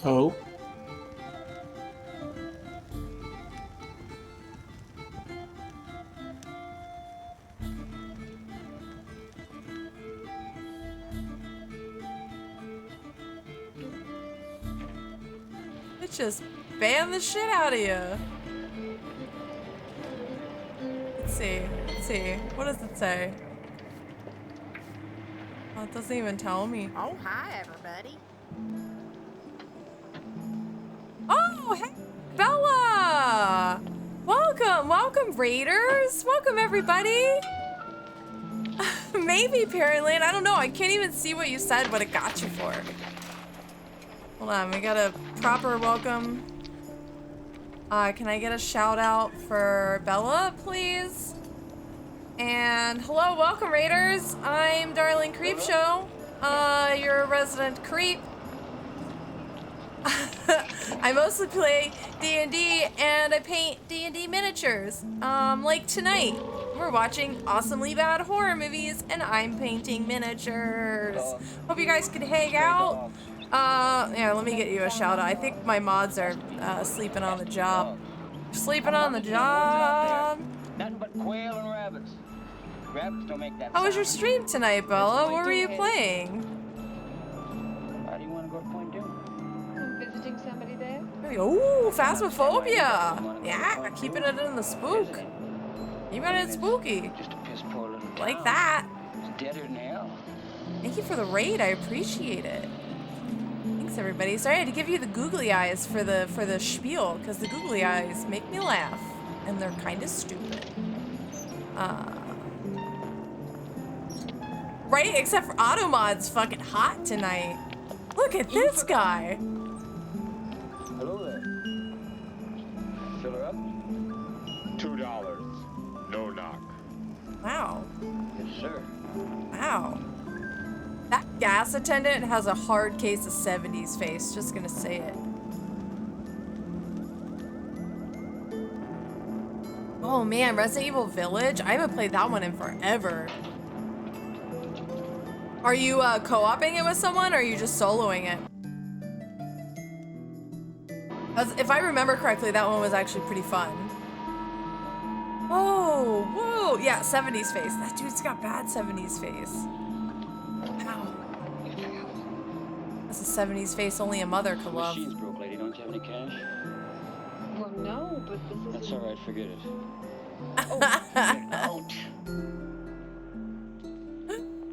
Oh. It just banned the shit out of you. Let's see. What does it say? Oh, it doesn't even tell me. Oh, hi, everybody. Oh, hey, Bella! Welcome, Raiders! Welcome, everybody! Maybe Perrenland, I don't know. I can't even see what you said, what it got you for. Hold on, we got a proper welcome. Can I get a shout out for Bella, please? And hello, welcome, Raiders. I'm Darling Creepshow. You're a resident creep. I mostly play D&D and I paint D&D miniatures. Like tonight, we're watching awesomely bad horror movies and I'm painting miniatures. Hope you guys can hang out. Yeah, let me get you a shout out. I think my mods are sleeping on the job. Sleeping on the job. Nothing but quail and rabbits. Rabbits don't make that. How was your stream tonight, Bella? What were you playing? Why do you want to go to Point Doom? I'm visiting somebody there. Ooh, Phasmophobia. Yeah, keeping it in the spook. Keeping it spooky. Just a piss poor little town. Like that. It's deader than hell. Thank you for the raid. I appreciate it. Thanks, everybody. Sorry I had to give you the googly eyes for the spiel, because the googly eyes make me laugh, and they're kind of stupid. Right? Except for Automod's fucking hot tonight. Look at this guy. Hello there. Fill her up? $2. No knock. Wow. Yes, sir. Wow. That gas attendant has a hard case of 70s face. Just gonna say it. Oh man, Resident Evil Village? I haven't played that one in forever. Are you co-oping it with someone or are you just soloing it? If I remember correctly, that one was actually pretty fun. Oh, whoa. Yeah, 70s face. That dude's got bad 70s face. Wow. That's a 70s face only a mother could love. Machine's broke, lady. Don't you have any cash? Well, no, but this is. That's all right. Forget it.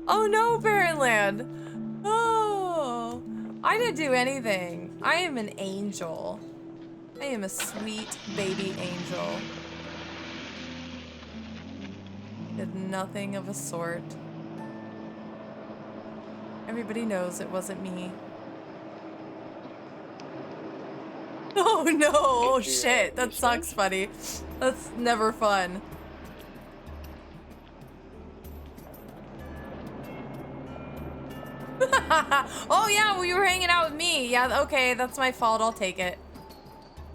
Oh no, Perrenland. Oh, I didn't do anything. I am an angel. I am a sweet baby angel. Did nothing of a sort. Everybody knows it wasn't me. Oh no, oh shit, that sucks, buddy. That's never fun. Oh yeah, well, you were hanging out with me. Yeah, okay, that's my fault. I'll take it.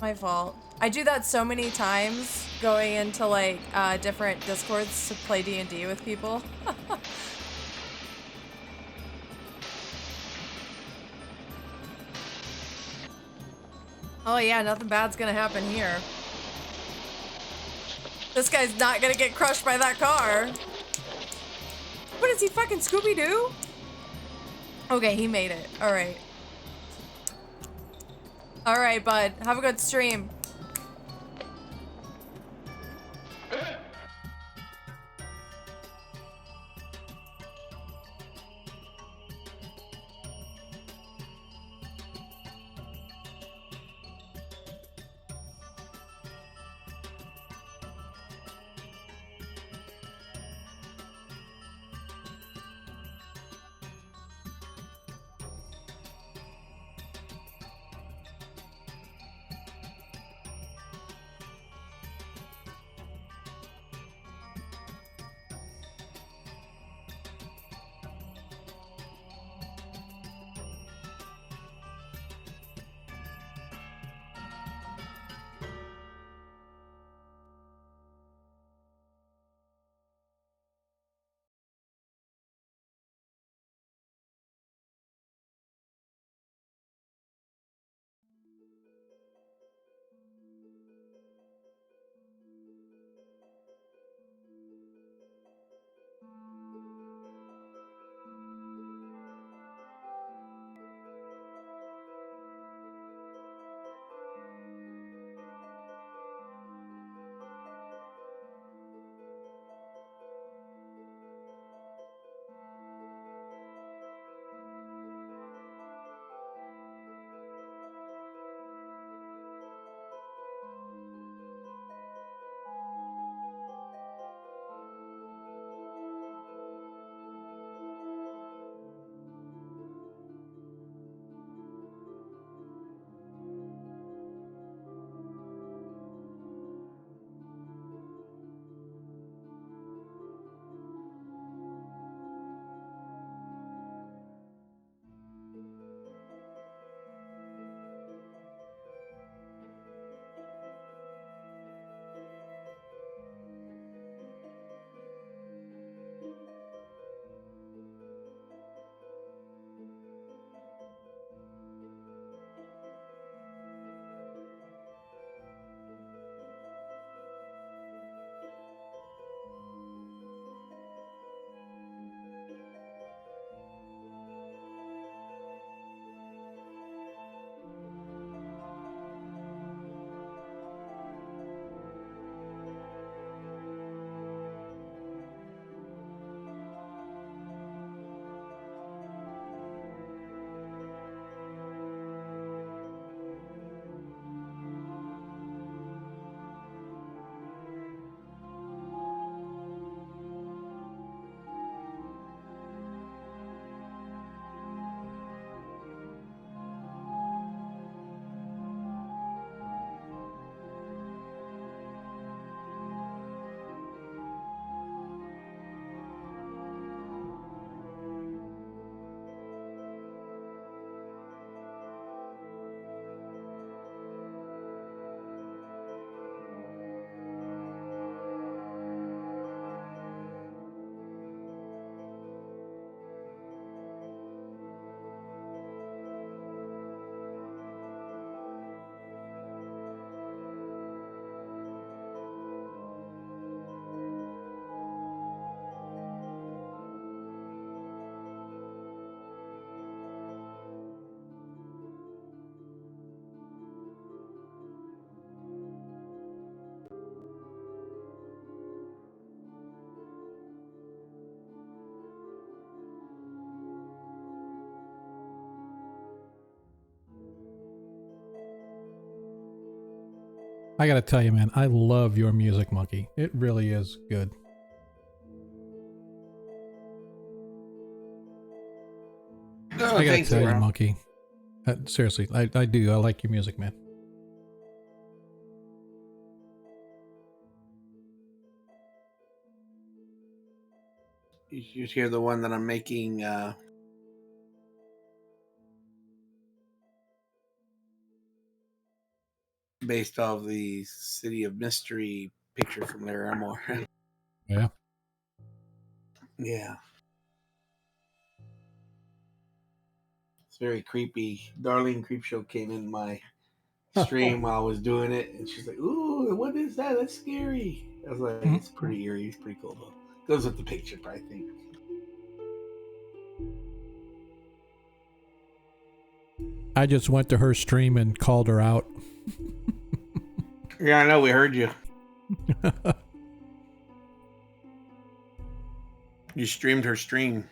My fault. I do that so many times, going into like different Discords to play D&D with people. Oh yeah, nothing bad's gonna happen here. This guy's not gonna get crushed by that car. What is he, fucking Scooby-Doo? Okay, he made it. All right. All right, bud. Have a good stream. I gotta tell you, man, I love your music, Monkey. It really is good. Oh, I gotta thanks, tell you, bro. Monkey. Seriously, I do. I like your music, man. You should hear the one that I'm making. Based off the City of Mystery picture from Larry Elmore. Yeah. Yeah. It's very creepy. Darlene Creepshow came in my stream while I was doing it, and she's like, "Ooh, what is that? That's scary." I was like, "It's pretty eerie. It's pretty cool, though." Goes with the picture, I think. I just went to her stream and called her out. Yeah, I know. We heard you. You streamed her stream.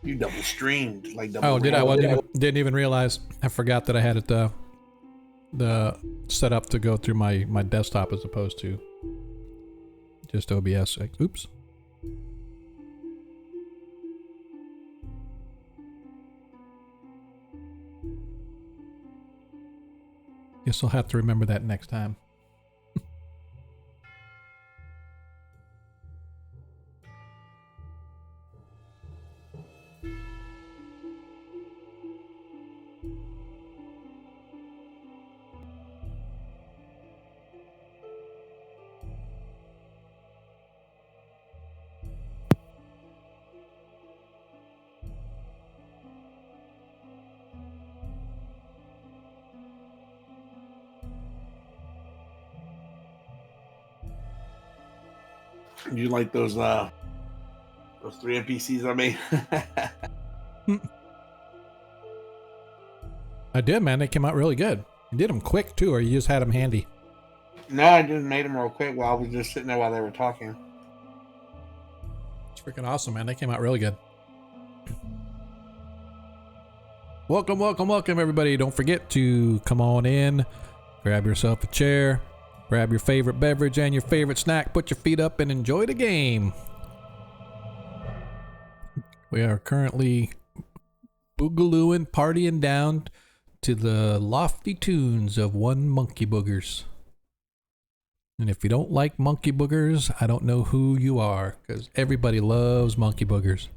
You double streamed, like double. Oh, did I? Didn't even realize. I forgot that I had it the set up to go through my desktop as opposed to just OBS. Oops. Guess I'll have to remember that next time. You like those 3 NPCs I made? I did, man. They came out really good. You did them quick too, or you just had them handy? No, I just made them real quick while I was just sitting there while they were talking. It's freaking awesome, man. They came out really good. Welcome, welcome, welcome, everybody. Don't forget to come on in, grab yourself a chair, grab your favorite beverage and your favorite snack, put your feet up, and enjoy the game. We are currently boogalooing, partying down to the lofty tunes of One Monkey Boogers. And if you don't like monkey boogers, I don't know who you are, because everybody loves monkey boogers.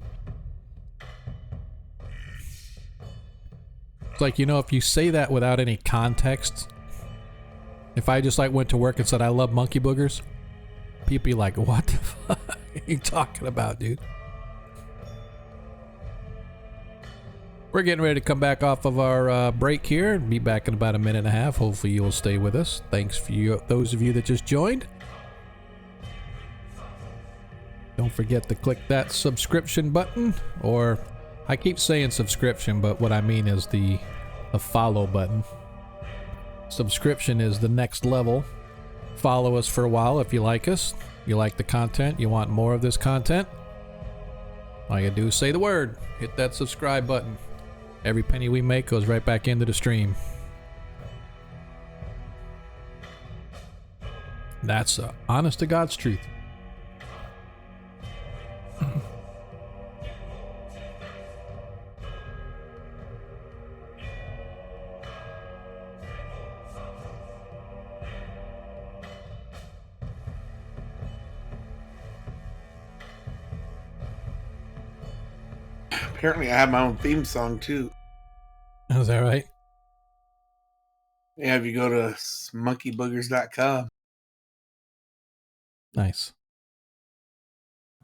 It's like, you know, if you say that without any context, if I just like went to work and said I love monkey boogers, people be like, what the fuck are you talking about, dude? We're getting ready to come back off of our break here and be back in about a minute and a half. Hopefully you will stay with us. Thanks for those of you that just joined. Don't forget to click that subscription button, or I keep saying subscription, but what I mean is the follow button. Subscription is the next level. Follow us for a while if you like us. You like the content, you want more of this content. All you do is say the word. Hit that subscribe button. Every penny we make goes right back into the stream. That's honest to God's truth. Apparently, I have my own theme song too. Is that right? Yeah, if you go to monkeyboogers.com. Nice.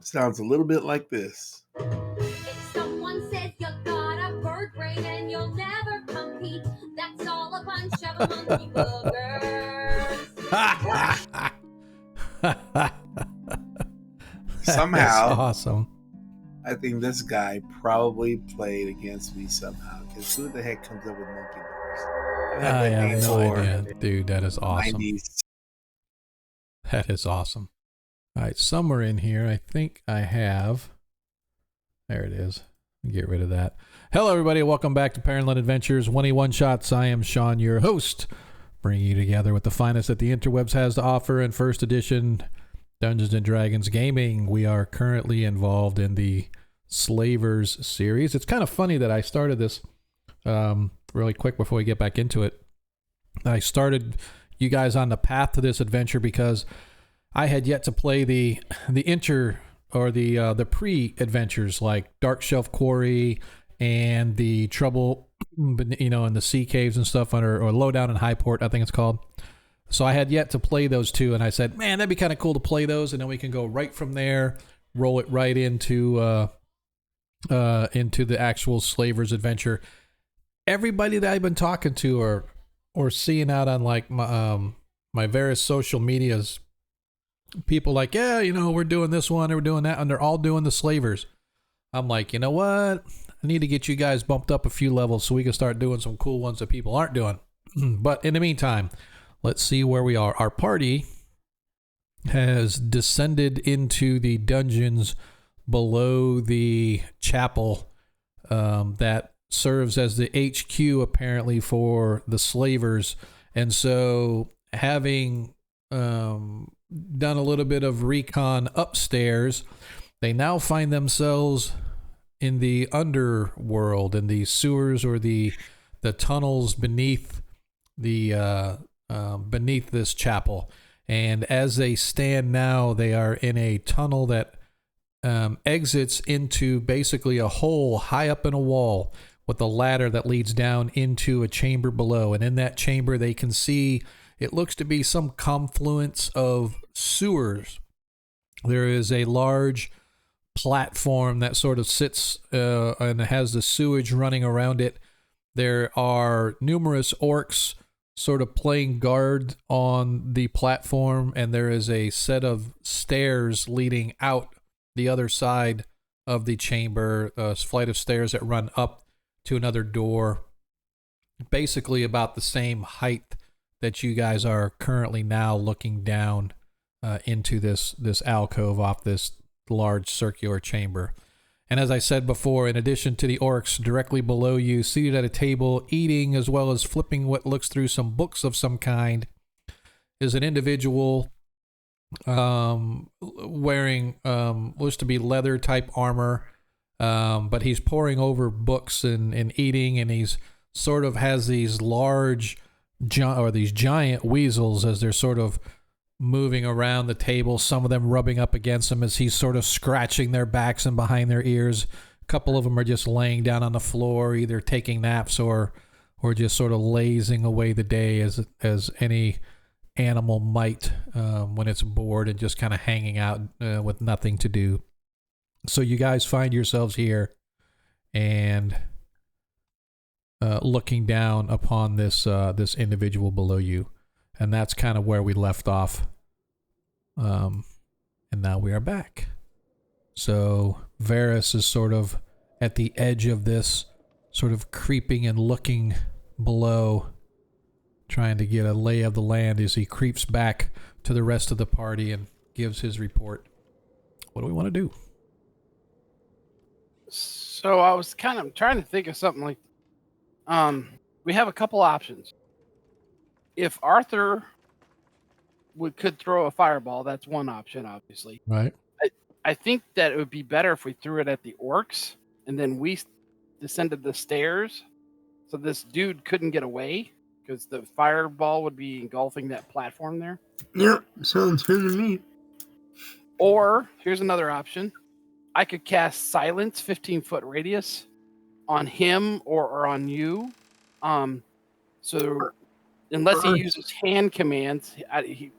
Sounds a little bit like this. If someone says you got a bird brain and you'll never compete, that's all a bunch of monkey boogers. Somehow, that's awesome. I think this guy probably played against me somehow. Because who the heck comes up with monkey boogers? I have no idea, dude. That is awesome. 90s. That is awesome. All right, somewhere in here, I think I have. There it is. Get rid of that. Hello, everybody. Welcome back to Perrenland Adventures 21 Shots. I am Sean, your host. bringing you together with the finest that the interwebs has to offer in first edition Dungeons and Dragons gaming. We are currently involved in the Slavers series. It's kind of funny that I started this really quick before we get back into it. I started you guys on the path to this adventure because I had yet to play the pre-adventures like Dark Shelf Quarry and the Trouble, in the Sea Caves and stuff, or Lowdown in Highport, I think it's called. So I had yet to play those two, and I said, man, that'd be kind of cool to play those, and then we can go right from there, roll it right into the actual Slavers adventure. Everybody that I've been talking to or seeing out on like my various social medias, people like, yeah, we're doing this one, we're doing that, and they're all doing the Slavers. I'm like, you know what? I need to get you guys bumped up a few levels so we can start doing some cool ones that people aren't doing. But in the meantime, let's see where we are. Our party has descended into the dungeons below the chapel that serves as the HQ apparently for the Slavers. And so having done a little bit of recon upstairs, they now find themselves in the underworld, in the sewers or the tunnels beneath beneath this chapel. And as they stand now, they are in a tunnel that exits into basically a hole high up in a wall with a ladder that leads down into a chamber below. And in that chamber, they can see it looks to be some confluence of sewers. There is a large platform that sort of sits and has the sewage running around it. There are numerous orcs sort of playing guard on the platform, and there is a set of stairs leading out the other side of the chamber, a flight of stairs that run up to another door, basically about the same height that you guys are currently now looking down into this alcove off this large circular chamber. And as I said before, in addition to the orcs directly below you, seated at a table, eating as well as flipping what looks through some books of some kind, is an individual wearing looks to be leather type armor, but he's poring over books and eating, and he's sort of has these these giant weasels as they're sort of moving around the table, some of them rubbing up against him as he's sort of scratching their backs and behind their ears. A couple of them are just laying down on the floor, either taking naps or just sort of lazing away the day as any animal might when it's bored and just kind of hanging out with nothing to do. So you guys find yourselves here and looking down upon this individual below you. And that's kind of where we left off. And now we are back. So Varys is sort of at the edge of this, sort of creeping and looking below, trying to get a lay of the land as he creeps back to the rest of the party and gives his report. What do we want to do? So I was kind of trying to think of something like, we have a couple options. If Arthur could throw a fireball, that's one option, obviously. Right. I think that it would be better if we threw it at the orcs and then we descended the stairs so this dude couldn't get away because the fireball would be engulfing that platform there. Yep, sounds good to me. Or, here's another option. I could cast Silence, 15-foot radius, on him or on you. So unless he uses hand commands,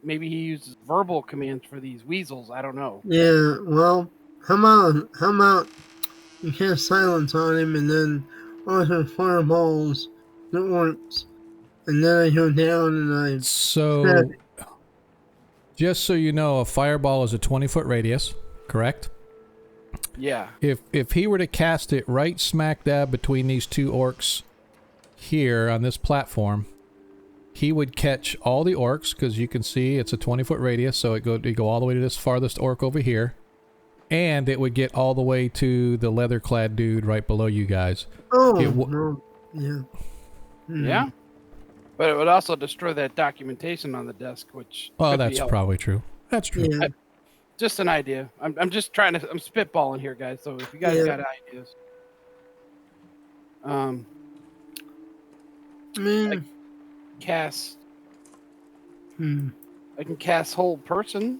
maybe he uses verbal commands for these weasels. I don't know. Yeah, well, how about you cast Silence on him and then Arthur fireballs the orcs, and then I go down and I... So, just so you know, a fireball is a 20-foot radius, correct? Yeah. If he were to cast it right smack dab between these two orcs here on this platform, he would catch all the orcs, because you can see it's a 20-foot radius, so it go all the way to this farthest orc over here, and it would get all the way to the leather-clad dude right below you guys. Oh, no. Yeah. Yeah. But it would also destroy that documentation on the desk, which Well, could be that's helpful. probably true. That's true. Yeah. Just an idea. I'm just trying to. I'm spitballing here, guys. So if you guys Yeah. got ideas, I mean, cast. hmm. I can cast hold person.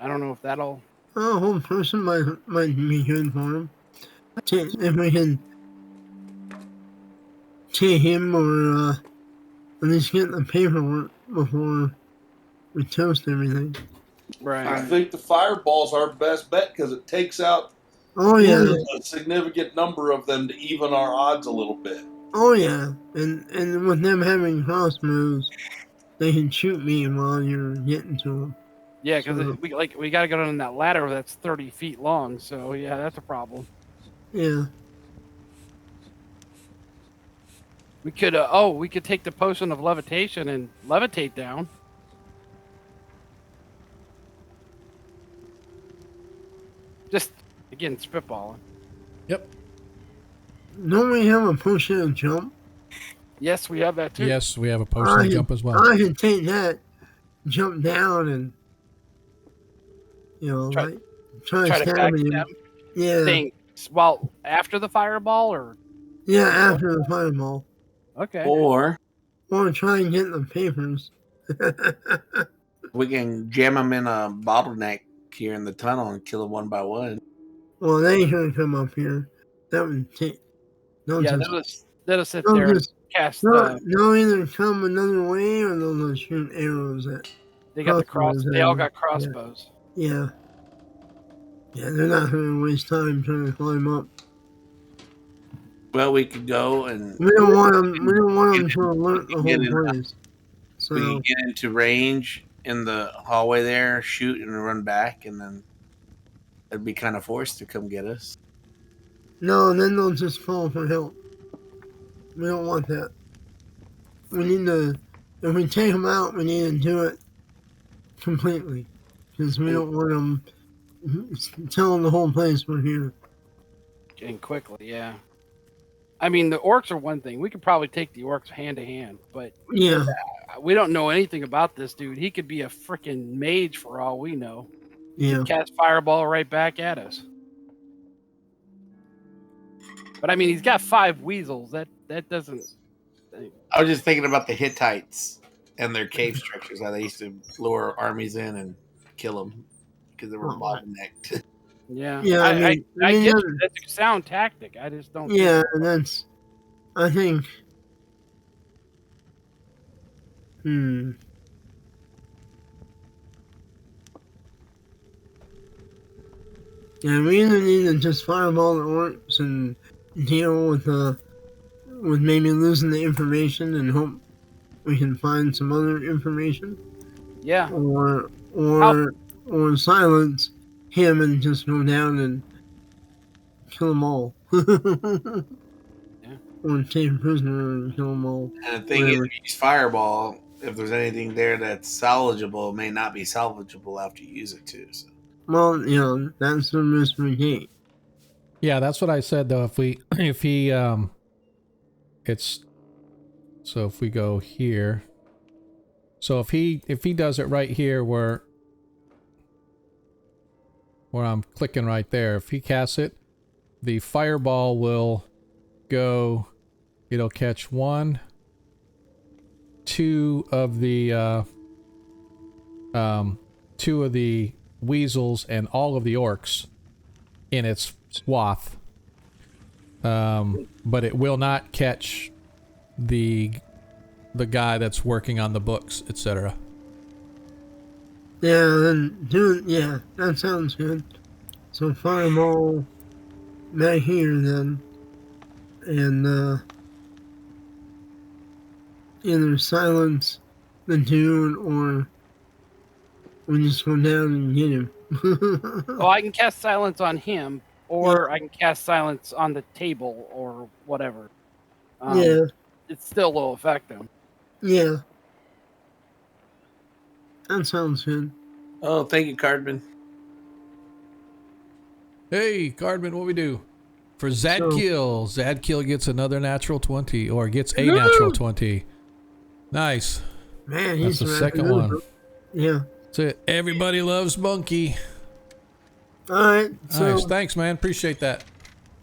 I don't know if that'll. A whole person might be good for him. If we can take him or at least get the paperwork before we toast everything. Right. I think the fireball's our best bet because it takes out Oh yeah. a significant number of them to even our odds a little bit. Oh yeah. And with them having crossbows, they can shoot me while you're getting to them. Yeah, because So- we got to go down that ladder that's 30 feet long. So yeah, that's a problem. Yeah. We could we could take the potion of levitation and levitate down. Just again spitballing. Yep. Don't we have a potion of jump? Yes, we have that too. Yes, we have a potion I of jump as well. I can take that, jump down, and Try- like try Try to stabbing him. backstab Yeah. things. Well, after the fireball, or Yeah, after the fireball. okay. Or Try and get the papers. we can jam them in a bottleneck here in the tunnel and kill them one by one. Well, they ain't gonna come up here. That would take. They'll Yeah, just, they'll sit they'll there and just cast. they'll either come another way or they'll just shoot arrows at. They got the cross. crossbows They all and- got crossbows. Yeah. Yeah, they're not gonna waste time trying to climb up. Well, we could go and We don't want them. We don't want them to alert the Get whole in. place. So we can get into range in the hallway there, shoot and run back, and then they'd be kind of forced to come get us. no, and then they'll just call for help. We don't want that. We need to. If we take them out, we need to do it completely, because we don't want them telling the whole place we're here. And quickly, yeah. I mean, the orcs are one thing. We could probably take the orcs hand to hand, but Yeah. we don't know anything about this dude. He could be a freaking mage for all we know. Yeah. Cast fireball right back at us. But I mean, he's got 5 weasels. That doesn't. I was just thinking about the Hittites and their cave structures, how they used to lure armies in and kill them because they were bottlenecked. Yeah. Yeah, I I mean, get you. That's a sound tactic. I just don't. Yeah, that's. I think. Yeah, we either need to just fireball the orcs and deal with maybe losing the information and hope we can find some other information, Yeah. or silence him and just go down and kill them all. Yeah. Or take a prisoner and kill them all. And the thing is, Whatever. if you use fireball, if there's anything there that's salvageable, it may not be salvageable after you use it too. So. Well, that's the risk we take. Yeah, that's what I said though. If we if we go here. So if he does it right here where I'm clicking right there, if he casts it, the fireball will go, it'll catch 1, 2 of the 2 of the weasels and all of the orcs in its swath. But it will not catch the guy that's working on the books, etc. Yeah, then that sounds good. So fireball back here then, and either silence the dude or we just go down and get him. Well, I can cast silence on him, or I can cast silence on the table, or whatever. Yeah. It still will affect him. Yeah. That sounds good. Oh, thank you, Cardman. Hey, Cardman, what we do? For Zadkiel. Zadkiel gets another natural 20, or gets a natural 20. Nice. Man, That's he's the second one. Yeah. That's it. Everybody loves Monkey. All right. So Nice. Thanks, man. Appreciate that.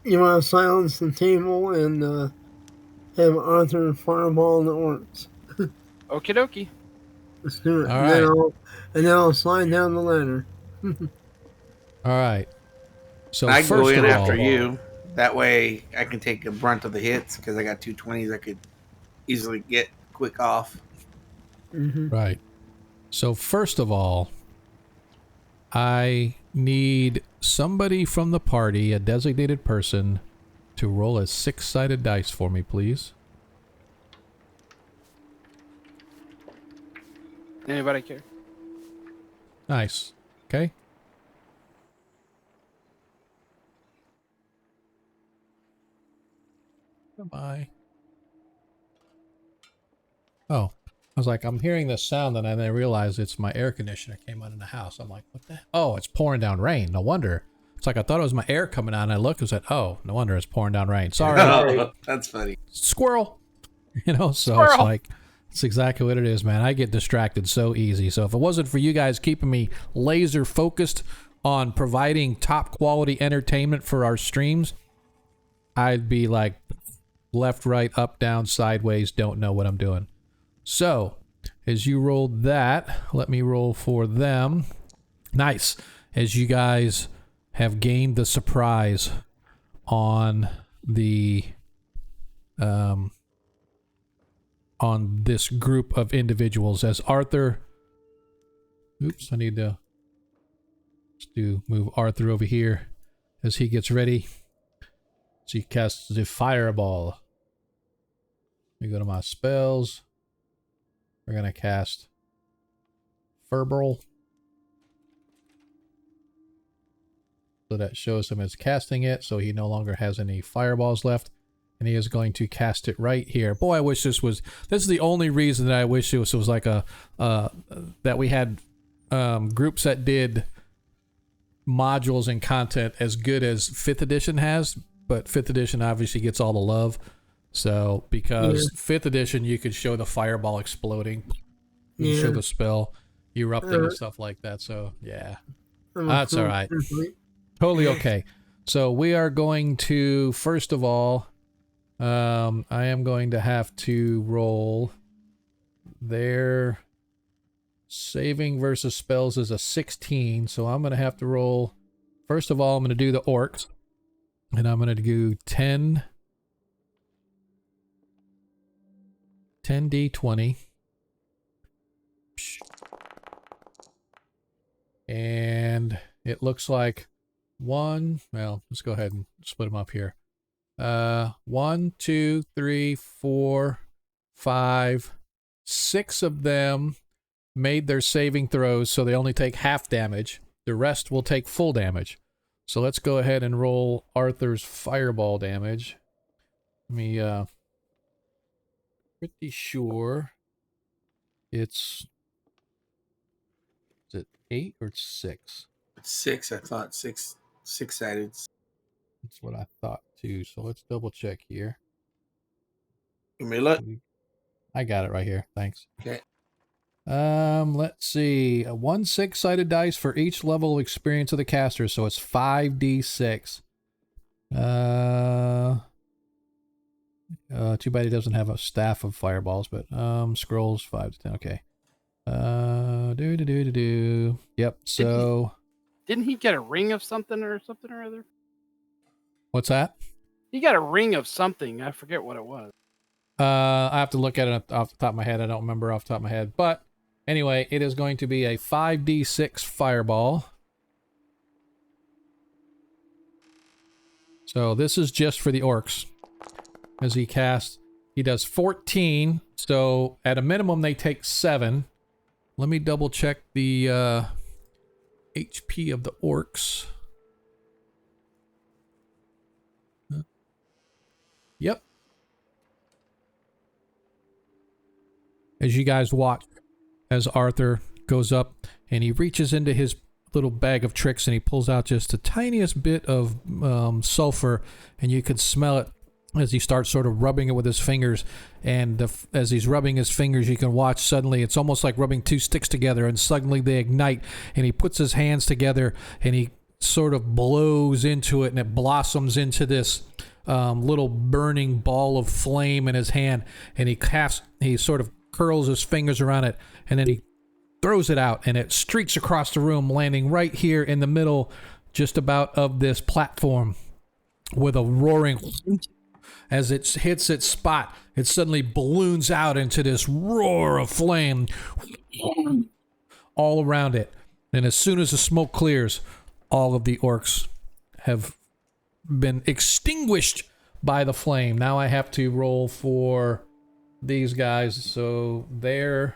you want to silence the table and have Arthur fireball the orcs. Okie dokie. Let's do it. All and, then right. I'll slide down the ladder. All right. So I can go first in of after all, you. That way I can take a brunt of the hits because I got 220s I could easily get quick off. right. So first of all, I need somebody from the party, a designated person, to roll a 6-sided dice for me, please. Anybody care? Nice. Okay. Goodbye. Oh, I was like, I'm hearing this sound, and then I realized it's my air conditioner came on in the house. I'm like, what the? Oh, it's pouring down rain. No wonder. It's like I thought it was my air coming on. And I looked and said, oh, no wonder it's pouring down rain. Sorry. Oh, that's funny. Squirrel. You know, so Squirrel. it's like, it's exactly what it is, man. I get distracted so easy. So if it wasn't for you guys keeping me laser focused on providing top quality entertainment for our streams, I'd be like left, right, up, down, sideways, don't know what I'm doing. So as you rolled that, let me roll for them. Nice. As you guys have gained the surprise on the on this group of individuals, as Arthur, oops, I need to move Arthur over here as he gets ready. So he casts the fireball. Let me go to my spells. We're gonna cast Furburl. So that shows him as casting it, so he no longer has any fireballs left. And he is going to cast it right here. Boy, I wish this is the only reason that I wish it was like a, that we had groups that did modules and content as good as 5th edition has, but 5th edition obviously gets all the love. So, because 5th edition, you could show the fireball exploding, you show the spell erupting and stuff like that. So, yeah, that's all right. Totally okay. So we are going to, first of all, I am going to have to roll their saving versus spells is a 16. So I'm going to have to roll, first of all, I'm going to do the orcs. And I'm going to do 10d20. And it looks like let's go ahead and split them up here. 1, 2, 3, 4, 5, 6 of them made their saving throws, so they only take half damage. The rest will take full damage. So let's go ahead and roll Arthur's fireball damage. Let me, pretty sure is it 8 or 6? 6, I thought. 6-sided. That's what I thought too. So let's double check here. Give me a look. I got it right here. Thanks. Okay. Let's see. 1 6-sided dice for each level of experience of the caster, so it's 5d6. Too bad he doesn't have a staff of fireballs, but scrolls 5 to 10. Okay. Yep. So Didn't he get a ring of something or other? what's that? He got a ring of something. I forget what it was. I have to look at it off the top of my head. I don't remember off the top of my head. But anyway, it is going to be a 5d6 fireball. So this is just for the orcs. As he casts, he does 14. So at a minimum, they take 7. Let me double check the HP of the orcs. Yep. As you guys watch, as Arthur goes up and he reaches into his little bag of tricks, and he pulls out just the tiniest bit of sulfur, and you can smell it as he starts sort of rubbing it with his fingers. And as he's rubbing his fingers, you can watch suddenly, it's almost like rubbing two sticks together, and suddenly they ignite, and he puts his hands together, and he sort of blows into it, and it blossoms into this little burning ball of flame in his hand, and he sort of curls his fingers around it, and then he throws it out, and it streaks across the room, landing right here in the middle, just about of this platform, with a roaring. As it hits its spot, it suddenly balloons out into this roar of flame all around it. And as soon as the smoke clears, all of the orcs have been extinguished by the flame. Now I have to roll for these guys. So their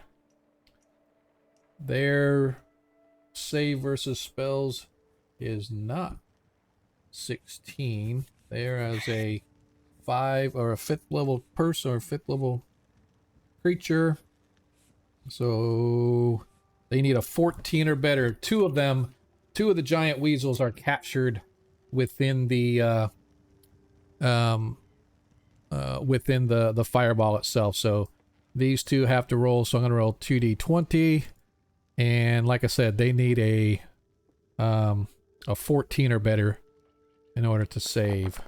save versus spells is not 16. They're as a 5 or a 5th level person or 5th level creature. So they need a 14 or better. Two of the giant weasels are captured within the fireball itself. So these two have to roll. So I'm gonna roll 2d20, and like I said, they need a 14 or better in order to save.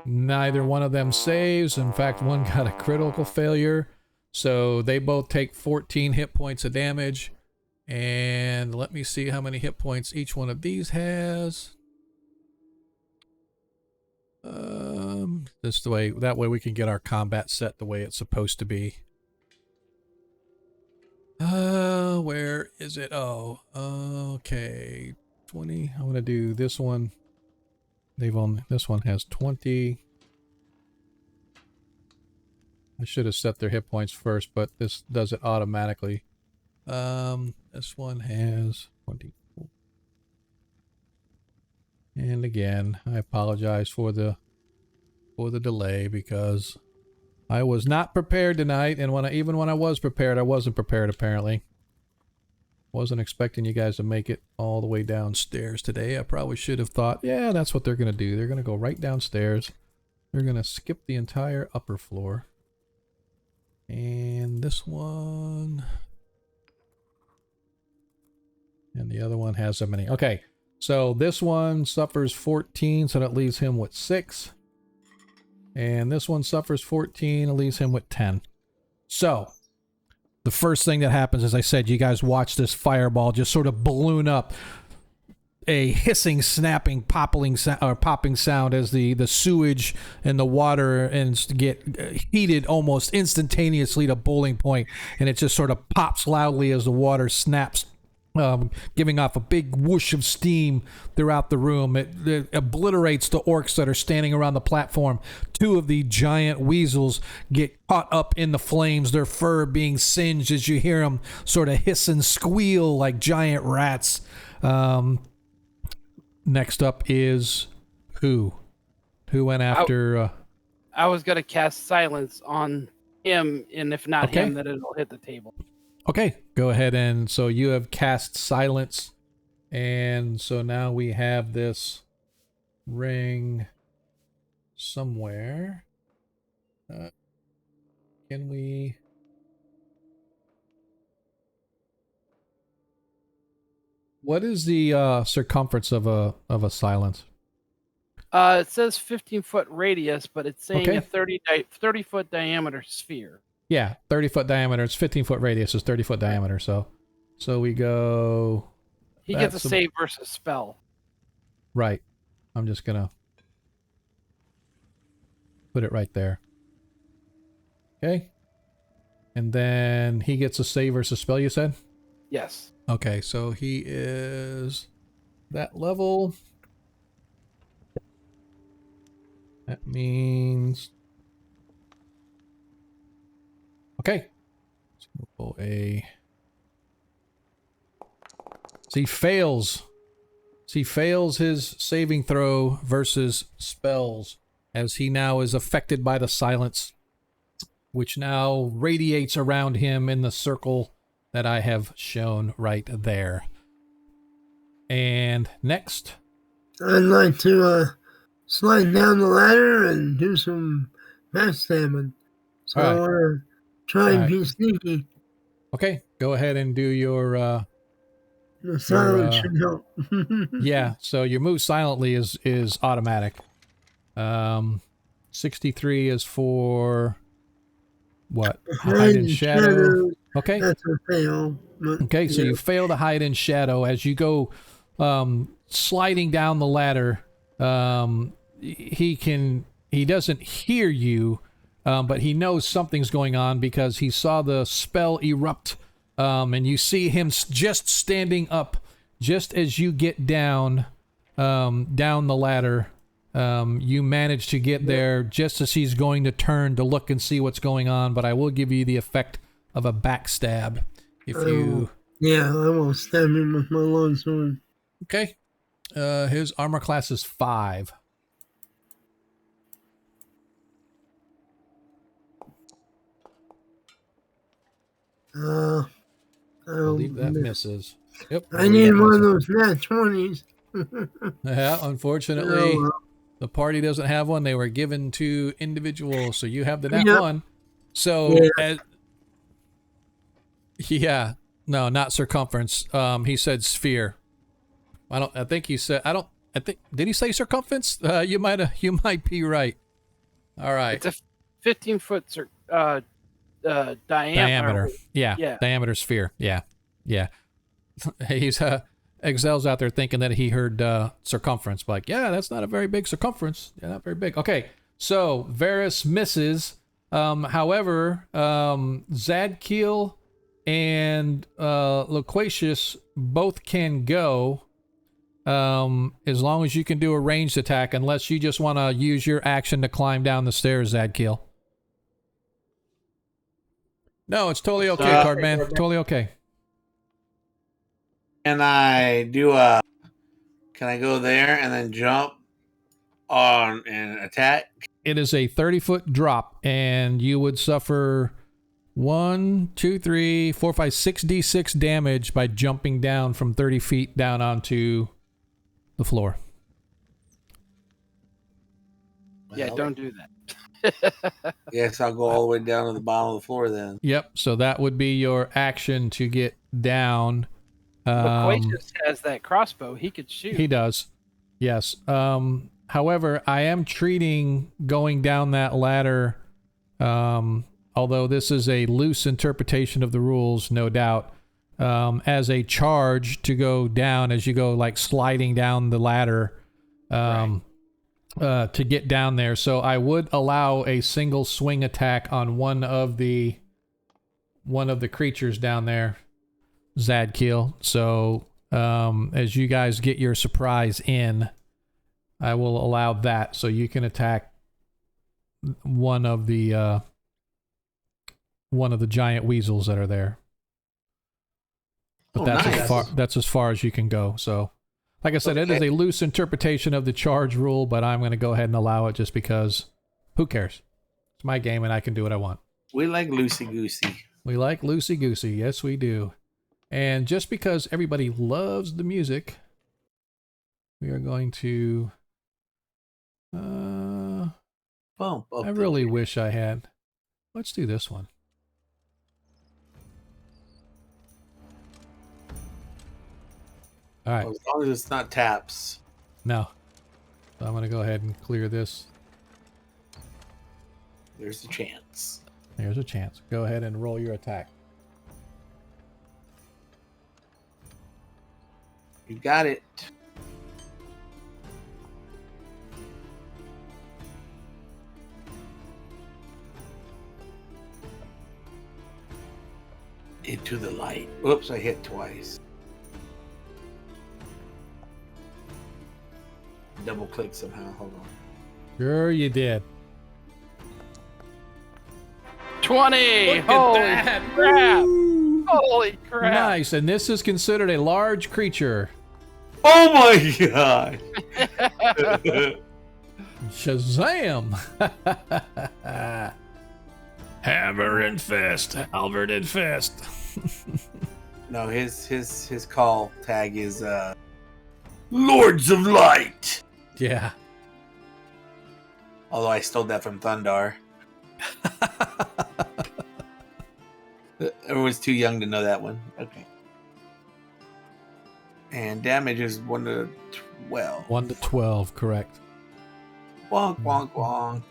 Neither one of them saves. In fact, one got a critical failure. So they both take 14 hit points of damage. And let me see how many hit points each one of these has. This way, that way we can get our combat set the way it's supposed to be. Where is it? Oh, okay. 20. I'm gonna do this one. This one has 20. I should have set their hit points first, but this does it automatically. This one has 24. And again, I apologize for the delay, because I was not prepared tonight, and even when I was prepared, I wasn't prepared apparently. Wasn't expecting you guys to make it all the way downstairs today. I probably should have thought, yeah, that's what they're going to do. They're going to go right downstairs. They're going to skip the entire upper floor. And this one. And the other one has so many. Okay, so this one suffers 14, so that leaves him with 6. And this one suffers 14, it leaves him with 10. So the first thing that happens, as I said, you guys watch this fireball just sort of balloon up. A hissing, snapping, popping sound as the sewage and the water get heated almost instantaneously to boiling point, and it just sort of pops loudly as the water snaps, giving off a big whoosh of steam throughout the room. It obliterates the orcs that are standing around the platform. Two of the giant weasels get caught up in the flames, their fur being singed as you hear them sort of hiss and squeal like giant rats. Next up is who? Who went after... I was going to cast silence on him, and if not him, then it'll hit the table. Okay, go ahead. And so you have cast silence, and so now we have this ring somewhere. Can we... What is the circumference of a silence? It says 15-foot radius, but it's saying a 30-foot diameter sphere. Yeah, 30-foot diameter. It's 15-foot radius. It's 30-foot diameter. So we go... He gets a save versus spell. Right. I'm just going to put it right there. Okay. And then he gets a save versus spell, you said? Yes. Okay, so he is that level. That means... Okay. So we'll pull a... So he fails. So he fails his saving throw versus spells, as he now is affected by the silence, which now radiates around him in the circle that I have shown right there. And next. I'd like to slide down the ladder and do some backstabbing. So All I right. want to try and All be sneaky. Okay, go ahead and do your The silence should help. yeah, so your move silently is automatic. 63 is for what? Hide in shadow. Okay. That's a fail. Okay, so you fail to hide in shadow as you go sliding down the ladder. He doesn't hear you, but he knows something's going on because he saw the spell erupt, and you see him just standing up just as you get down the ladder. You manage to get there just as he's going to turn to look and see what's going on, but I will give you the effect of a backstab if you... Yeah, I will stab him with my longsword. Okay. His armor class is 5. I believe that misses. Yep. I need one of those nat 20s. Yeah, unfortunately, the party doesn't have one. They were given to individuals, so you have the nat 1. So, no, not circumference. He said sphere. Did he say circumference? You might be right. All right. It's a 15-foot diameter. Yeah. Diameter sphere. Yeah. He's Excel's out there thinking that he heard circumference. Like, yeah, that's not a very big circumference. Yeah, not very big. Okay, so Varys misses. However, Zadkiel and Loquacious both can go as long as you can do a ranged attack, unless you just want to use your action to climb down the stairs, Zadkiel. No, it's totally okay, Cardman. Totally okay. Can I go there and then jump on and attack? It is a 30-foot drop, and you would suffer 1, 2, 3, 4, 5, 6d6 damage by jumping down from 30 feet down onto the floor. Yeah, don't do that. Yes, I'll go all the way down to the bottom of the floor then. Yep, so that would be your action to get down. Loquacious has that crossbow. He could shoot. He does. Yes. However, I am treating going down that ladder, although this is a loose interpretation of the rules, no doubt, as a charge to go down as you go like sliding down the ladder to get down there. So I would allow a single swing attack on one of the creatures down there, Zadkiel. So as you guys get your surprise in, I will allow that so you can attack one of the giant weasels that are there. But that's as far as you can go. So like I said, It is a loose interpretation of the charge rule, but I'm going to go ahead and allow it just because who cares? It's my game and I can do what I want. We like loosey-goosey. We like loosey-goosey. Yes, we do. And just because everybody loves the music, we are going to... I really wish I had... Let's do this one. All right. As long as it's not taps. No. So I'm going to go ahead and clear this. There's a chance. There's a chance. Go ahead and roll your attack. You got it. Into the light. Whoops, I hit twice. Double click somehow. Hold on. Sure you did. 20! Look Holy at that. crap! Woo! Holy crap! Nice, and this is considered a large creature. Oh my god! Shazam! Hammer and fist, halberd and fist. No, his call tag is Lords of Light. Yeah. Although I stole that from Thundar. Everyone's too young to know that one. Okay. And damage is 1 to 12. 1 to 12, correct. Wonk, wonk, wonk.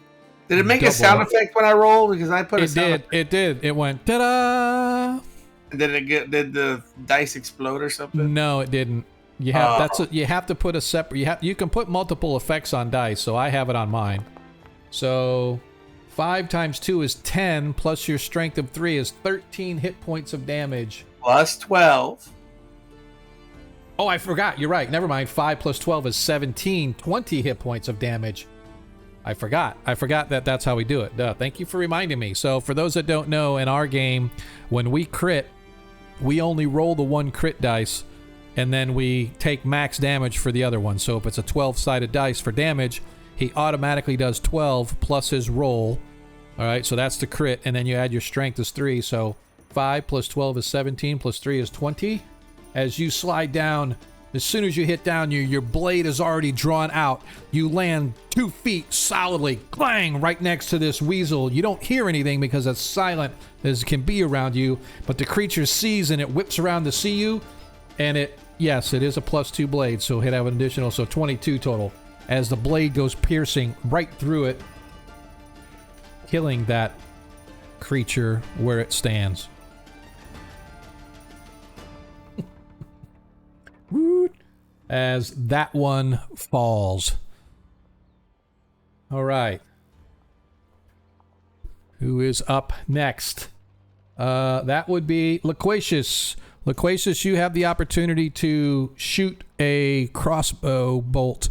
Did it make Double. a sound effect when I rolled? Because I put a sound effect. It did. It went ta-da! Did the dice explode or something? No, it didn't. You have you have to put a separate. You can put multiple effects on dice. So I have it on mine. So 5 times 2 is 10, plus your strength of 3 is 13 hit points of damage. Plus 12. Oh, I forgot. You're right. Never mind. 5 plus 12 is 17, 20 hit points of damage. I forgot that that's how we do it. Duh. Thank you for reminding me. So for those that don't know, in our game, when we crit, we only roll the 1 crit dice, and then we take max damage for the other one. So if it's a 12-sided dice for damage, he automatically does 12 plus his roll. All right, so that's the crit, and then you add your strength as 3. So 5 plus 12 is 17, plus 3 is 20. As you slide down, as soon as you hit down, your blade is already drawn out. You land 2 feet solidly, clang, right next to this weasel. You don't hear anything because it's silent as it can be around you, but the creature sees and it whips around to see you, and yes, it is a +2 blade, so hit have an additional, so 22 total. As the blade goes piercing right through it, killing that creature where it stands. As that one falls. All right. Who is up next? That would be Loquacious. Loquacious, you have the opportunity to shoot a crossbow bolt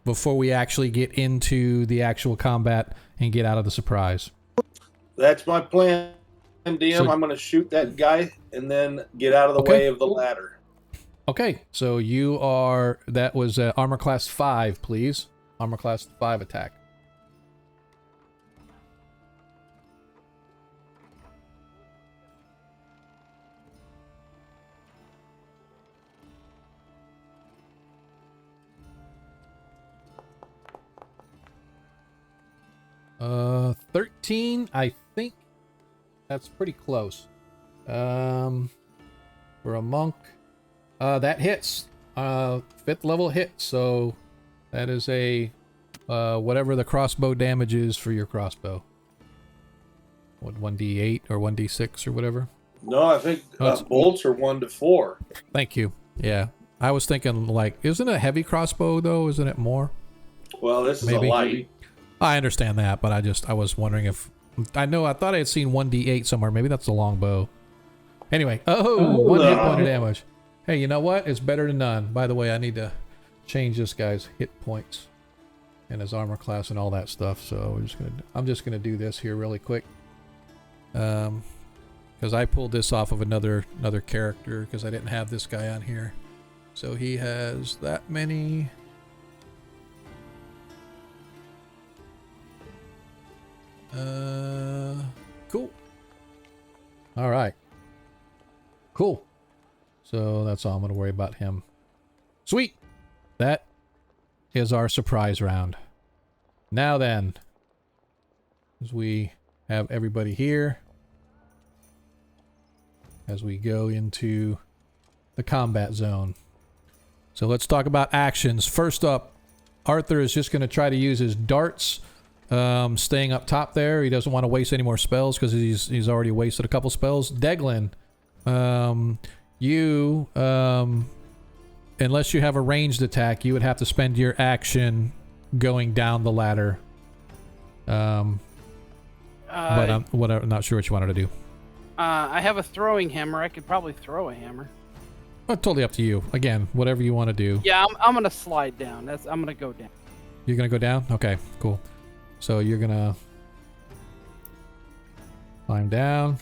before we actually get into the actual combat and get out of the surprise. That's my plan, DM. So, I'm going to shoot that guy and then get out of the way of the ladder. Okay, so you are, that was armor class 5, please. Armor class 5 attack. Uh, 13, I think that's pretty close. For a monk. That hits. 5th level hit, so that is a whatever the crossbow damage is for your crossbow. What, 1d8 or 1d6 or whatever? No, I think bolts are 1 to 4. Thank you. Yeah. I was thinking, like, isn't it a heavy crossbow, though? Isn't it more? Well, this is Maybe. a light. I understand that, but I was wondering if... I thought I had seen 1d8 somewhere. Maybe that's a longbow. Anyway. Oh, 1 hit point of damage. Hey, you know what? It's better than none. By the way, I need to change this guy's hit points and his armor class and all that stuff. So I'm just gonna do this here really quick, because I pulled this off of another character because I didn't have this guy on here. So he has that many. Cool. All right. Cool. So that's all I'm going to worry about him. Sweet. That is our surprise round. Now then, as we have everybody here, as we go into the combat zone. So let's talk about actions. First up, Arthur is just going to try to use his darts, staying up top there. He doesn't want to waste any more spells because he's already wasted a couple spells. Deglin, you, unless you have a ranged attack, you would have to spend your action going down the ladder. But I'm not sure what you wanted to do. I have a throwing hammer. I could probably throw a hammer. Totally up to you. Again, whatever you want to do. Yeah, I'm gonna slide down. I'm gonna go down. You're gonna go down? Okay, cool. So you're gonna climb down.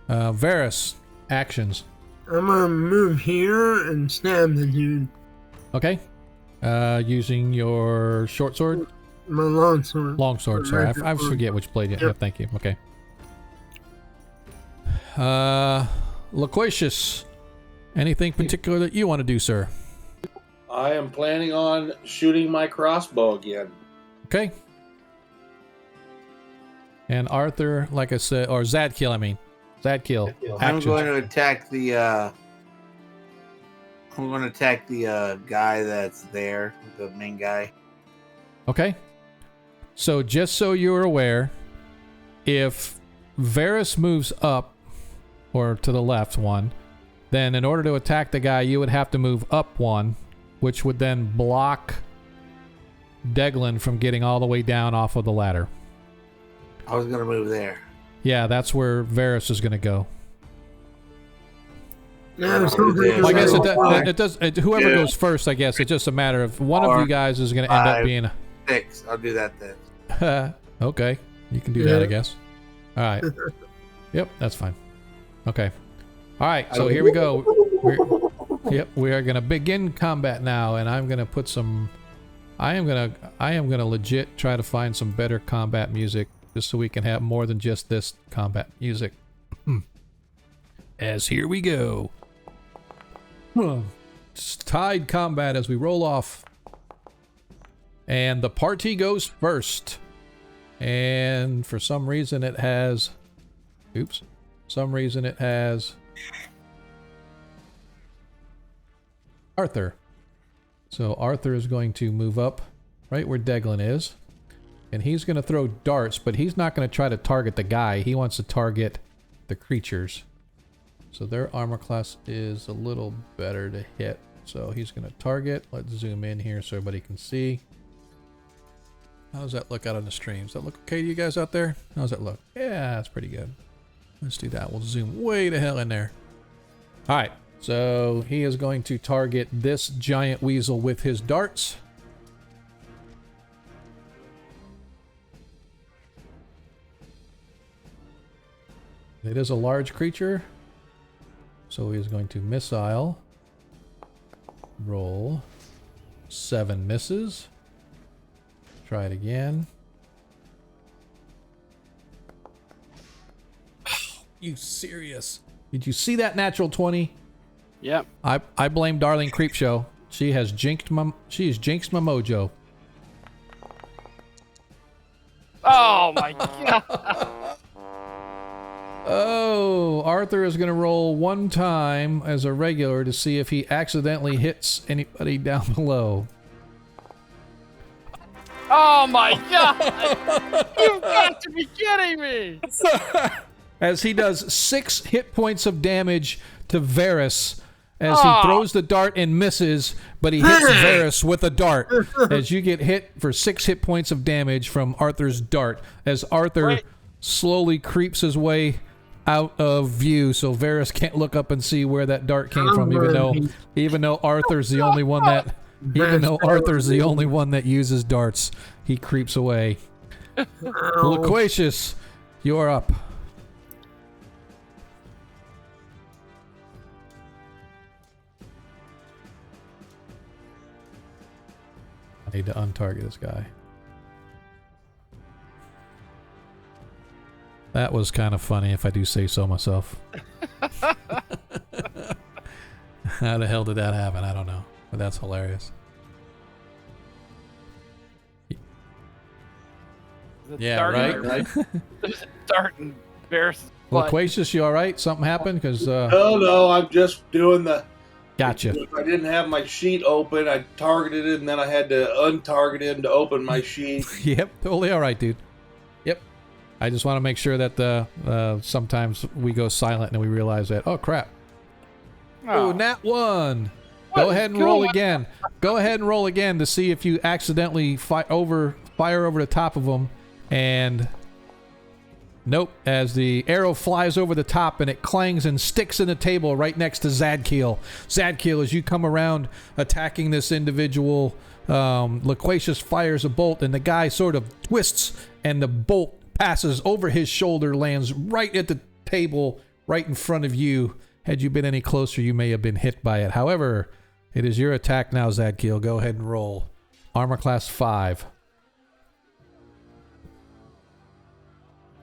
Varus, actions. I'm gonna move here and stab the dude. Okay. Using your short sword? My long sword. Long sword, sorry. I forget which blade you have. Thank you. Okay. Loquacious, anything particular that you want to do, sir? I am planning on shooting my crossbow again. Okay. And Arthur, like I said, or Zadkiel, I mean. Zadkiel. I'm action. going to attack the. I'm going to attack the guy that's there, the main guy. Okay. So just so you're aware, if Varys moves up or to the left one, then in order to attack the guy, you would have to move up one, which would then block Deglin from getting all the way down off of the ladder. I was going to move there. Yeah, that's where Varys is going to go. Yeah, Well, I guess it does. Whoever goes first, I guess it's just a matter of one of you guys is going to end up being 6. I'll do that then. Okay, you can do that, I guess. All right. Yep, that's fine. Okay. All right, so here we go. We are going to begin combat now, and I'm going to put some. I am going to legit try to find some better combat music, just so we can have more than just this combat music. As here we go. It's tied combat as we roll off. And the party goes first. And for some reason it has... Oops. Some reason it has... Arthur. So Arthur is going to move up right where Deglin is. And he's going to throw darts, but he's not going to try to target the guy. He wants to target the creatures. So their armor class is a little better to hit. So he's going to target. Let's zoom in here so everybody can see. How does that look out on the stream? Does that look okay to you guys out there? How does that look? Yeah, that's pretty good. Let's do that. We'll zoom way the hell in there. All right. So he is going to target this giant weasel with his darts. It is a large creature. So he is going to missile. Roll. 7 misses. Try it again. You serious? Did you see that natural 20? Yep. I blame Darling Creepshow. She has jinxed my mojo. Oh my god. Oh, Arthur is going to roll one time as a regular to see if he accidentally hits anybody down below. Oh my god. You've got to be kidding me. As he does 6 hit points of damage to Varys as he throws the dart and misses, but he hits Varys with a dart. As you get hit for 6 hit points of damage from Arthur's dart, as Arthur slowly creeps his way out of view, so Varys can't look up and see where that dart came from, even though Arthur's the only one that uses darts. He creeps away. Loquacious, you're up. I need to untarget this guy. That was kind of funny, if I do say so myself. How the hell did that happen? I don't know, but that's hilarious. Yeah, right? There's a dart and Varys' butt. Loquacious, you all right? Something happened? Because No, I'm just doing the... Gotcha. If I didn't have my sheet open, I targeted it, and then I had to untarget him to open my sheet. Yep, totally all right, dude. Yep. I just want to make sure that sometimes we go silent and we realize that, oh, crap. Oh, nat 1. Go ahead and roll again. Go ahead and roll again to see if you accidentally fire over the top of them. And nope, as the arrow flies over the top and it clangs and sticks in the table right next to Zadkiel. Zadkiel, as you come around attacking this individual, Loquacious fires a bolt and the guy sort of twists and the bolt passes over his shoulder, lands right at the table right in front of you. Had you been any closer, you may have been hit by it. However, it is your attack now, Zadkiel. Go ahead and roll. Armor class 5.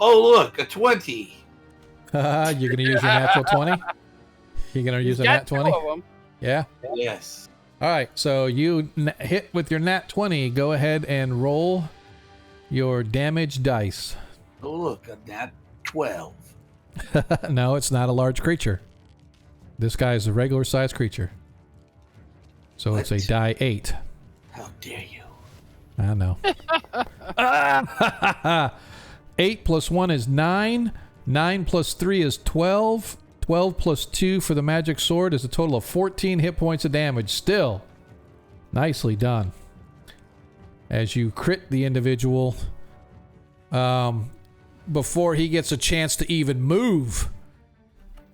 Oh, look, a 20. You're going to use your natural 20? You're going to use a nat 20? Two of them. Yeah? Yes. All right, so you hit with your nat 20. Go ahead and roll your damage dice. Oh, look, a nat 12. No, it's not a large creature. This guy is a regular sized creature. So it's a What? die 8. How dare you? I know. 8 plus 1 is 9. 9 plus 3 is 12. 12 plus 2 for the magic sword is a total of 14 hit points of damage. Still, nicely done. As you crit the individual, before he gets a chance to even move,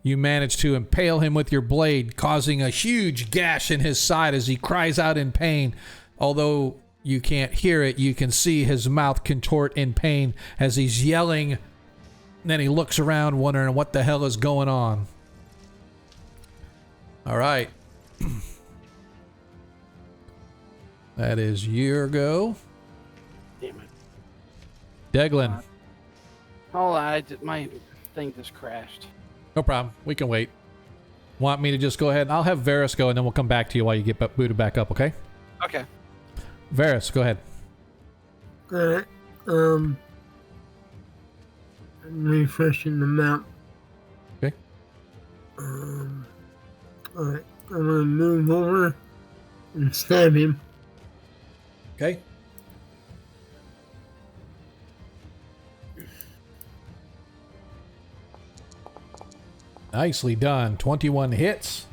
you manage to impale him with your blade, causing a huge gash in his side as he cries out in pain. Although you can't hear it, you can see his mouth contort in pain as he's yelling. Then he looks around wondering what the hell is going on. All right. That is your go. Damn it. Deglin. Hold on, my thing just crashed. No problem. We can wait. Want me to just go ahead? I'll have Varys go, and then we'll come back to you while you get booted back up, okay? Okay. Varys, go ahead. Alright. I'm refreshing the map. Okay. Alright. I'm gonna move over and stab him. Okay. Nicely done. 21 hits.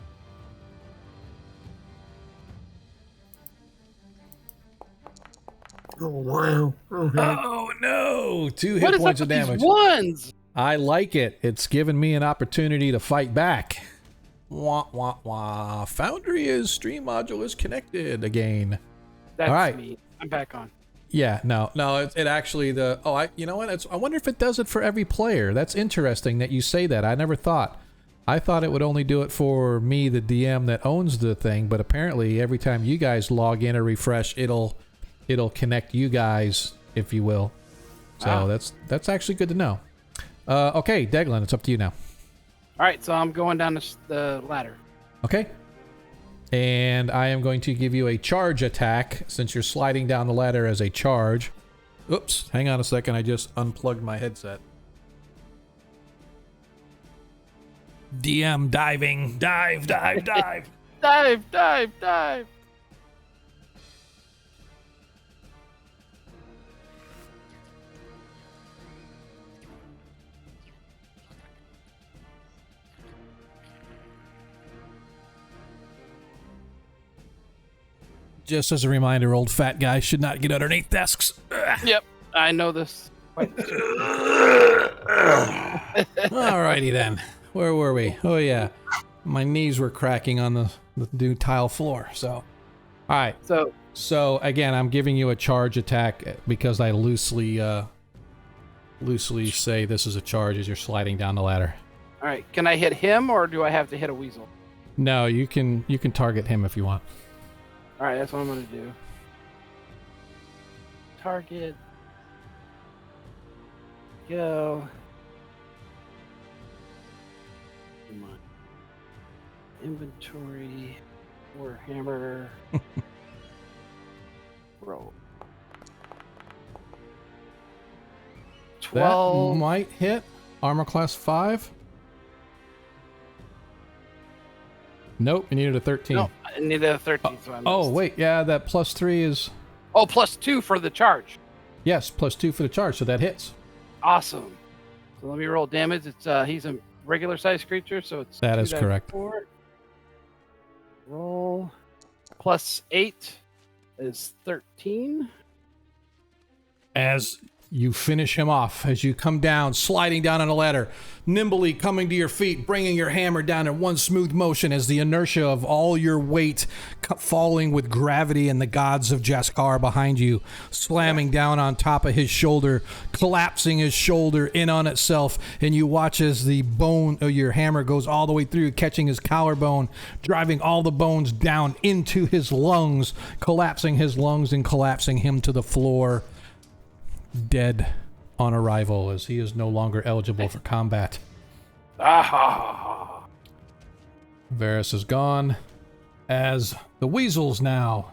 Oh, wow. Okay. Oh, no. 2 What hit is points up of with these damage. ones? I like it. It's given me an opportunity to fight back. Wah, wah, wah. Foundry is stream module is connected again. That's All right. me. I'm back on. Yeah, no, it actually you know what? I wonder if it does it for every player. That's interesting that you say that. I never thought. I thought it would only do it for me, the DM that owns the thing, but apparently every time you guys log in or refresh, it'll connect you guys, if you will. So that's actually good to know. Okay, Deglin, it's up to you now. All right, so I'm going down the ladder. Okay. And I am going to give you a charge attack since you're sliding down the ladder as a charge. Oops, hang on a second. I just unplugged my headset. DM diving. Dive, dive, dive. Dive, dive, dive. Just as a reminder, old fat guys should not get underneath desks. Ugh. Yep, I know this. Alrighty then. Where were we? Oh yeah, my knees were cracking on the new tile floor. So, all right. So again, I'm giving you a charge attack because I loosely say this is a charge as you're sliding down the ladder. All right, can I hit him or do I have to hit a weasel? No, you can target him if you want. All right, that's what I'm gonna do. Target. Go. Come on. Inventory. Warhammer. Roll. 12. That might hit. Armor class 5. Nope, you needed a 13. No, I needed a 13. So I missed. Oh, wait, yeah, that plus 3 is... Oh, plus 2 for the charge. Yes, plus 2 for the charge, so that hits. Awesome. So let me roll damage. It's he's a regular sized creature, so it's That is correct. 4. Roll. Plus 8 is 13. As you finish him off, as you come down, sliding down on a ladder, nimbly coming to your feet, bringing your hammer down in one smooth motion as the inertia of all your weight falling with gravity and the gods of Jaskar behind you, slamming down on top of his shoulder, collapsing his shoulder in on itself, and you watch as the bone of your hammer goes all the way through, catching his collarbone, driving all the bones down into his lungs, collapsing his lungs and collapsing him to the floor. Dead on arrival as he is no longer eligible for combat. Ah! Varys is gone. as the weasels now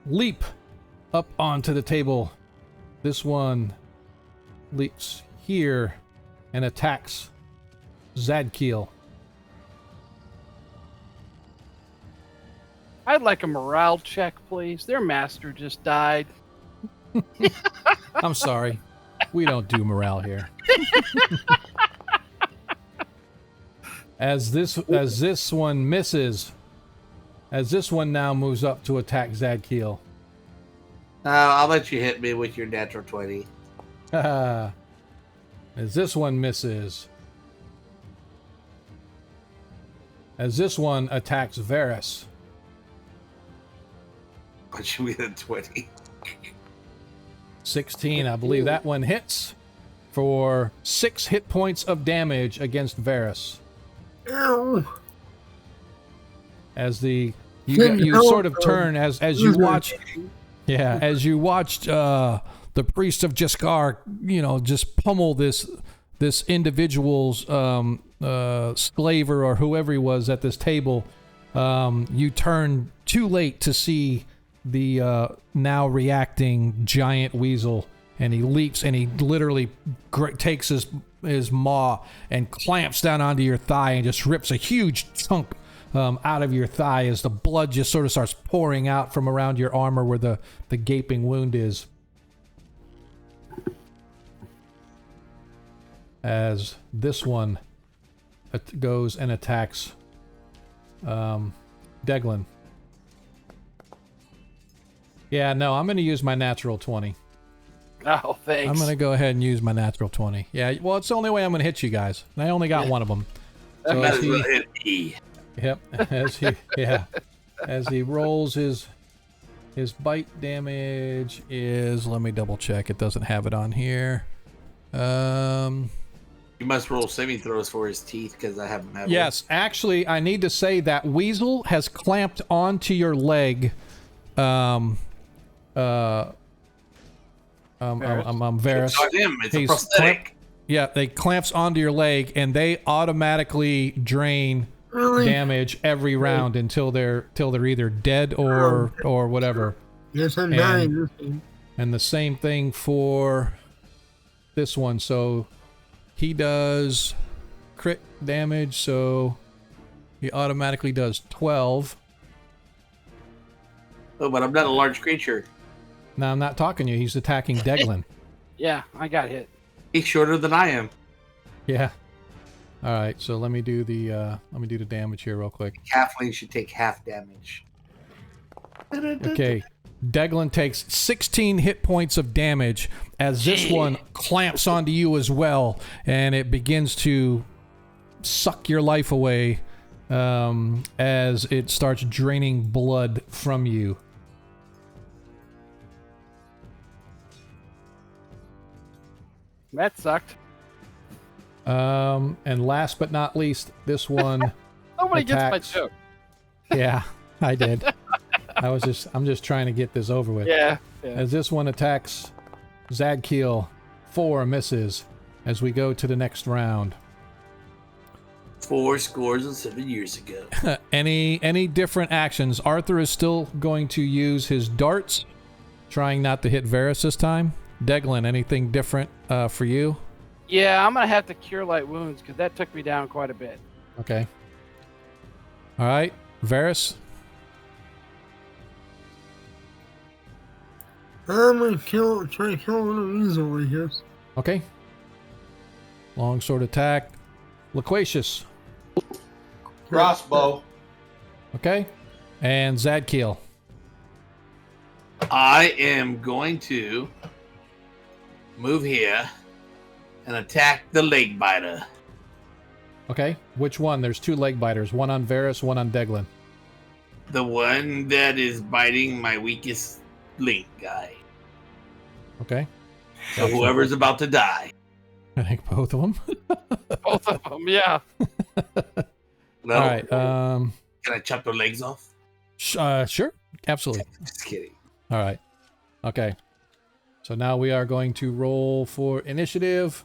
leap up onto the table. This one leaps here and attacks Zadkiel. I'd like a morale check, please. Their master just died. I'm sorry. We don't do morale here. As this one misses, as this one now moves up to attack Zadkiel. I'll let you hit me with your natural 20. As this one misses. As this one attacks Varys. But you get a 20. 16, I believe that one hits for 6 hit points of damage against Varys. Ow. As you sort of turn as you watch, as you watched the priest of Jaskar, just pummel this individual's slaver or whoever he was at this table. You turn too late to see the now reacting giant weasel, and he leaps and he literally takes his maw and clamps down onto your thigh and just rips a huge chunk out of your thigh as the blood just sort of starts pouring out from around your armor where the gaping wound is. As this one goes and attacks Deglin. Yeah, no, I'm going to use my natural 20. Oh, thanks. I'm going to go ahead and use my natural 20. Yeah, well, it's the only way I'm going to hit you guys. And I only got one of them. So Might as well hit E. Yep. As he rolls his bite damage is, let me double check. It doesn't have it on here. You must roll saving throws for his teeth because I haven't had Yes, actually, I need to say that weasel has clamped onto your leg. I'm Varys. It's not him. It's a prosthetic. They clamps onto your leg, and they automatically drain damage every round until they're either dead or whatever. Yes, I'm dying. And the same thing for this one. So he does crit damage, so he automatically does 12. Oh, but I'm not a large creature. No, I'm not talking to you. He's attacking Deglin. Yeah, I got hit. He's shorter than I am. Yeah. All right, so let me do the damage here real quick. Halfling should take half damage. Okay. Deglin takes 16 hit points of damage as this one clamps onto you as well, and it begins to suck your life away as it starts draining blood from you. That sucked. And last but not least, this one Nobody attacks. gets my joke. Yeah, I did. I'm just trying to get this over with. Yeah. As this one attacks Zadkiel, 4 misses as we go to the next round. 7 years ago. Any different actions? Arthur is still going to use his darts, trying not to hit Varys this time. Deglin, anything different for you? Yeah, I'm going to have to cure light wounds because that took me down quite a bit. Okay. All right. Varys? I'm gonna try to kill little weasel, I guess. Okay. Long sword attack. Loquacious. Crossbow. Okay. And Zadkiel. I am going to move here and attack the leg biter. Okay. Which one? There's 2 leg biters. One on Varys, one on Deglin. The one that is biting my weakest link guy. Okay. So whoever's about to die. I think both of them. Both of them, yeah. No. All right. Can I chop their legs off? Sure. Absolutely. Just kidding. All right. Okay. So now we are going to roll for initiative.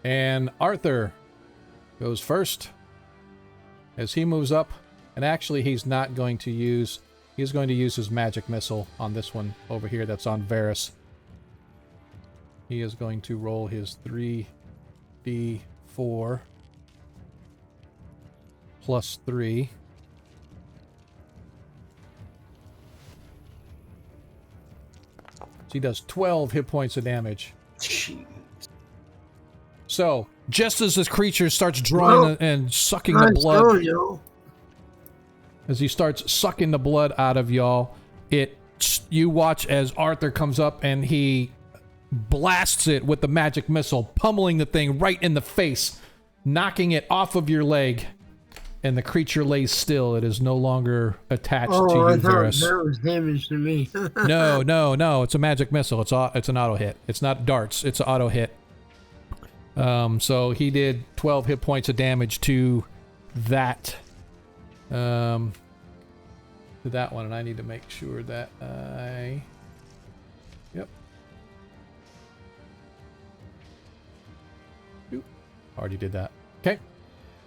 And Arthur goes first. as he moves up, and actually he's not going to use, he's going to use his magic missile on this one over here that's on Varys. He is going to roll his 3d4 plus 3. So he does 12 hit points of damage. Jeez. So, just as this creature starts drawing and sucking the Nice blood, going, yo. as he starts sucking the blood out of y'all, you watch as Arthur comes up and he blasts it with the magic missile, pummeling the thing right in the face, knocking it off of your leg, and the creature lays still. It is no longer attached to you, I thought Varys. that was damage to me. No. It's a magic missile. It's an auto hit. It's not darts. It's an auto hit. So he did 12 hit points of damage to that. To that one, and I need to make sure that I. Yep. Oop. Already did that. Okay.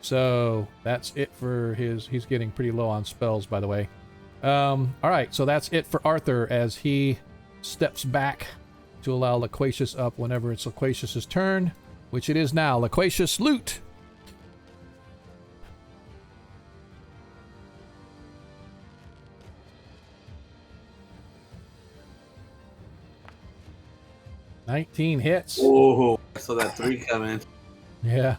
So that's it for his. He's getting pretty low on spells, by the way. All right. So that's it for Arthur as he steps back to allow Loquacious up whenever it's Loquacious's turn, which it is now. Loquacious, loot. $19 hits. Oh, I saw that 3 coming. Yeah.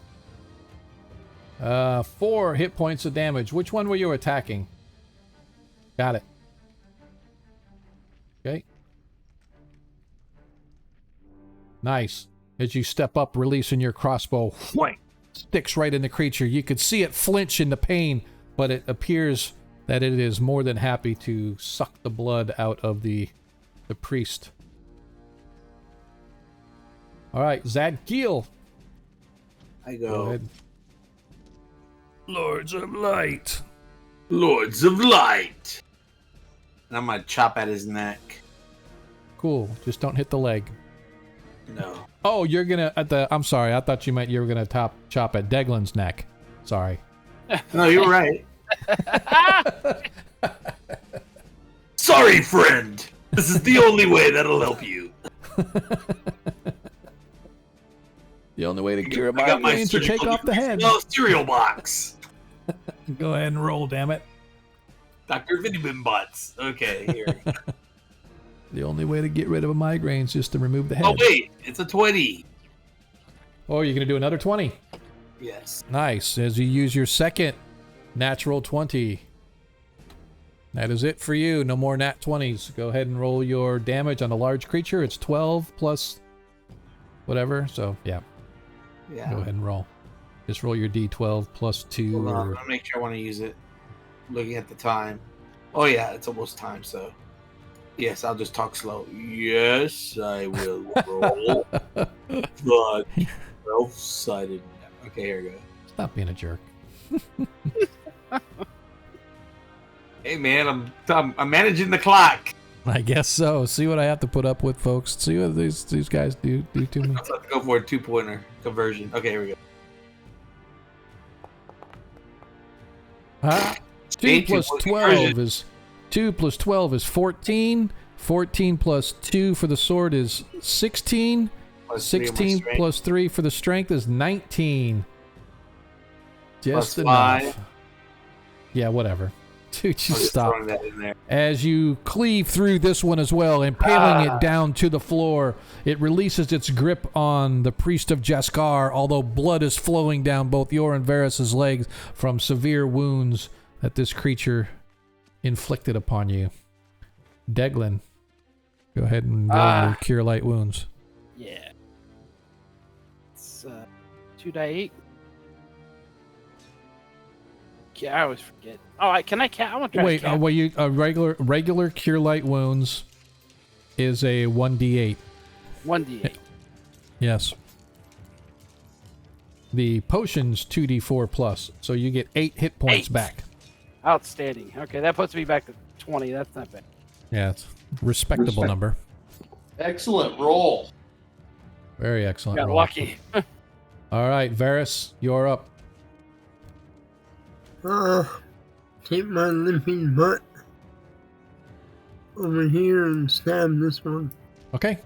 4 hit points of damage. Which one were you attacking? Got it. Okay. Nice. As you step up, releasing your crossbow, whang, sticks right in the creature. You could see it flinch in the pain, but it appears that it is more than happy to suck the blood out of the priest. All right, Zadkiel. I Go go. ahead. Lords of Light. Lords of Light. And I'm gonna chop at his neck. Cool. Just don't hit the leg. No. Oh, you're gonna at the. I'm sorry. I thought you meant you were gonna chop at Deglin's neck. Sorry. No, you're right. Sorry, friend. This is the only way that'll help you. The only way to cure I got my migraines to take off the head. cereal box. Go ahead and roll, damn it. Dr. Vitamin Butts. Okay, here. The only way to get rid of a migraine is just to remove the head. Oh, wait. It's a 20. Oh, you're going to do another 20. Yes. Nice. As you use your second natural 20. That is it for you. No more nat 20s. Go ahead and roll your damage on a large creature. It's 12 plus whatever. So, yeah. Yeah. Go ahead and roll. Just roll your d12 plus 2. Hold on. Or... I'm going to make sure I want to use it. Looking at the time. Oh, yeah. It's almost time, so. Yes, I'll just talk slow. Yes, I will roll the 12-sided. Okay, here we go. Stop being a jerk. Hey, man, I'm managing the clock. I guess so. See what I have to put up with, folks. See what these guys do to me. I'm about to go for a 2-pointer conversion. Okay, here we go. 2 plus 12 is 2 plus 12 is 14. 14 plus 2 for the sword is 16. Plus 16 plus 3 for the strength is 19. Just plus enough. 5. Yeah, whatever. Dude, you I'm just stop. throwing that in there. As you cleave through this one as well, impaling it down to the floor, it releases its grip on the priest of Jaskar, although blood is flowing down both your and Varys' legs from severe wounds that this creature inflicted upon you. Deglin, go ahead and roll your Cure Light Wounds. Yeah. It's 2d8. Yeah, I always forget. Oh, can I count? I want to try Wait, to count. regular Cure Light Wounds is a 1d8. 1d8. Yes. The potion's 2d4 plus, so you get 8 hit points 8. back. Outstanding. Okay, that puts me back to 20. That's not bad. Yeah, it's a respectable number. Excellent roll. Very excellent. Got roll. lucky. All right, Varys, you're up. Take my limping butt over here and stab this one. Okay.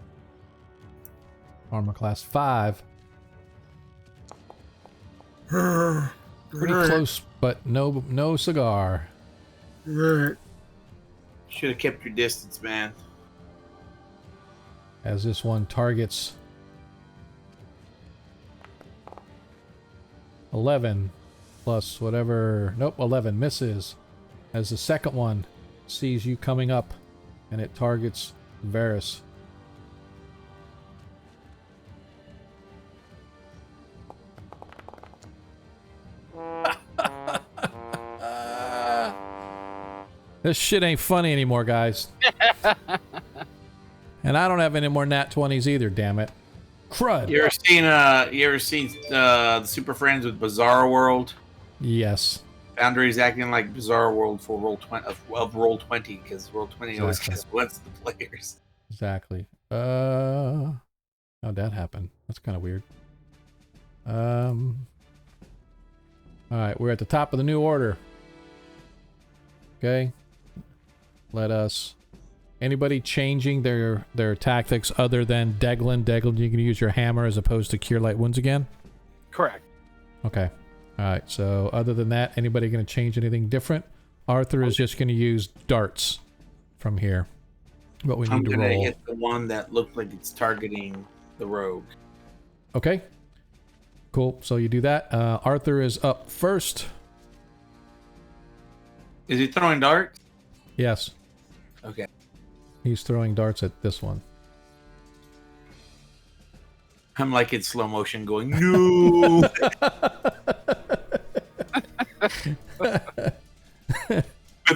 Armor class 5. Pretty Alright. close, but no cigar. Alright. Should have kept your distance, man. As this one targets 11 plus whatever. Nope, 11 misses. As the second one sees you coming up, and it targets Varys. This shit ain't funny anymore, guys. And I don't have any more nat 20s either, damn it. Crud. You ever seen the Super Friends with Bizarre World? Yes. Foundry's acting like Bizarre World for Roll 20 of Roll 20 because Roll 20 always Exactly. gets once the players. Exactly. How'd that happen? That's kind of weird. All right, we're at the top of the new order. Okay. Let us. Anybody changing their tactics other than Deglin? Deglin, you can use your hammer as opposed to Cure Light Wounds again? Correct. Okay. All right, so other than that, anybody going to change anything different? Arthur is just going to use darts from here. But we I'm need to gonna roll. hit the one that looked like it's targeting the rogue. Okay. Cool. So you do that. Arthur is up first. Is he throwing darts? Yes. Okay. He's throwing darts at this one. I'm like in slow motion going, no!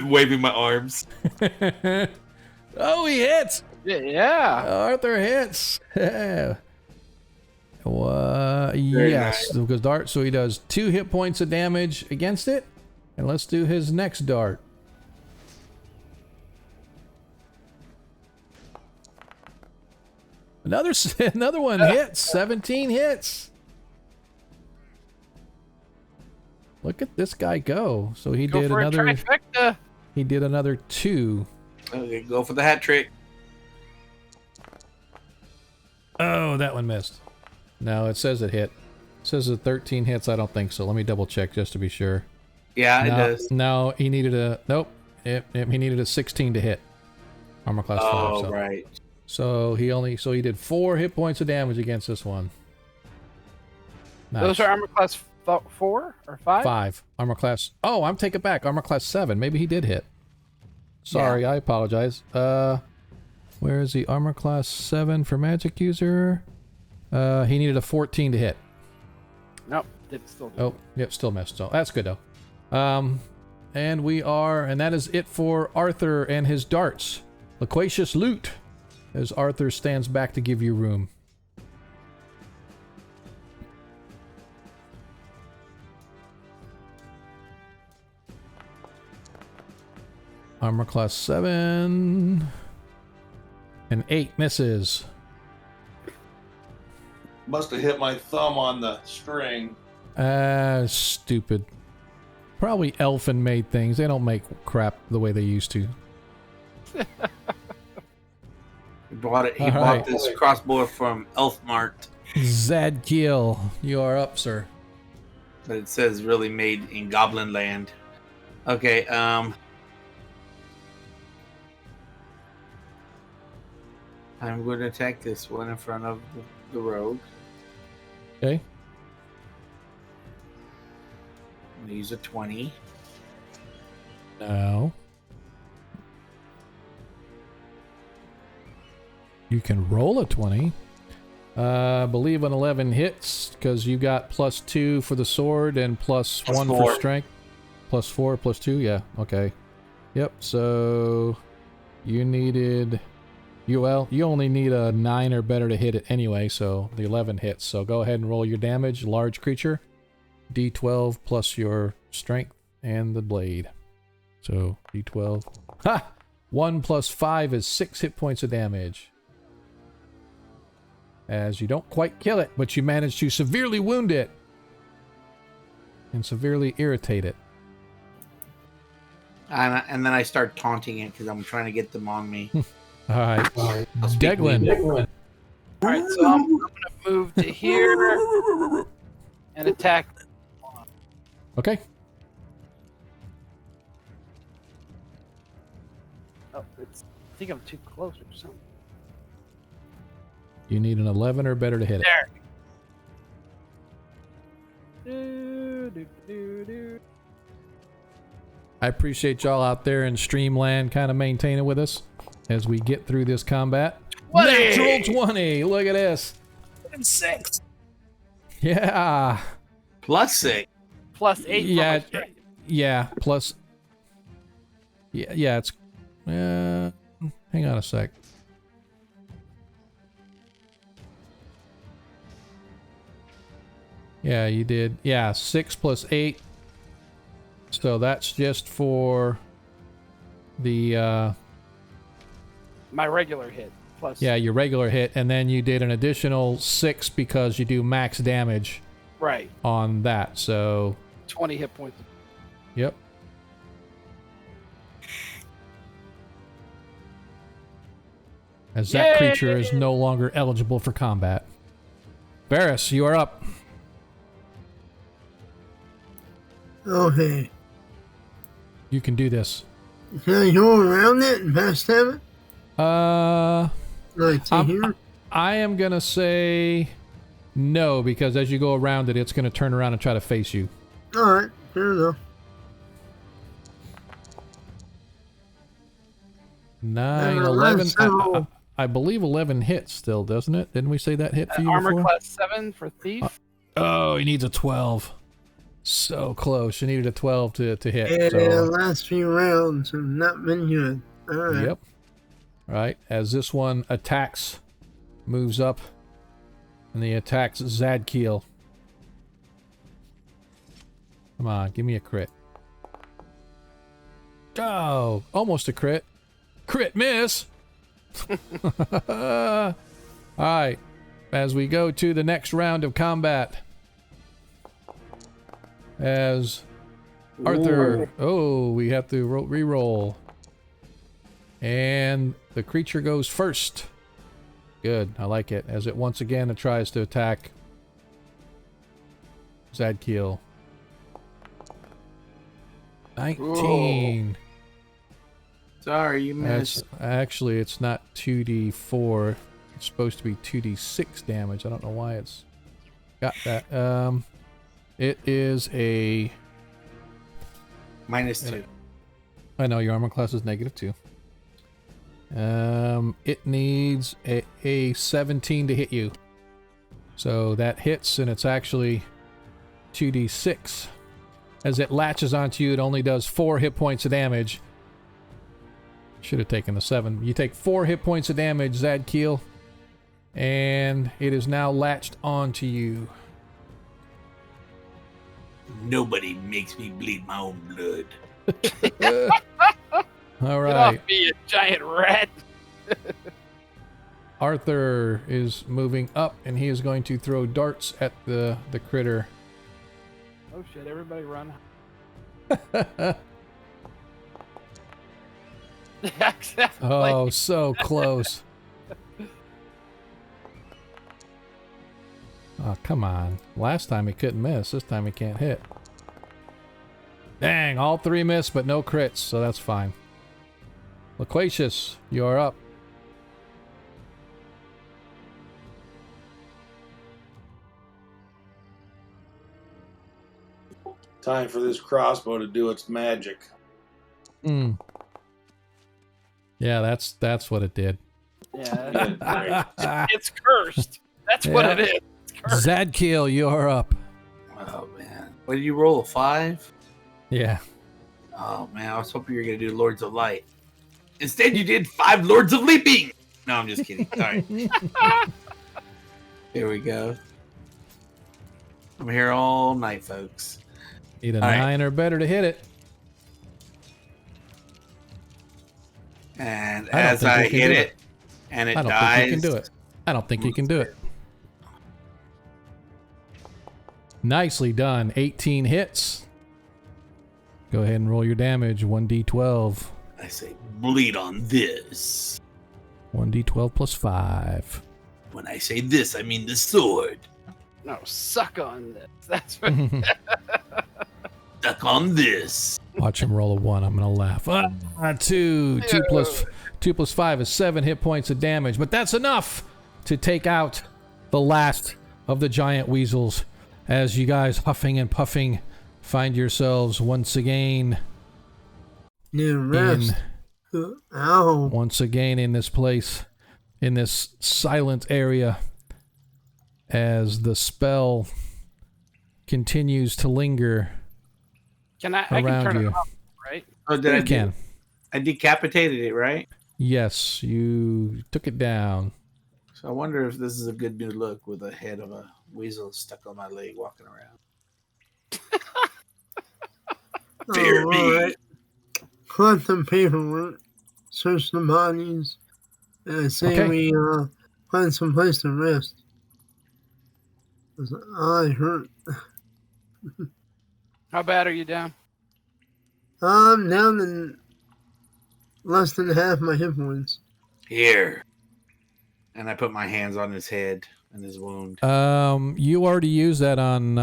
Waving my arms. Oh, he hits! Yeah. Arthur hits! Yes, nice. because dart, so he does 2 hit points of damage against it. And let's do his next dart. Another one hits. 17 hits. Look at this guy go. So he Go did for another. a trifecta. He did another 2. Okay, go for the hat trick. Oh, that one missed. No, it says it hit. It says the 13 hits. I don't think so. Let me double check just to be sure. Yeah, it No, does. no, he needed a nope. He needed a 16 to hit. Armor class 5. Oh, So. right. So he did 4 hit points of damage against this one. Nice. Those are armor class 4 or 5? 5. Armor class. Oh, I'm taking it back. Armor class 7. Maybe he did hit. Sorry, I apologize. Where is the armor class 7 for magic user? He needed a 14 to hit. Nope. Did still do. Oh, yep, still missed. So that's good though. And that is it for Arthur and his darts. Loquacious loot, as Arthur stands back to give you room. Armor class 7. And 8 misses. Must have hit my thumb on the string. Stupid. Probably elfin made things. They don't make crap the way they used to. He bought All right. this crossbow from Elfmart, Zadkiel, you are up, sir. but it says really made in Goblin Land. Okay, I'm going to attack this one in front of the rogue. Okay. I'm going to use a 20. Now. You can roll a 20. Believe an 11 hits because you got +2 for the sword and +1 for +4. strength. +4, +2, yeah, okay. Yep, so you needed. You only need a 9 or better to hit it anyway, so the 11 hits. So go ahead and roll your damage, large creature. D12 plus your strength and the blade. So D12. Ha! 1 + 5 is 6 hit points of damage. As you don't quite kill it, but you manage to severely wound it. And severely irritate it. And then I start taunting it because I'm trying to get them on me. All right. I'll speak Deglin. English. All right, so I'm going to move to here and attack. Okay. Oh, I think I'm too close or something. You need an 11 or better to hit it. There. I appreciate y'all out there in Streamland kind of maintaining with us as we get through this combat. 20! Natural 20. Look at this. And 6. Yeah. +6. Plus 8. Yeah. For my strength. Yeah. Plus. Yeah. It's. Hang on a sec. Yeah, you did. Yeah, 6 plus 8. So that's just for the My regular hit. Plus. yeah, your regular hit, and then you did an additional 6 because you do max damage Right. on that. So 20 hit points. yep. As that creature is no longer eligible for combat. Varys, you are up. Okay. You can do this. Can I go around it and backstab it? Like to I'm- here? I am gonna say no, because as you go around it, it's gonna turn around and try to face you. Alright, fair enough. 9, Uh, 11. so- I believe 11 hits still, doesn't it? Didn't we say that hit for you Armor before? class 7 for thief. Oh, he needs a 12. So close. You needed a 12 to hit. Yeah, the So, last few rounds have not been good. Alright. yep. Right. As this one attacks, moves up, and he attacks Zadkiel. Come on, give me a crit. Oh, almost a crit. Crit miss! Alright. As we go to the next round of combat. As Arthur. Oh, we have to re-roll. And the creature goes first. Good, I like it. As it once again tries to attack Zadkiel. 19. Sorry, you missed. Actually, it's not 2d4. It's supposed to be 2d6 damage. I don't know why it's got that. It is a... -2. I know your armor class is -2. It needs a 17 to hit you. So that hits, and it's actually 2d6. As it latches onto you, it only does 4 hit points of damage. Should have taken the 7. You take 4 hit points of damage, Zadkiel. And it is now latched onto you. Nobody makes me bleed my own blood. All Get right. off me, you giant rat. Arthur is moving up, and he is going to throw darts at the critter. Oh shit, everybody run. Exactly. Oh, so close. Oh, come on. Last time he couldn't miss. This time he can't hit. Dang, all 3 missed, but no crits, so that's fine. Loquacious, you are up. Time for this crossbow to do its magic. Hmm. Yeah, that's what it did. Yeah, it's cursed. That's what it is. It's cursed. Zadkiel, you are up. Oh man, what did you roll? A 5? Yeah. Oh man, I was hoping you were gonna do Lords of Light. Instead, you did 5 Lords of Leaping. No, I'm just kidding. All right. Here we go. I'm here all night, folks. Need a All right. 9 or better to hit it. And I don't as think I you can hit do it, it. and it I don't dies. think you can do it. I don't think you can do it. Nicely done. 18 hits. Go ahead and roll your damage. 1d12. I say, bleed on this. 1d12 plus 5. When I say this, I mean the sword. No, suck on this. That's right. Stuck on this. Watch him roll a 1. I'm going to laugh. 2. 2 plus 5 is 7 hit points of damage. But that's enough to take out the last of the giant weasels. As you guys, huffing and puffing, find yourselves once again rest. Ow. once again in this place, in this silent area, as the spell continues to linger I can around turn you. it off, right? Oh, did You I can. I decapitated it, right? Yes, you took it down. So I wonder if this is a good new look with the head of a weasel stuck on my leg walking around. Fear me. Alright. Collect the paperwork. Search the bodies. And I say Okay. we find some place to rest. 'Cause I hurt. How bad are you down? I'm down in less than half my hit points. Here. And I put my hands on his head and his wound. You already used that on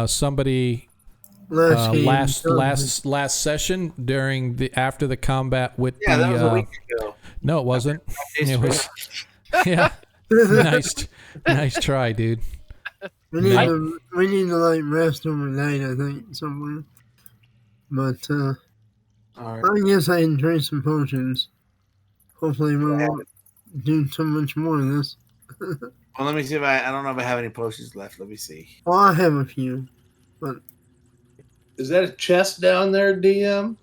somebody Game, last session during after the combat with Yeah, the that was a week ago. no, it wasn't. It was yeah. nice try, dude. We need to like rest overnight, I think, somewhere. But All right. I guess I can drink some potions. Hopefully we won't do too much more of this. Well, let me see if I don't know if I have any potions left. Let me see. Well, I have a few, but Is that a chest down there, DM?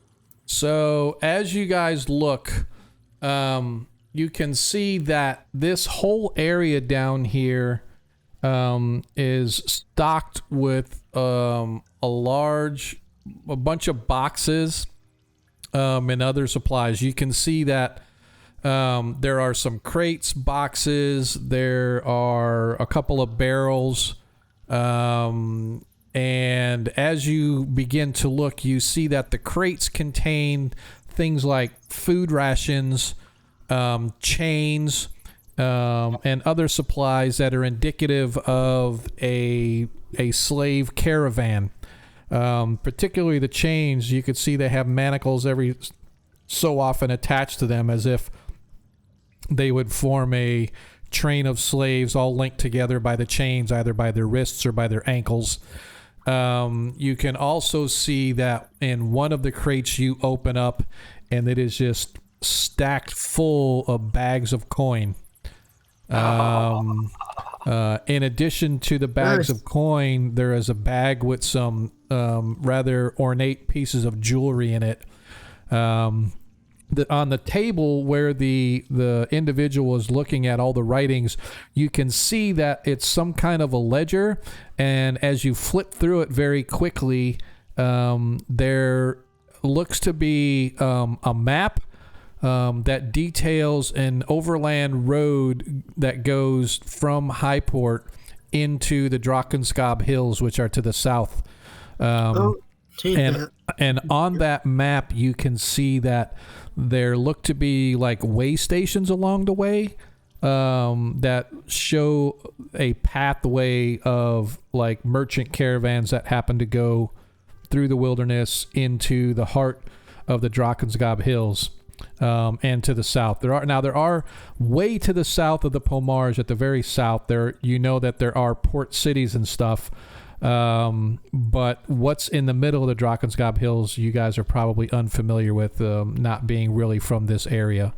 So as you guys look, you can see that this whole area down here is stocked with a bunch of boxes and other supplies. You can see that there are some crates, boxes, there are a couple of barrels, and as you begin to look, you see that the crates contain things like food rations, chains, and other supplies that are indicative of a slave caravan. Particularly the chains, you could see they have manacles every so often attached to them, as if they would form a train of slaves all linked together by the chains, either by their wrists or by their ankles. You can also see that in one of the crates you open up, and it is just stacked full of bags of coin. In addition to the bags of coin, there is a bag with some rather ornate pieces of jewelry in it. On the table where the individual is looking at all the writings, you can see that it's some kind of a ledger, and as you flip through it very quickly, there looks to be a map that details an overland road that goes from Highport into the Drakensgab Hills, which are to the south. And on that map, you can see that there look to be like way stations along the way that show a pathway of like merchant caravans that happen to go through the wilderness into the heart of the Drakensgab Hills. And to the south, there are way to the south of the Pomars, at the very south there, you know that there are port cities and stuff, but what's in the middle of the Drakensgab Hills, you guys are probably unfamiliar with, not being really from this area.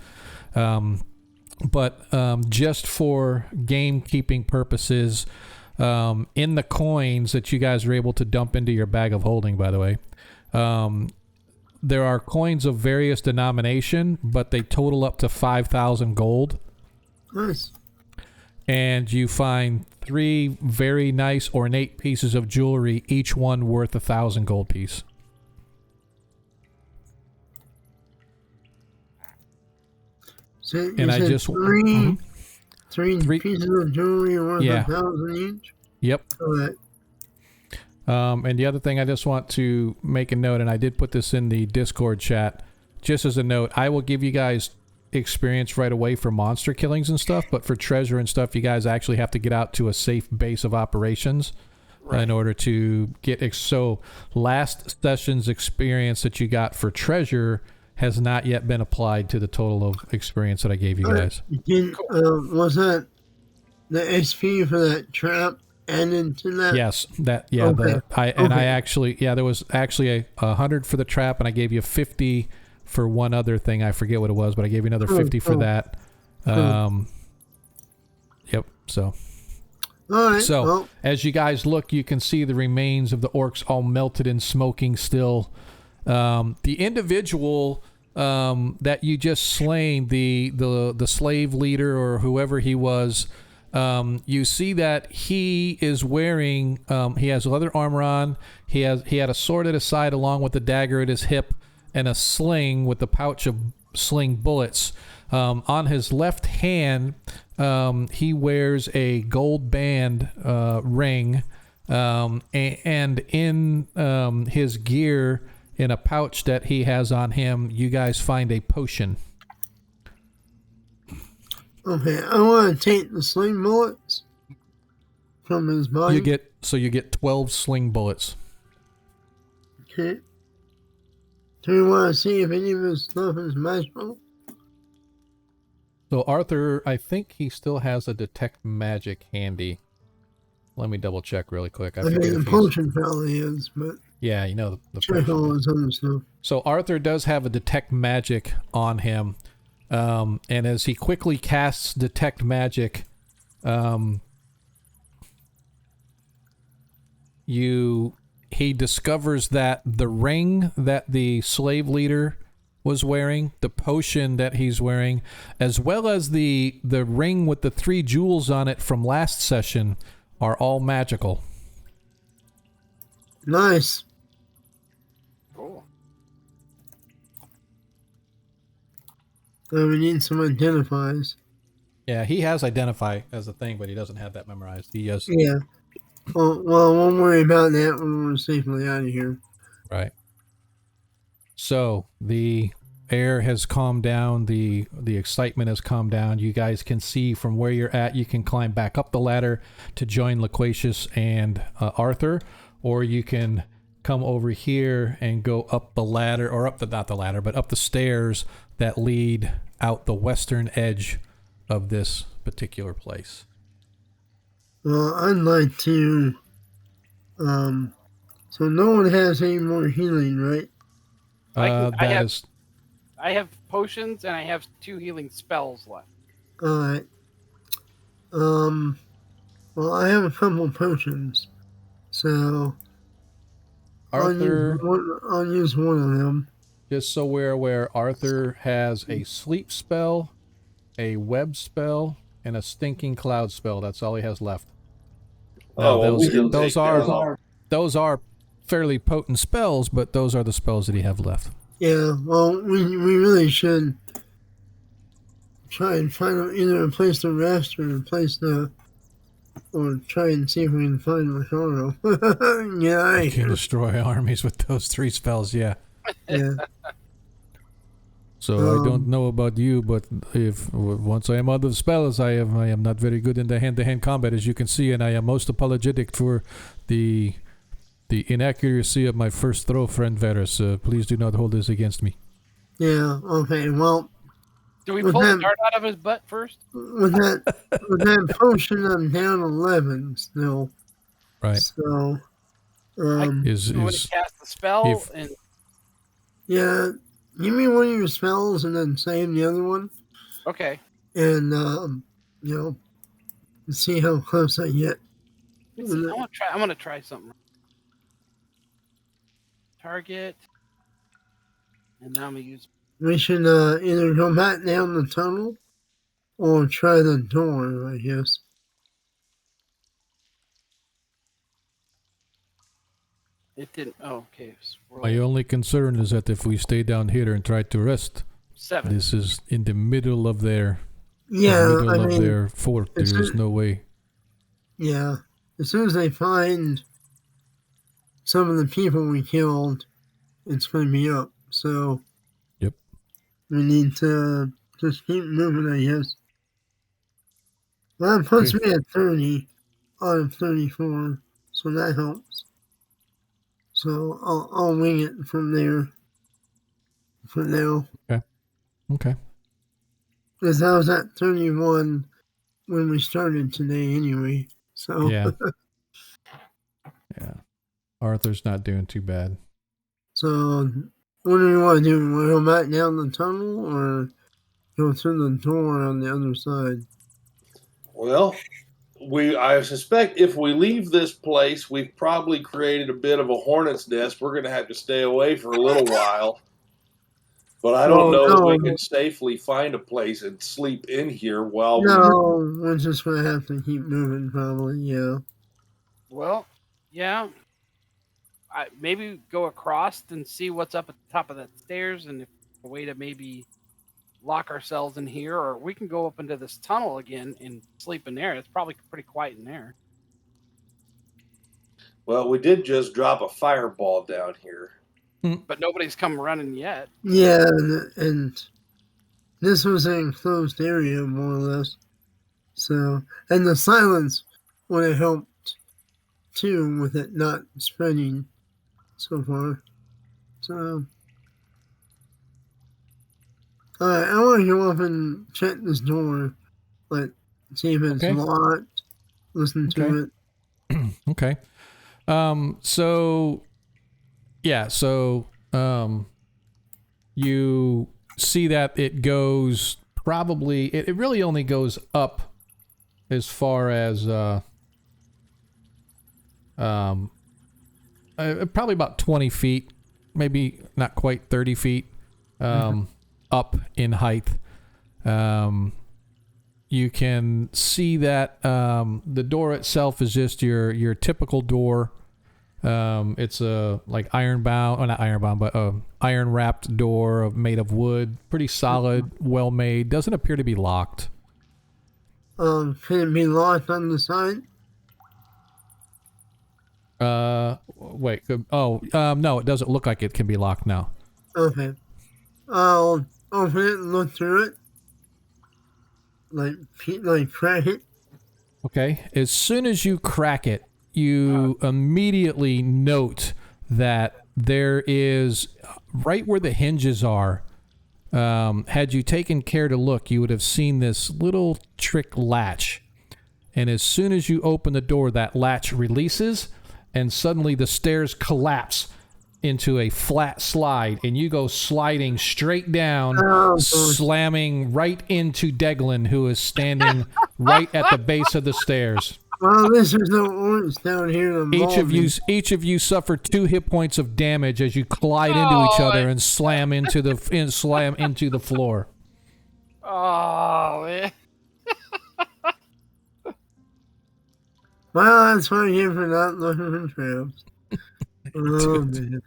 But just for gamekeeping purposes, in the coins that you guys are able to dump into your bag of holding, by the way, there are coins of various denomination, but they total up to 5,000 gold. nice. And you find 3 very nice ornate pieces of jewelry, each one worth 1,000 gold piece. So you And I said just three Three- pieces of jewelry worth Yeah. 1,000 each. Yep. All right. And the other thing I just want to make a note, and I did put this in the Discord chat, just as a note, I will give you guys experience right away for monster killings and stuff, but for treasure and stuff, you guys actually have to get out to a safe base of operations in order to get... So last session's experience that you got for treasure has not yet been applied to the total of experience that I gave you guys. Was that the XP for that trap added to that? Yes, that Okay. I actually there was actually 100 for the trap, and I gave you 50 for one other thing. I forget what it was, but I gave you another 50 for that. Yep. So. All right. So well, as you guys look, you can see the remains of the orcs all melted and smoking still. The individual that you just slain, the slave leader or whoever he was. You see that he is wearing, he has leather armor on. He had a sword at his side along with the dagger at his hip and a sling with the pouch of sling bullets. On his left hand, he wears a gold band ring, and in his gear, in a pouch that he has on him, you guys find a potion. okay, I want to take the sling bullets from his body. You get 12 sling bullets. Okay. Do you want to see if any of his stuff is magical? So Arthur, I think he still has a detect magic handy. Let me double check really quick. I mean, the potion probably is, but yeah, you know the check all potion. his other stuff. So Arthur does have a detect magic on him, and as he quickly casts detect magic, he discovers that the ring that the slave leader was wearing, the potion that he's wearing, as well as the ring with the 3 jewels on it from last session, are all magical. Nice. Cool. So we need some identifies. Yeah, he has identify as a thing, but he doesn't have that memorized. He just Yeah. Well, won't worry about that when we're safely out of here. right. So the air has calmed down, the excitement has calmed down. You guys can see from where you're at, you can climb back up the ladder to join Loquacious and Arthur, or you can come over here and go up the ladder, or up the stairs that lead out the western edge of this particular place. Well, I'd like to. So no one has any more healing, right? I have potions and I have 2 healing spells left. All right. Well, I have a couple potions, so Arthur, I'll use one of them. just so we're aware, Arthur has a sleep spell, a web spell, and a stinking cloud spell. That's all he has left. Now, those are fairly potent spells, but those are the spells that he have left. Yeah. Well, we really should try and find either a place to rest or a place to, or try and see if we can find Maharo. Yeah. You can destroy armies with those 3 spells. Yeah. Yeah. So I don't know about you, but if once I am out of spells, I am not very good in the hand-to-hand combat, as you can see, and I am most apologetic for the inaccuracy of my first throw, friend Varus. Please do not hold this against me. Yeah. Okay. Well. Do we pull the dart out of his butt first? With that potion, I'm down 11 still. Right. So. When he cast the spell and. Yeah. Give me one of your spells and then save the other one. Okay. And, see how close I get. I'm gonna try something. Target. And now I'm gonna use. We should either go back down the tunnel or try the door, I guess. It didn't. Oh, okay. My only concern is that if we stay down here and try to rest, 7. this is in the middle of their their fort. There is no way. Yeah, as soon as they find some of the people we killed, it's going to be up. So Yep. we need to just keep moving, I guess. Well, that puts me at 30 out of 34, so that helps. So I'll wing it from there for now. Okay. Because I was at 31 when we started today anyway. So Yeah. Yeah. Arthur's not doing too bad. So what do you want to do? Want to go back down the tunnel or go through the door on the other side? Well, I suspect if we leave this place, we've probably created a bit of a hornet's nest. We're going to have to stay away for a little while. But I don't know if we can safely find a place and sleep in here while we're just going to have to keep moving probably, yeah. Well, yeah. Maybe go across and see what's up at the top of that stairs, and if a way to maybe lock ourselves in here, or we can go up into this tunnel again and sleep in there. It's probably pretty quiet in there. Well, we did just drop a fireball down here. But nobody's come running yet. Yeah, and this was an enclosed area, more or less. So, and the silence would have helped, too, with it not spreading so far. So, alright, I want to go up and check this door, like, see if it's locked, listen to it. Okay. So you see that it goes probably, it really only goes up as far as, probably about 20 feet, maybe not quite 30 feet, up in height. You can see that the door itself is just your typical door. It's a like iron wrapped door made of wood, pretty solid, well made. Doesn't appear to be locked. Can it be locked on the side? Wait. No, it doesn't look like it can be locked now. Okay. I'll open it and look through it. Like crack it. Okay. As soon as you crack it, you immediately note that there is, right where the hinges are, had you taken care to look, you would have seen this little trick latch. And as soon as you open the door, that latch releases, and suddenly the stairs collapse into a flat slide, and you go sliding straight down, slamming right into Deglin, who is standing right at the base of the stairs. Well, this is no orcs down here. Each of you suffer 2 hit points of damage as you collide into each other and slam into the floor. Oh man! Well, that's fine here for not looking for traps. Oh, man.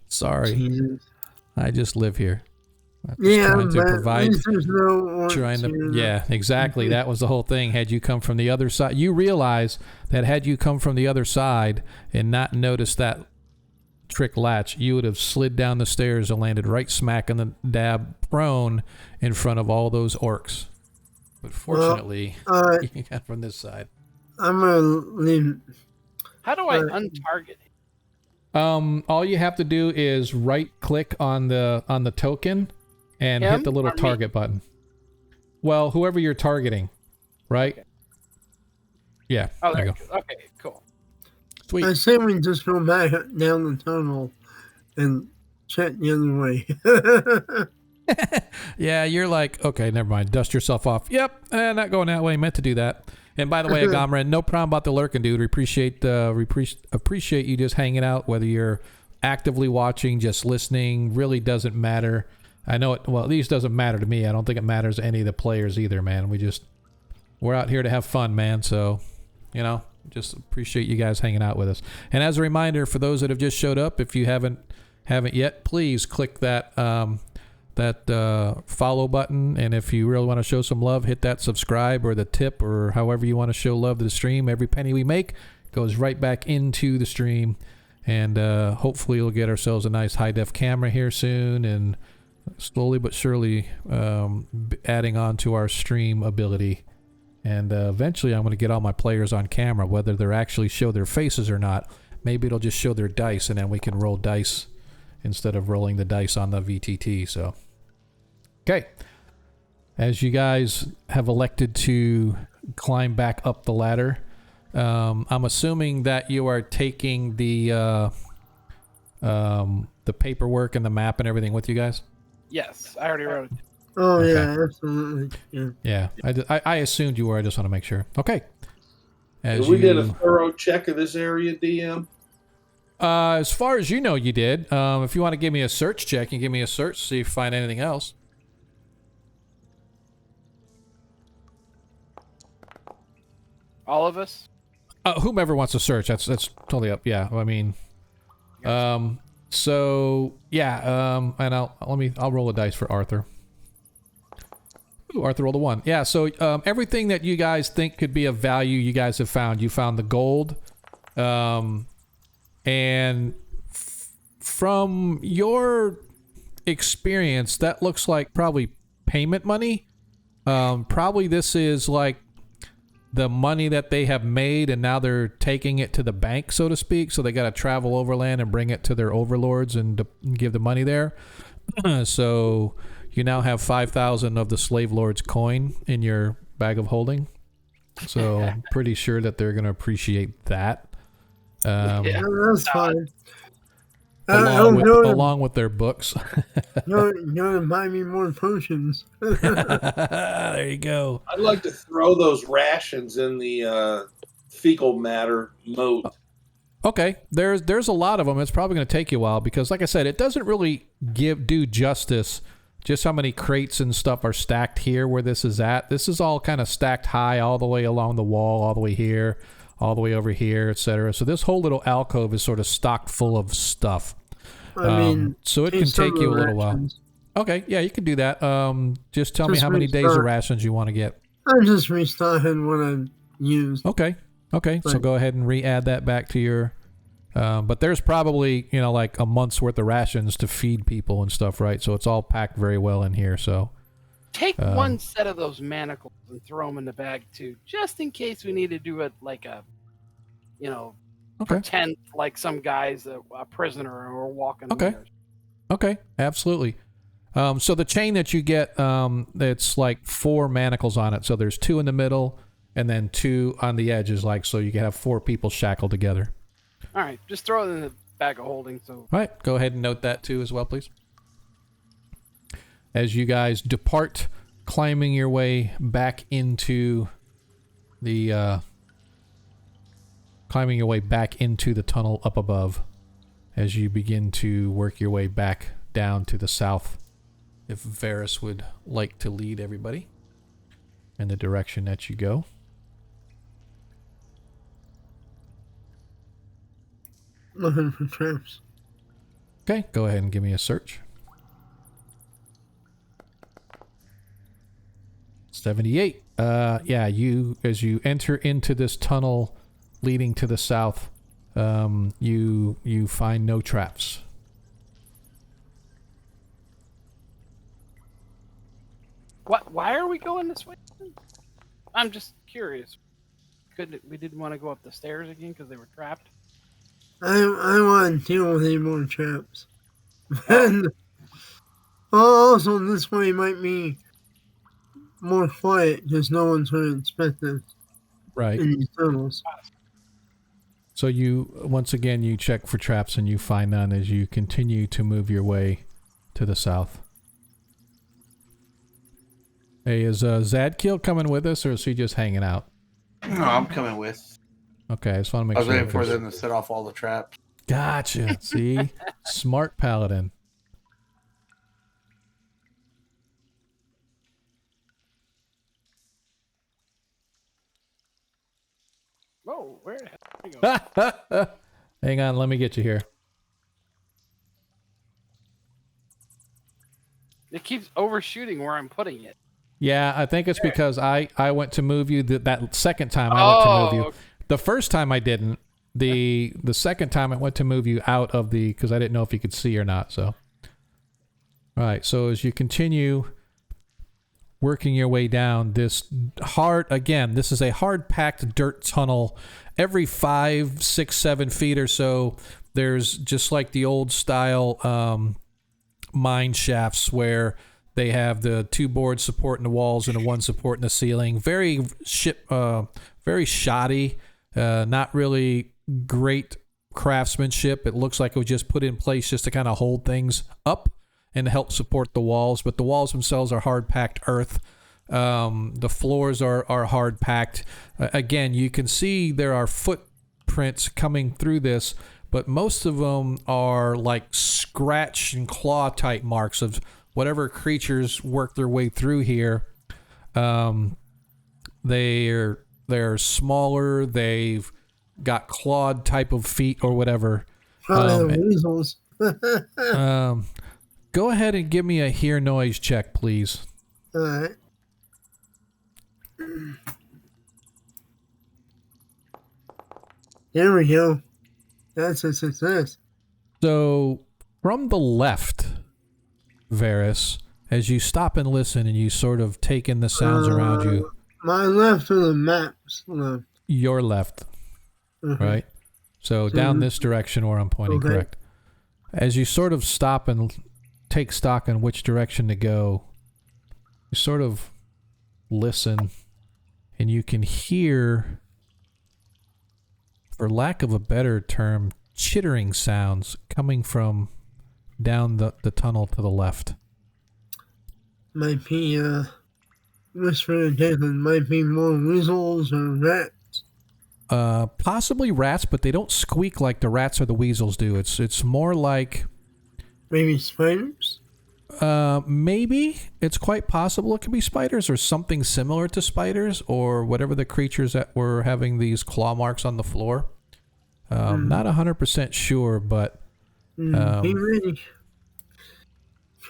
Sorry, Jesus. I just live here. Trying to provide. Yeah, exactly. That was the whole thing. Had you come from the other side, you realize that had you come from the other side and not noticed that trick latch, you would have slid down the stairs and landed right smack in the dab prone in front of all those orcs. But fortunately, you got from this side. I'm gonna leave. How do I untarget? All you have to do is right click on the token and hit the little target button. Well, whoever you're targeting, right? Yeah. Oh, there you go. Okay, cool. Sweet. I say we just go back down the tunnel and check the other way. Yeah, you're like, okay, never mind. Dust yourself off. Yep, not going that way. Meant to do that. And by the way, Agamran, no problem about the lurking, dude. We appreciate you just hanging out, whether you're actively watching, just listening. Really doesn't matter. I know it. Well, at least doesn't matter to me. I don't think it matters to any of the players either, man. We're out here to have fun, man. So, just appreciate you guys hanging out with us. And as a reminder, for those that have just showed up, if you haven't yet, please click that follow button, and if you really want to show some love, hit that subscribe or the tip or however you want to show love to the stream. Every penny we make goes right back into the stream, And hopefully we'll get ourselves a nice high-def camera here soon, and slowly but surely adding on to our stream ability. And eventually I'm going to get all my players on camera, whether they're actually show their faces or not. Maybe it'll just show their dice, and then we can roll dice instead of rolling the dice on the VTT. So, okay. As you guys have elected to climb back up the ladder, I'm assuming that you are taking the paperwork and the map and everything with you guys? Yes, I already wrote it. Oh Okay. yeah, absolutely. Yeah. Yeah, I assumed you were. I just want to make sure. Okay. We did a thorough check of this area, DM. As far as you know, you did. If you want to give me a search check, you give me a search, see if you find anything else. All of us? Whomever wants to search, that's totally up. Yeah, I mean, so yeah, and I'll roll a dice for Arthur. Ooh, Arthur rolled a 1. Yeah, so everything that you guys think could be of value, you guys have found. You found the gold, and from your experience, that looks like probably payment money. Probably this is like the money that they have made, and now they're taking it to the bank, so to speak. So they got to travel overland and bring it to their overlords and give the money there. So you now have 5,000 of the slave lord's coin in your bag of holding. So I'm pretty sure that they're going to appreciate that. Yeah, that's fine. Along with their books. You're gonna buy me more potions. There you go. I'd like to throw those rations in the fecal matter moat. Okay, there's a lot of them. It's probably going to take you a while because, like I said, it doesn't really do justice just how many crates and stuff are stacked here where this is at. This is all kind of stacked high all the way along the wall, all the way here, all the way over here, etc. So this whole little alcove is sort of stocked full of stuff. I mean, so it can take you a little while. Okay, yeah, you can do that. Just tell me how many days of rations you want to get. I'm just restarting what I used. Okay. So go ahead and re-add that back to your. But there's probably like a month's worth of rations to feed people and stuff, right? So it's all packed very well in here. So take one set of those manacles and throw them in the bag too, just in case we need to do it like a, pretend like some guy's a prisoner or walking. Okay, absolutely. So the chain that you get, it's like 4 manacles on it. So there's 2 in the middle and then 2 on the edges, so you can have 4 people shackled together. All right, just throw it in the bag of holding. So. All right, go ahead and note that too as well, please. As you guys depart, climbing your way back into the tunnel up above, as you begin to work your way back down to the south. If Varys would like to lead everybody in the direction that you go. Looking for traps. Okay, go ahead and give me a search. 78. Yeah, as you enter into this tunnel leading to the south, you find no traps. What? Why are we going this way? I'm just curious. We didn't want to go up the stairs again because they were trapped. I want to deal with any more traps. And also, this way might be more quiet because no one's going to expect us Right. in these tunnels. So once again, you check for traps and you find none as you continue to move your way to the south. Hey, is Zadkiel coming with us or is he just hanging out? No, I'm coming with. Okay, I just want to make I was sure. waiting for them to set off all the traps. Gotcha. See? Smart paladin. Whoa, where the hell are we going? Hang on, let me get you here. It keeps overshooting where I'm putting it. Yeah, I think it's because I went to move you that second time I went to move you. Okay. The first time I didn't. the second time I went to move you out of the, because I didn't know if you could see or not. So, all right. So as you continue working your way down this this is a hard packed dirt tunnel. Every 5, 6, 7 feet or so, there's just like the old style mine shafts where they have the 2 boards supporting the walls and the 1 supporting the ceiling. Very shoddy, not really great craftsmanship. It looks like it was just put in place just to kind of hold things up and help support the walls, but the walls themselves are hard packed earth. The floors are hard packed. Again, you can see there are footprints coming through this, but most of them are like scratch and claw type marks of whatever creatures work their way through here. They're smaller. They've got clawed type of feet or whatever. Weasels. Go ahead and give me a hear noise check, please. All right. There we go. That's a success. So, from the left, Varys, as you stop and listen and you sort of take in the sounds around you. My left or the map's left? Your left, right? So, down this direction where I'm pointing, correct. As you sort of stop and take stock in which direction to go, you sort of listen and you can hear, for lack of a better term, chittering sounds coming from down the tunnel to the left. Might be, whispering Jason, might be more weasels or rats. Possibly rats, but they don't squeak like the rats or the weasels do. It's more like... Maybe spiders? Maybe. It's quite possible it could be spiders or something similar to spiders or whatever the creatures that were having these claw marks on the floor. Not 100% sure, but Be ready.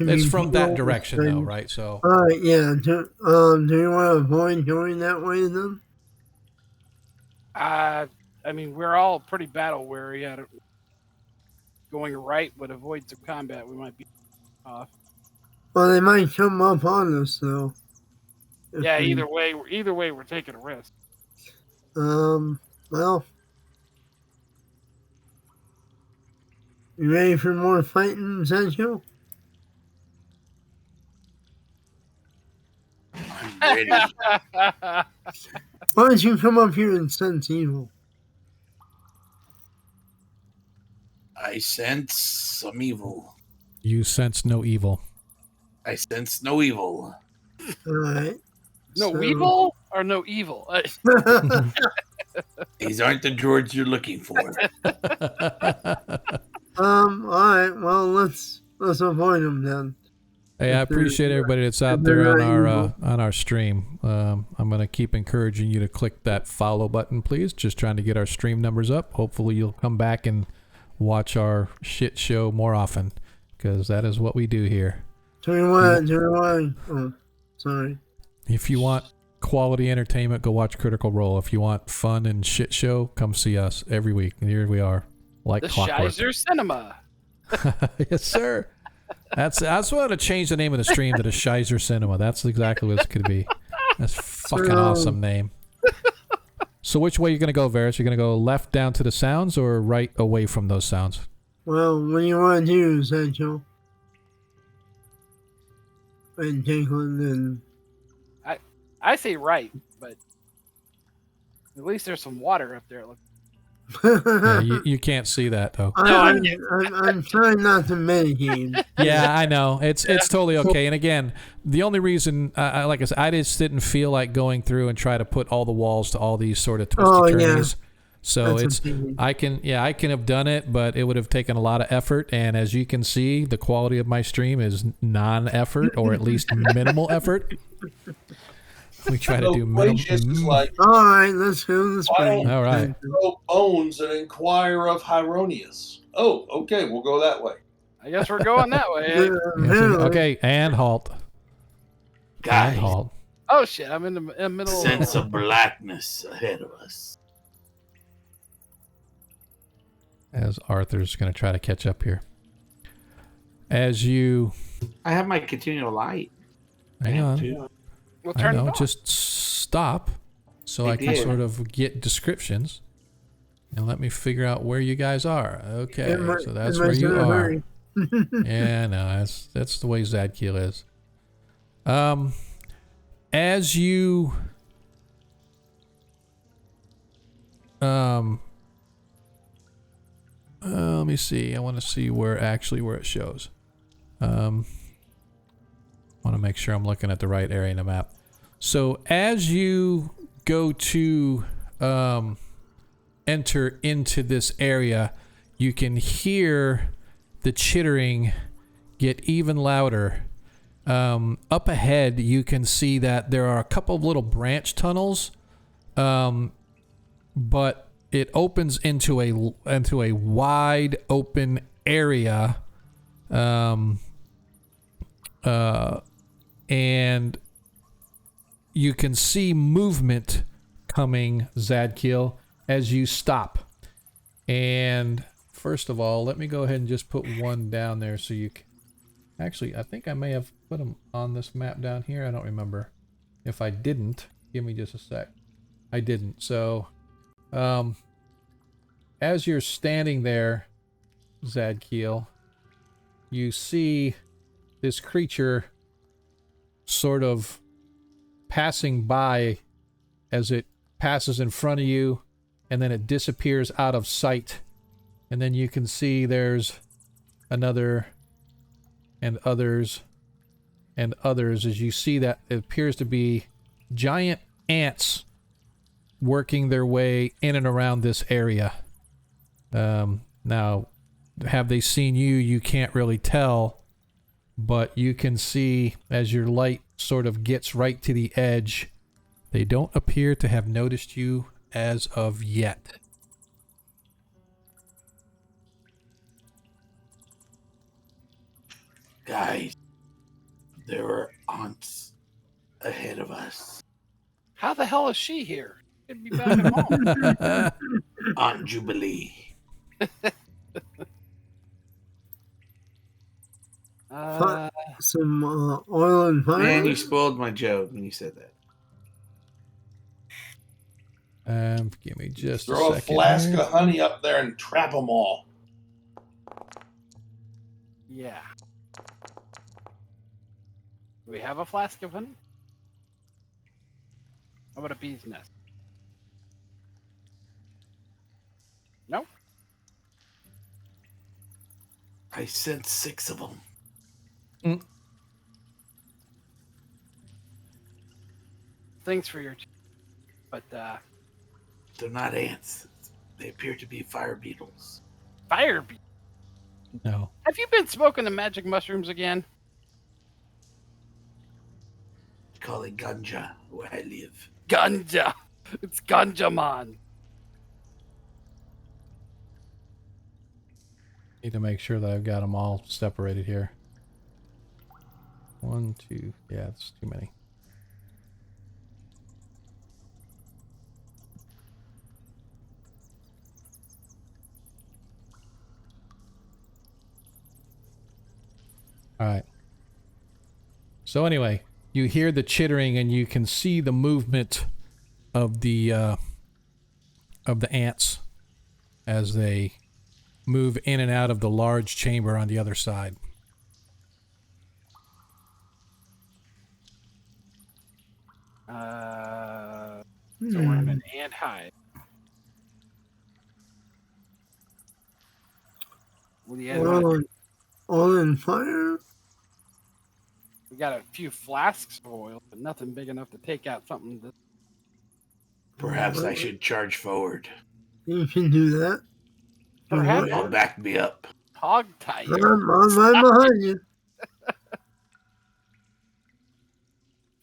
it's from that direction though, right? So yeah. Do you want to avoid going that way then? I mean, we're all pretty battle weary. Going right would avoid some combat. We might be off. Well, they might come up on us though. Yeah. Either way, we're taking a risk. Well. You ready for more fighting, Sancho? I'm ready. Why don't you come up here and sense evil? I sense some evil. you sense no evil. I sense no evil. All right. No evil or no evil? These aren't the droids you're looking for. All right. Well, let's avoid them then. Hey, I appreciate everybody that's out there on our stream. I'm going to keep encouraging you to click that follow button, please. Just trying to get our stream numbers up. Hopefully you'll come back and watch our shit show more often, because that is what we do here. Oh, sorry. If you want quality entertainment, go watch Critical Role. If you want fun and shit show, come see us every week. And here we are, like the clockwork. Shizer Cinema. Yes, sir. That's what to change the name of the stream to the Shizer Cinema. That's exactly what it could be. That's fucking awesome name. So which way are you going to go, Varys? You're going to go left down to the sounds or right away from those sounds? Well, what do you want to do, Sancho? And Jacqueline and... I say right, but at least there's some water up there. Yeah, you can't see that though. I'm trying not to medicate. Yeah, I know. It's totally okay. And again, the only reason, like I said, I just didn't feel like going through and try to put all the walls to all these sort of twisty turnies. Yeah. So I can have done it, but it would have taken a lot of effort. And as you can see, the quality of my stream is non-effort, or at least minimal effort. We try to do minimal. Like, all right, let's go this way. All right. Throw bones and inquire of Hieronius. Oh, okay, we'll go that way. I guess we're going that way. Okay, and halt. Guys, and halt. Oh shit! I'm in the middle. Sense of blackness ahead of us. as Arthur's going to try to catch up here. As you... I have my continual light. Hang on. We'll I turn it know, on. just stop so I can did. sort of get descriptions and let me figure out where you guys are. Okay, so that's where you are. Yeah, no, that's the way Zadkiel is. As you let me see. I want to see where it shows. Want to make sure I'm looking at the right area in the map. So as you go to enter into this area, you can hear the chittering get even louder. Up ahead, you can see that there are a couple of little branch tunnels, but it opens into a wide open area, and you can see movement coming, Zadkiel, as you stop. And first of all, let me go ahead and just put one down there so you can... Actually, I think I may have put them on this map down here. I don't remember. If I didn't, give me just a sec. I didn't. So, as you're standing there, Zadkiel, you see this creature sort of passing by as it passes in front of you, and then it disappears out of sight. And then you can see there's another and others and others as you see that it appears to be giant ants working their way in and around this area. Now, have they seen you? You can't really tell, but you can see as your light sort of gets right to the edge, they don't appear to have noticed you as of yet. Guys, there are aunts ahead of us. How the hell is she here? She'd be back at home. Aunt Jubilee. Some oil and fire. Man, you spoiled my joke when you said that. Give me just Throw a a second. flask here. of honey up there and trap them all. Yeah. Do we have a flask of honey? How about a bee's nest? No? I sent 6 of them. Thanks for your... But, They're not ants. They appear to be fire beetles. fire bee. No. Have you been smoking the magic mushrooms again? They call it ganja where I live. Ganja. It's Ganja Man. Need to make sure that I've got them all separated here. 1, 2. Yeah, it's too many. All right. So anyway, you hear the chittering and you can see the movement of the ants as they move in and out of the large chamber on the other side. So we're in an ant hive. What do you guys want? Oil and fire. We got a few flasks of oil, but nothing big enough to take out something. Perhaps I should charge forward. You can do that. Perhaps They'll back me up. hog tie you. I'm right behind you.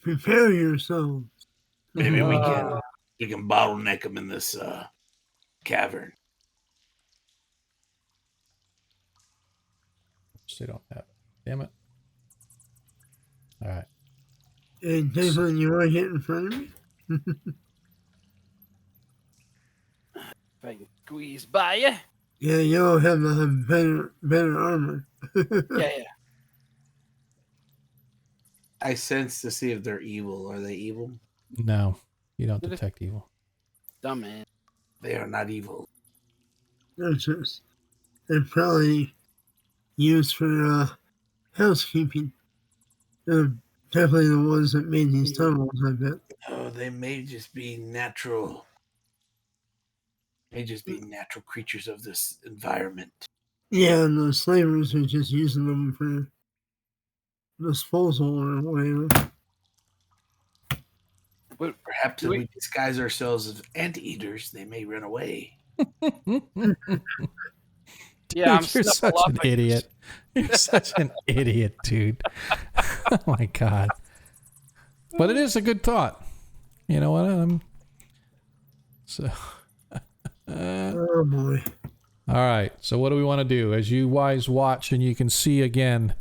Prepare yourselves. Maybe we can bottleneck them in this cavern. They don't have it. Damn it. All right. Hey, Jason, you want to get in front of me? If I can squeeze by you. Yeah, y'all have to have better armor. Yeah. I sense to see if they're evil. Are they evil? No, you don't Did it- detect evil. Dumb man. They are not evil. They're probably used for housekeeping. They're definitely the ones that made these tunnels, I bet. Oh, they may just be natural. May just be natural creatures of this environment. Yeah, and the slavers are just using them for disposal or whatever. But Perhaps if Wait. we disguise ourselves as anteaters, they may run away. yeah, I'm Dude, you're snuffle such up an and- idiot. You're such an idiot, dude. Oh my god. But it is a good thought. You know what? So. Oh boy. All right. So what do we want to do? As you guys watch, and you can see again,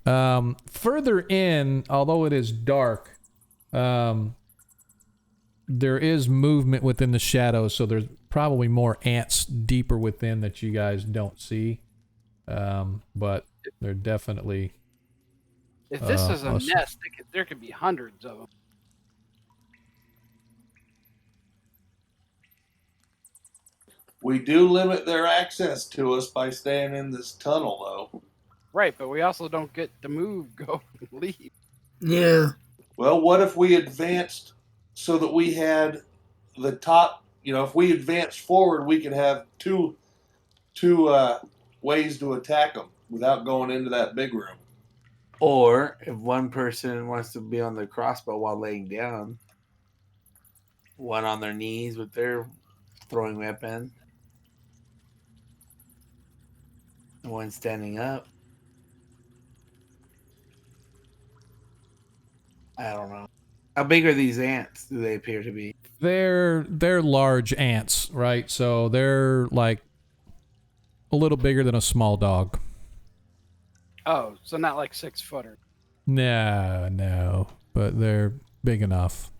further in, although it is dark, there is movement within the shadows. So there's probably more ants deeper within that you guys don't see. But they're definitely. If this is a awesome. nest, there could be hundreds of them. We do limit their access to us by staying in this tunnel, though. Right, but we also don't get to move, go, and leave. Yeah. Well, what if we advanced so that we had the top? If we advanced forward, we could have two ways to attack them without going into that big room. Or if one person wants to be on the crossbow while laying down, one on their knees with their throwing weapon, and one standing up. I don't know. How big are these ants? Do they appear to be? They're large ants, right? So they're like a little bigger than a small dog. Oh, so not like 6-footer. No, but they're big enough.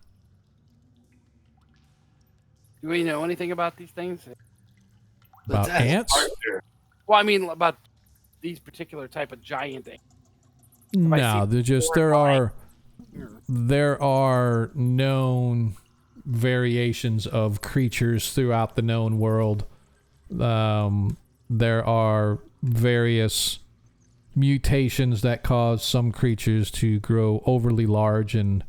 Do we know anything about these things? About Let's ask ants? Arthur. Well, I mean about these particular type of giant ants. I No, seen they're just there are known variations of creatures throughout the known world. There are various mutations that cause some creatures to grow overly large, and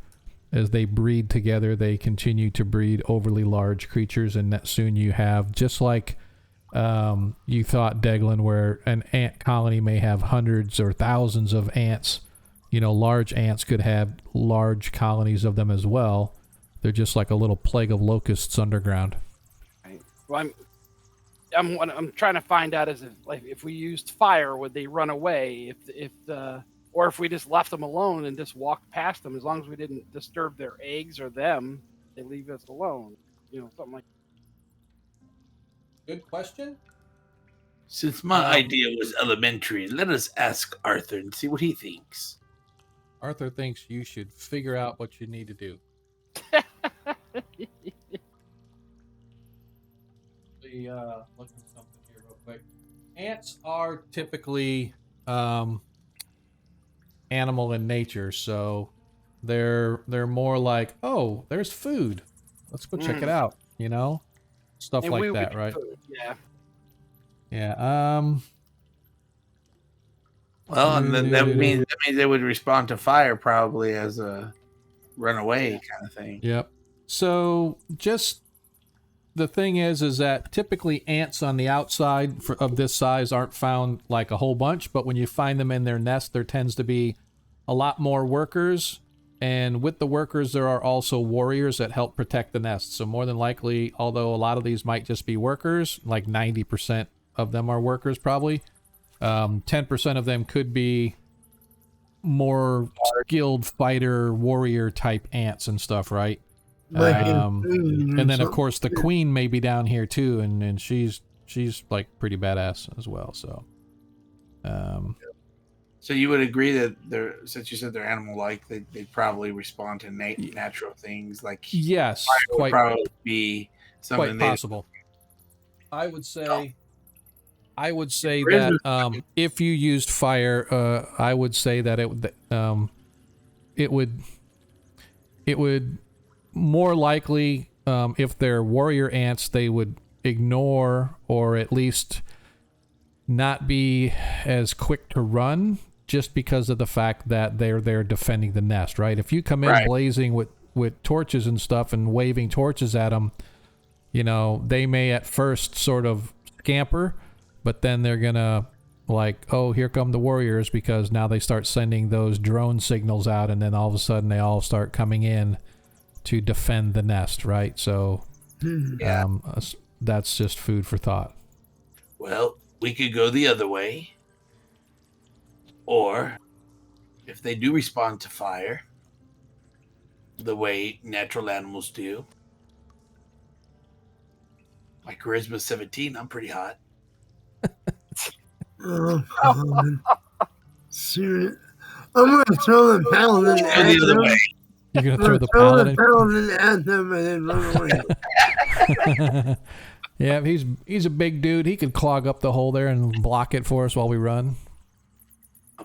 as they breed together, they continue to breed overly large creatures, and that soon you have, just like you thought, Deglin, where an ant colony may have hundreds or thousands of ants. Large ants could have large colonies of them as well. They're just like a little plague of locusts underground. Right. Well, I'm trying to find out if we used fire, would they run away? Or if we just left them alone and just walked past them, as long as we didn't disturb their eggs or them, they leave us alone. Something like. Good question. Since my idea was elementary, let us ask Arthur and see what he thinks. Arthur thinks you should figure out what you need to do. Look at something here real quick. Ants are typically animal in nature, so they're more like, oh, there's food. Let's go check it out. Stuff And like we would that, do right? food, yeah. Yeah. Well, and then that means they would respond to fire probably as a runaway kind of thing. Yep. So just the thing is that typically ants on the outside of this size aren't found like a whole bunch, but when you find them in their nest, there tends to be a lot more workers. And with the workers, there are also warriors that help protect the nest. So more than likely, although a lot of these might just be workers, like 90% of them are workers probably, 10% of them could be more skilled fighter warrior type ants and stuff, right? And then of course the queen may be down here too, and she's like pretty badass as well. So So you would agree that since you said they're animal-like, they probably respond to natural things like yes, fire would probably be something quite possible. I would say I would say that if you used fire, I would say that it would more likely, if they're warrior ants, they would ignore or at least not be as quick to run, just because of the fact that they're there defending the nest, right? If you come in blazing with torches and stuff and waving torches at them, they may at first sort of scamper, but then they're gonna like, oh, here come the warriors, because now they start sending those drone signals out, and then all of a sudden they all start coming in to defend the nest, right? So that's just food for thought. Well, we could go the other way. Or, if they do respond to fire, the way natural animals do, my charisma 17, I'm pretty hot. Oh, serious. I'm going to throw the paladin at The other them. way. You're gonna I'm throw gonna the throw paladin. the paladin at them and then run away. Yeah, he's a big dude. He could clog up the hole there and block it for us while we run.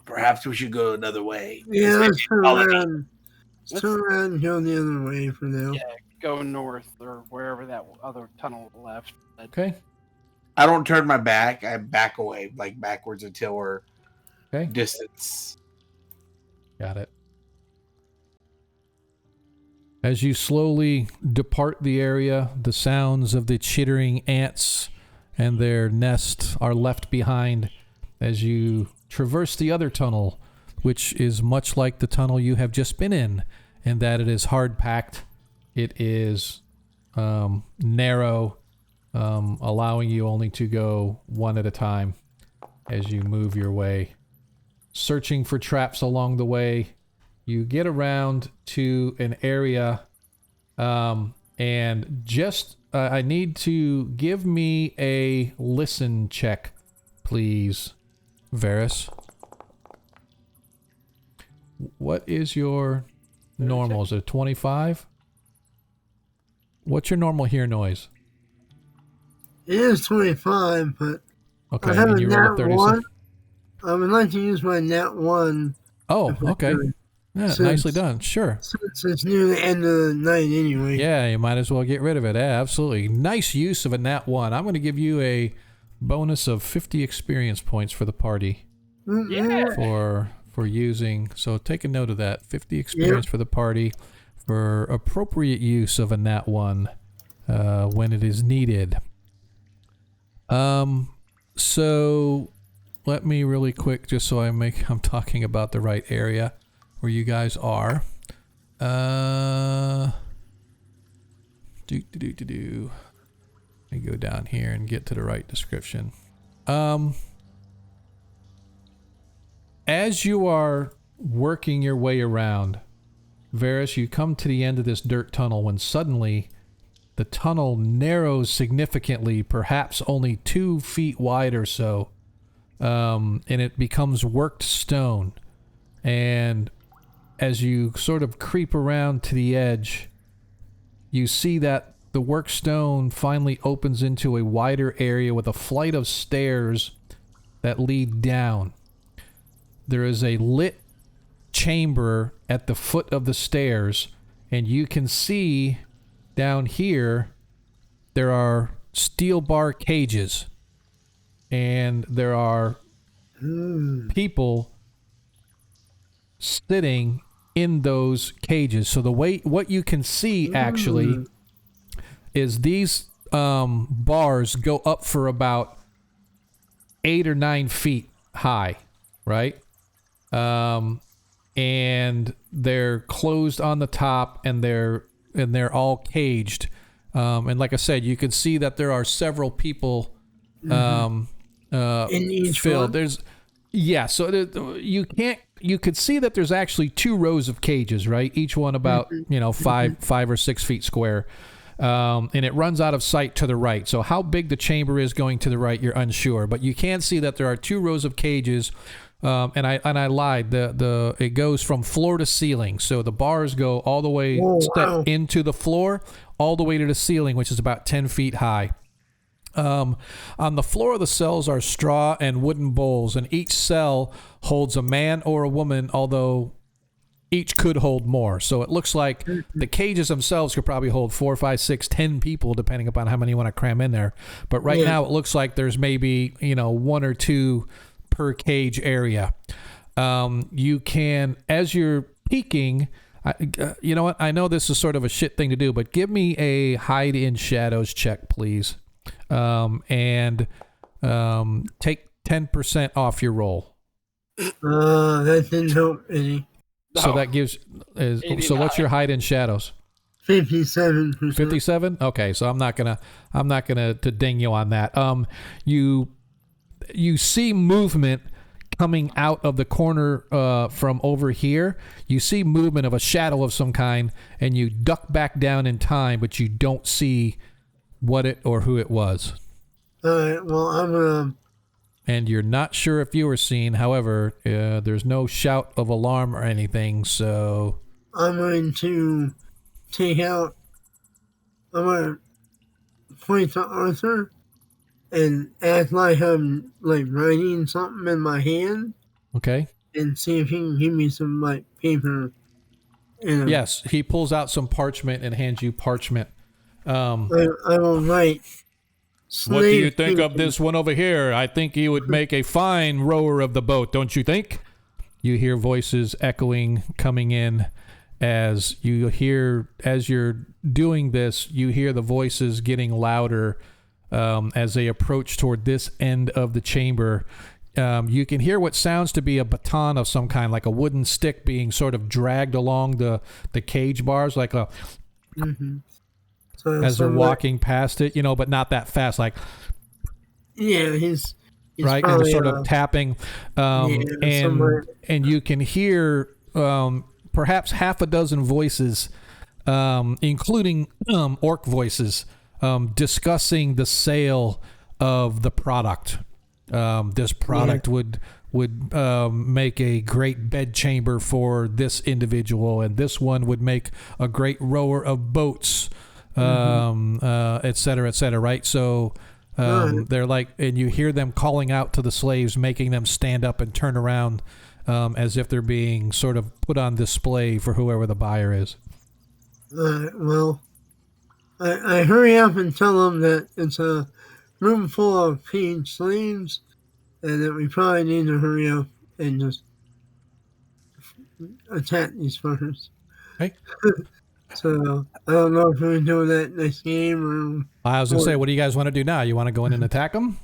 Perhaps we should go another way. Yeah, let's turn Colony. around. Let's turn around and go the other way for now. Yeah, go north or wherever that other tunnel left. Okay. I don't turn my back. I back away, like backwards until we're distance. Got it. As you slowly depart the area, the sounds of the chittering ants and their nest are left behind as you traverse the other tunnel, which is much like the tunnel you have just been in that it is hard-packed. It is narrow, allowing you only to go one at a time as you move your way. Searching for traps along the way, you get around to an area, and just I need to give me a listen check, please, Varys. What is your normal? Is it 25? What's your normal hear noise? It is 25, but Okay, I have and a you roll a nat 36. 1. I would like to use my nat 1. Oh, if I okay. could, Yeah, Since- nicely done. Sure. since it's near the end of the night anyway. Yeah, you might as well get rid of it. Yeah, absolutely. Nice use of a nat 1. I'm going to give you a bonus of 50 experience points for the party Yeah. for using. So take a note of that. 50 experience for the party for appropriate use of a nat 1 when it is needed. So let me really quick, just so I'm talking about the right area where you guys are. Let me go down here and get to the right description. As you are working your way around, Varys, you come to the end of this dirt tunnel when suddenly the tunnel narrows significantly, perhaps only 2 feet wide or so, and it becomes worked stone. And as you sort of creep around to the edge, you see that the worked stone finally opens into a wider area with a flight of stairs that lead down. There is a lit chamber at the foot of the stairs, and you can see down here there are steel bar cages, and there are people sitting in those cages. So what you can see actually is these bars go up for about 8 or 9 feet high, right? And they're closed on the top, and they're all caged. And like I said, you can see that there are several people In each filled. one? You could see that there's actually 2 rows of cages, right? Each one about 5 or 6 feet square. And it runs out of sight to the right. So how big the chamber is going to the right, you're unsure. But you can see that there are 2 rows of cages. And I lied. It goes from floor to ceiling. So the bars go all the way wow. into the floor, all the way to the ceiling, which is about 10 feet high. On the floor of the cells are straw and wooden bowls, and each cell holds a man or a woman, although each could hold more. So it looks like the cages themselves could probably hold 4, 5, 6, 10 people, depending upon how many you want to cram in there. But right now it looks like there's maybe, 1 or 2 per cage area. You can, as you're peeking, you know what? I know this is sort of a shit thing to do, but give me a hide in shadows check, please. And take 10% off your roll. That didn't help any. So that gives. So what's your hide in shadows? 57%. 57. Okay, so I'm not gonna to ding you on that. You see movement coming out of the corner from over here. You see movement of a shadow of some kind, and you duck back down in time, but you don't see what it or who it was. All right. Well, I'm gonna. And you're not sure if you were seen. However, there's no shout of alarm or anything, so... I'm going to take out... I'm going to point to Arthur and act like I'm, writing something in my hand. Okay. And see if he can give me some, paper. Yes, he pulls out some parchment and hands you parchment. I will write... What do you think of this one over here? I think he would make a fine rower of the boat, don't you think? You hear voices echoing, coming in as you're doing this, you hear the voices getting louder as they approach toward this end of the chamber. You can hear what sounds to be a baton of some kind, like a wooden stick being sort of dragged along the cage bars, like a... Mm-hmm. As they're walking past it, but not that fast, yeah, he's right, and sort of tapping, and you can hear perhaps half a dozen voices, including orc voices, discussing the sale of the product. This product would make a great bed chamber for this individual, and this one would make a great rower of boats. Et cetera, right? So they're and you hear them calling out to the slaves, making them stand up and turn around as if they're being sort of put on display for whoever the buyer is. Well, I hurry up and tell them that it's a room full of paid slaves and that we probably need to hurry up and just attack these fuckers. Hey. So, I don't know if we're doing that next game or... I was going to say, what do you guys want to do now? You want to go in and attack them?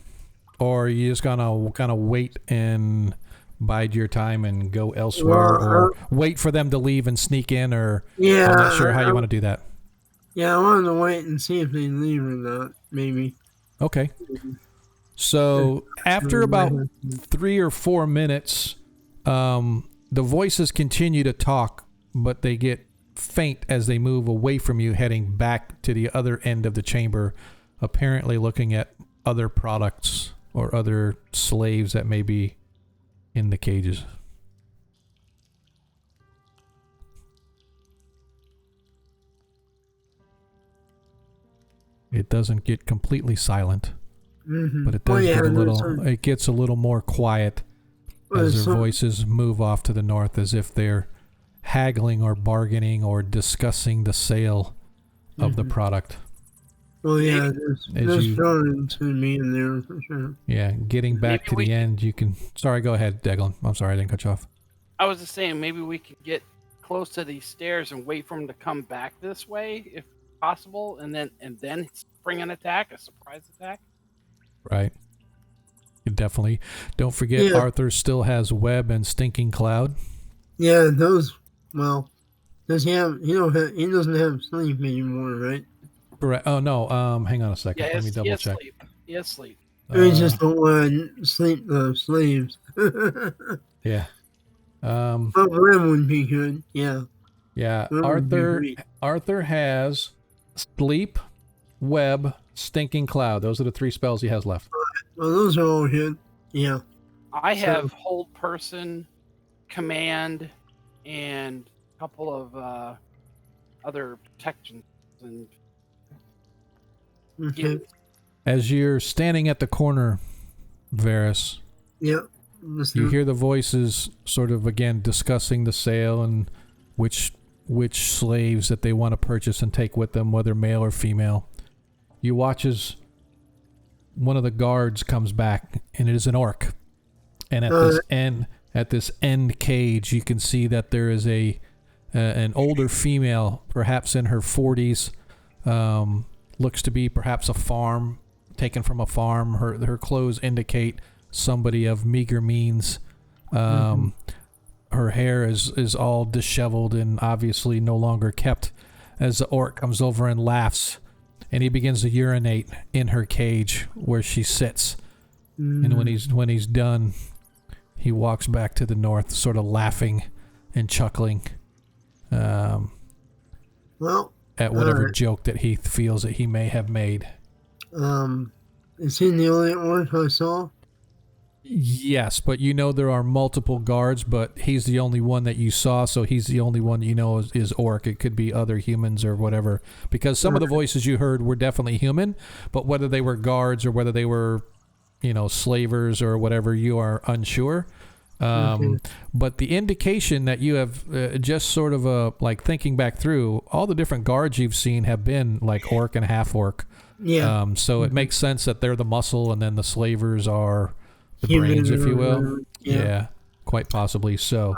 Or are you just going to kind of wait and bide your time and go elsewhere? Or wait for them to leave and sneak in? Or I'm not sure how you want to do that. Yeah, I wanted to wait and see if they leave or not, maybe. Okay. So, after about 3 or 4 minutes, the voices continue to talk, but they get faint as they move away from you, heading back to the other end of the chamber, apparently looking at other products or other slaves that may be in the cages. It doesn't get completely silent, but it does get it gets a little more quiet as their voices move off to the north, as if they're haggling or bargaining or discussing the sale of the product. Well, yeah, there's Jordan to me in there for sure. Yeah, getting back to the end, you can... Sorry, go ahead, Declan. I'm sorry, I didn't cut you off. I was just saying, maybe we could get close to these stairs and wait for them to come back this way, if possible, and then spring an attack, a surprise attack. Right. You definitely. Don't forget, Arthur still has web and stinking cloud. Yeah, those... Well, does he have? He doesn't have sleep anymore, right? Correct. Oh no. Hang on a second. Yeah, let me double check. He has sleep. We just don't want to sleep the slaves. Yeah. But Rim would be good. Yeah. Yeah. Arthur has sleep, web, stinking cloud. Those are the 3 spells he has left. Well, those are all good. Yeah. I have hold person, command, and a couple of other protections and As you're standing at the corner, Varys, Yep. you hear the voices sort of again discussing the sale and which slaves that they want to purchase and take with them, whether male or female. You watch as one of the guards comes back, and it is an orc. And at this end cage, you can see that there is an older female, perhaps in her 40s, looks to be perhaps a farm, taken from a farm. Her clothes indicate somebody of meager means. Her hair is all disheveled and obviously no longer kept. As the orc comes over and laughs, and he begins to urinate in her cage where she sits. And when he's done, he walks back to the north, sort of laughing and chuckling at whatever joke that he feels that he may have made. Is he the only orc I saw? Yes, but you know there are multiple guards, but he's the only one that you saw, so he's the only one you know is orc. It could be other humans or whatever, because some of the voices you heard were definitely human, but whether they were guards or whether they were, slavers or whatever, you are unsure. But the indication that you have just sort of like thinking back through, all the different guards you've seen have been like orc and half orc. Yeah. So it makes sense that they're the muscle and then the slavers are the brains, if you will. Yeah, quite possibly so.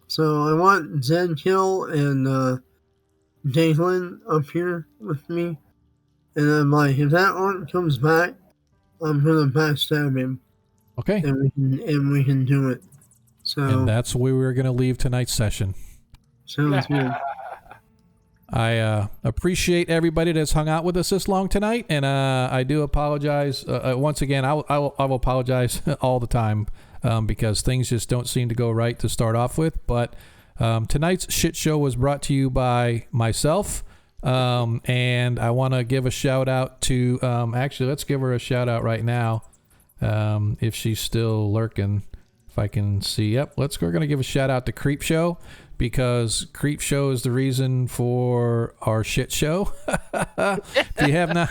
So I want Zedkill and Dalen up here with me, and I'm like, if that orc comes back, I'm gonna backstab him. Okay. And we can do it. So. And that's where we're gonna leave tonight's session. Sounds good. I appreciate everybody that's hung out with us this long tonight, and I do apologize once again. I will apologize all the time because things just don't seem to go right to start off with. But tonight's shit show was brought to you by myself, and I want to give a shout out to. Actually, let's give her a shout out right now, if she's still lurking. If I can see, yep. We're going to give a shout out to Creep Show. Because Creep Show is the reason for our shit show. If you have not,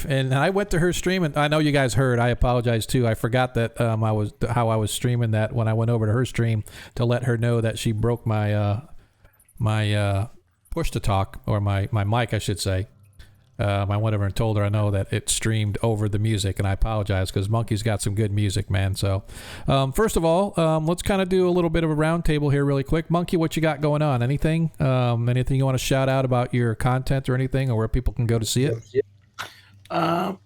and I went to her stream, and I know you guys heard. I apologize too. I forgot that I was streaming that when I went over to her stream to let her know that she broke my my push to talk, or my mic, I should say. I went over and told her I know that it streamed over the music, and I apologize because Monkey's got some good music, man. So, first of all, let's kind of do a little bit of a round table here really quick. Monkey, what you got going on? Anything? Anything you want to shout out about your content or anything, or where people can go to see it? No,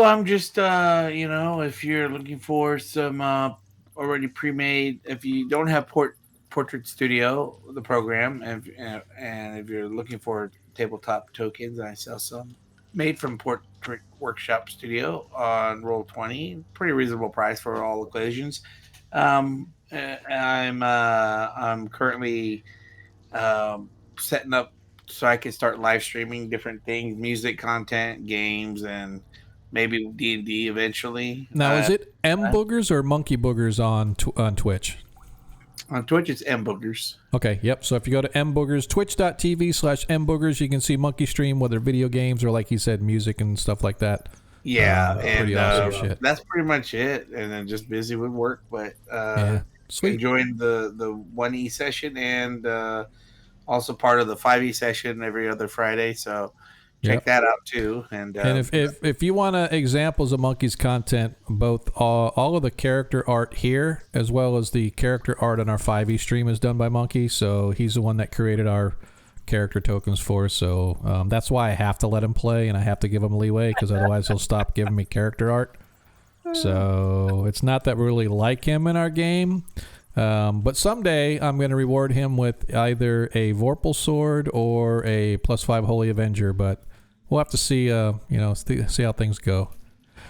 I'm just, if you're looking for some already pre-made, if you don't have Portrait Studio, the program, and if you're looking for tabletop tokens, I sell some made from Portrait Workshop Studio on Roll20, pretty reasonable price for all occasions. I'm currently setting up so I can start live streaming different things, music content, games, and maybe D&D eventually. Now, is it M Boogers or Monkey Boogers on Twitch? On Twitch, it's M-Boogers. Okay, yep. So if you go to M-Boogers, twitch.tv/M-Boogers, you can see Monkey stream, whether video games or, like he said, music and stuff like that. Yeah, pretty awesome shit. That's pretty much it. And then just busy with work, but sweet. Enjoying the 1E session and also part of the 5E session every other Friday. So check that out too. And if you want examples of Monkey's content, both all of the character art here as well as the character art on our 5e stream is done by Monkey. So he's the one that created our character tokens for us. So that's why I have to let him play and I have to give him leeway, because otherwise he'll stop giving me character art. So it's not that we really like him in our game. But someday I'm going to reward him with either a Vorpal sword or a +5 Holy Avenger, but we'll have to see, see how things go.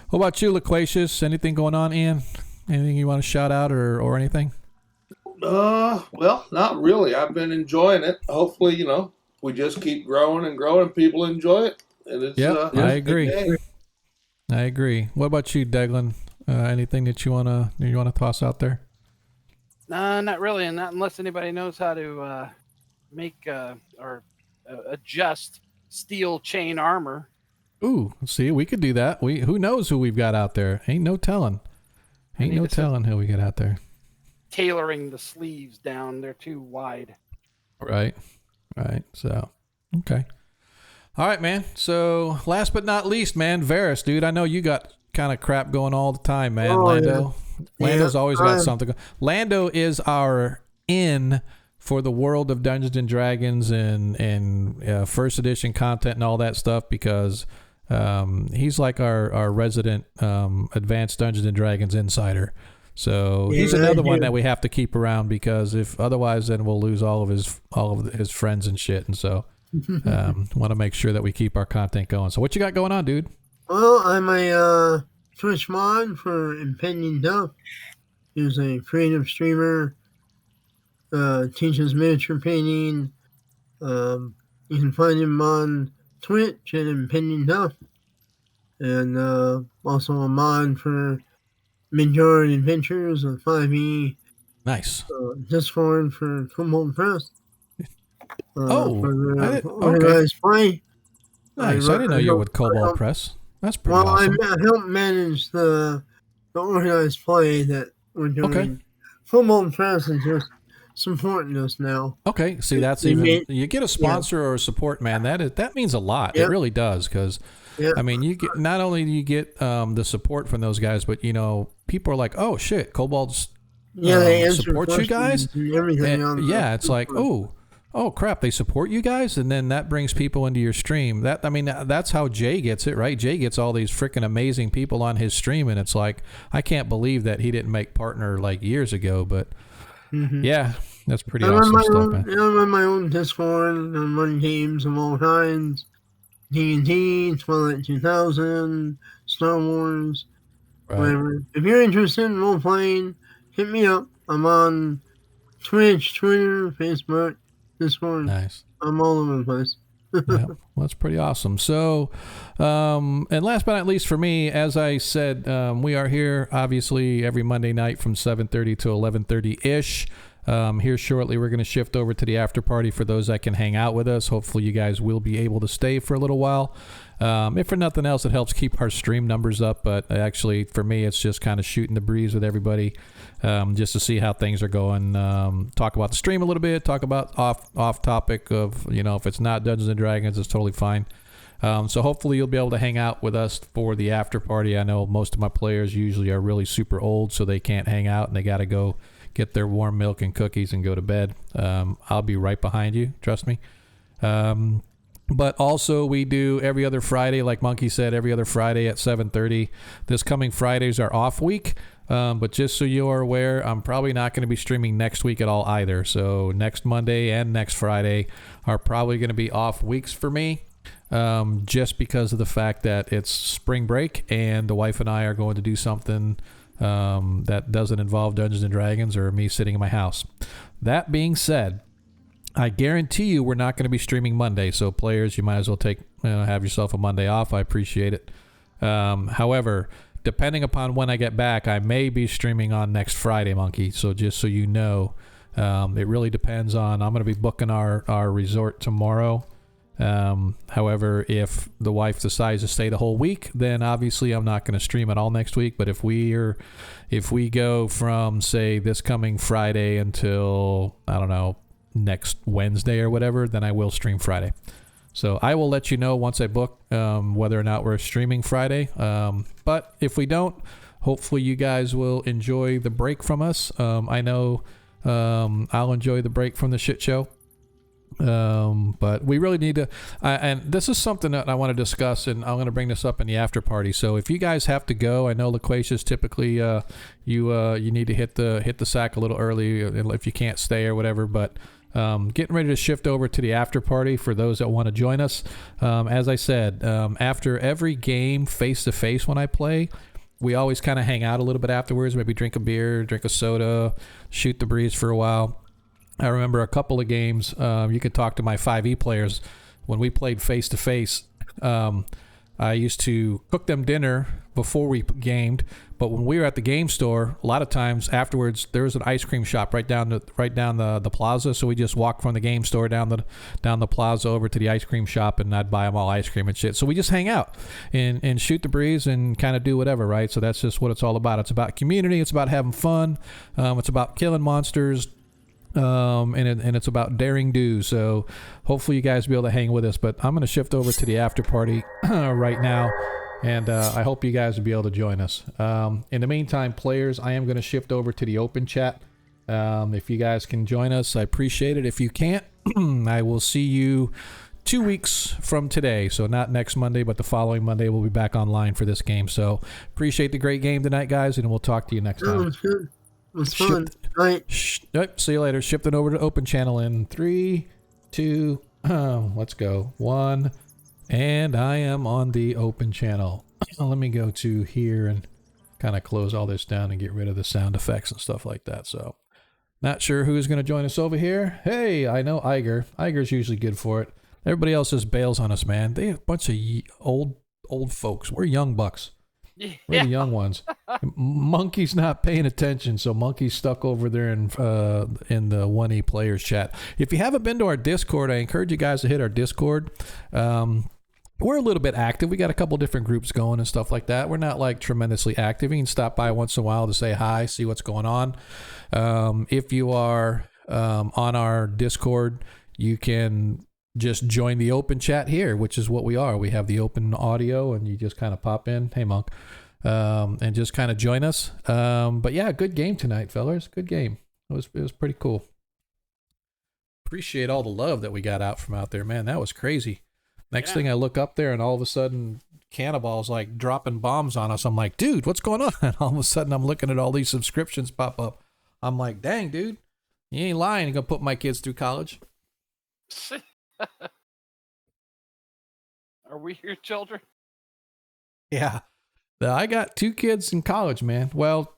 What about you, Loquacious? Anything going on, Ian? Anything you want to shout out or anything? Well, not really. I've been enjoying it. Hopefully, we just keep growing and growing. People enjoy it. And it's, I agree. I agree. What about you, Declan? Anything that you wanna toss out there? Not really, and not unless anybody knows how to make or adjust steel chain armor. Ooh, see, we could do that. Who knows who we've got out there? Ain't no telling. Ain't no telling who we get out there. Tailoring the sleeves down, they're too wide. Right. So, okay. All right, man. So, last but not least, man, Varys, dude, I know you got kind of crap going all the time, man. Lando. Yeah. Lando's always got something. Lando is our in for the world of Dungeons and Dragons and first edition content and all that stuff because he's like our resident advanced Dungeons and Dragons insider. So he's another one that we have to keep around because if otherwise, then we'll lose all of his friends and shit. And so want to make sure that we keep our content going. So what you got going on, dude? Well, I'm a Twitch mod for Impending Duff. He's a creative streamer. Teaches miniature painting. You can find him on Twitch at Impending Duff. And also a mod for Midgard Adventures, a 5e. Nice. Discord for Kobold Press. Okay. Organized play. Nice. I didn't know you would Kobold Press. That's pretty awesome. I help manage the organized play that we're doing. Okay. Kobold Press is just supporting us now. Okay, see, that's even you get a sponsor or a support, man. That means a lot. It really does, because I mean, you get not only do you get the support from those guys, but you know, people are like, oh shit, Kobold's they support you guys. And everything it's like, oh crap, they support you guys, and then that brings people into your stream. That's how Jay gets it, right? Jay gets all these freaking amazing people on his stream, and it's like, I can't believe that he didn't make partner like years ago, but. Yeah, that's pretty awesome stuff, man. I run my own Discord. I run games of all kinds. D&D, Twilight 2000, Star Wars, whatever. If you're interested in role-playing, hit me up. I'm on Twitch, Twitter, Facebook, Discord. Nice. I'm all over the place. Yeah, well, that's pretty awesome. So, and last but not least for me, as I said, we are here obviously every Monday night from 7:30 to 11:30-ish. Here shortly, we're going to shift over to the after party for those that can hang out with us. Hopefully you guys will be able to stay for a little while. If for nothing else, it helps keep our stream numbers up. But actually, for me, it's just kind of shooting the breeze with everybody, just to see how things are going. Talk about the stream a little bit. Talk about off topic of, you know, if it's not Dungeons and Dragons, it's totally fine. So hopefully you'll be able to hang out with us for the after party. I know most of my players usually are really super old, so they can't hang out and they got to go get their warm milk and cookies and go to bed. I'll be right behind you, trust me. But also we do every other Friday, like Monkey said, every other Friday at 7:30. This coming Fridays are off week. But just so you are aware, I'm probably not going to be streaming next week at all either. So next Monday and next Friday are probably going to be off weeks for me. Just because of the fact that it's spring break and the wife and I are going to do something that doesn't involve Dungeons and Dragons or me sitting in my house. That being said, I guarantee you we're not going to be streaming Monday. So players, you might as well have yourself a Monday off. I appreciate it. However, depending upon when I get back, I may be streaming on next Friday, Monkey. So just so you know, it really depends on, I'm going to be booking our resort tomorrow. However, if the wife decides to stay the whole week, then obviously I'm not going to stream at all next week. But if we go from, say, this coming Friday until, I don't know, next Wednesday or whatever, then I will stream Friday. So I will let you know once I book whether or not we're streaming Friday. But if we don't, hopefully you guys will enjoy the break from us. I know I'll enjoy the break from the shit show. But we really need to, and this is something that I want to discuss, and I'm going to bring this up in the after party. So if you guys have to go, I know Loquacious typically you need to hit the sack a little early if you can't stay or whatever, but getting ready to shift over to the after party for those that want to join us. As I said, after every game face to face when I play, we always kind of hang out a little bit afterwards, maybe drink a beer, drink a soda, shoot the breeze for a while. I remember a couple of games, you could talk to my 5e players, when we played face-to-face, I used to cook them dinner before we gamed, but when we were at the game store, a lot of times afterwards there was an ice cream shop right down the plaza. So we just walked from the game store down the plaza over to the ice cream shop, and I'd buy them all ice cream and shit. So we just hang out and shoot the breeze and kind of do whatever, right? So that's just what it's all about. It's about community. It's about having fun. It's about killing monsters. And it's about daring do. So hopefully you guys will be able to hang with us. But I'm going to shift over to the after party right now. And I hope you guys will be able to join us. In the meantime, players, I am going to shift over to the open chat. If you guys can join us, I appreciate it. If you can't, I will see you 2 weeks from today. So not next Monday, but the following Monday, we'll be back online for this game. So appreciate the great game tonight, guys, and we'll talk to you next time. It was fun. Right. Yep, see you later. Shifting over to open channel in 3, 2, let's go. 1. And I am on the open channel. Let me go to here and kind of close all this down and get rid of the sound effects and stuff like that. So, not sure who's going to join us over here. Hey, I know Iger. Iger's usually good for it. Everybody else just bails on us, man. They have a bunch of old folks. We're young bucks. We're the young ones. Monkey's not paying attention, so Monkey's stuck over there in the 1E players chat. If you haven't been to our Discord, I encourage you guys to hit our Discord. We're a little bit active. We got a couple different groups going and stuff like that. We're not like tremendously active. You can stop by once in a while to say hi, see what's going on. If you are on our Discord, you can just join the open chat here, which is what we are. We have the open audio, and you just kind of pop in, hey Monk, and just kind of join us. But yeah, good game tonight, fellas. Good game. It was pretty cool. Appreciate all the love that we got out from out there, man. That was crazy. Next thing I look up there, and all of a sudden Cannibal's like dropping bombs on us. I'm like, dude, what's going on? And all of a sudden I'm looking at all these subscriptions pop up. I'm like, dang, dude, you ain't lying. You're gonna put my kids through college. Are we your children? Yeah. I got 2 kids in college, man. Well,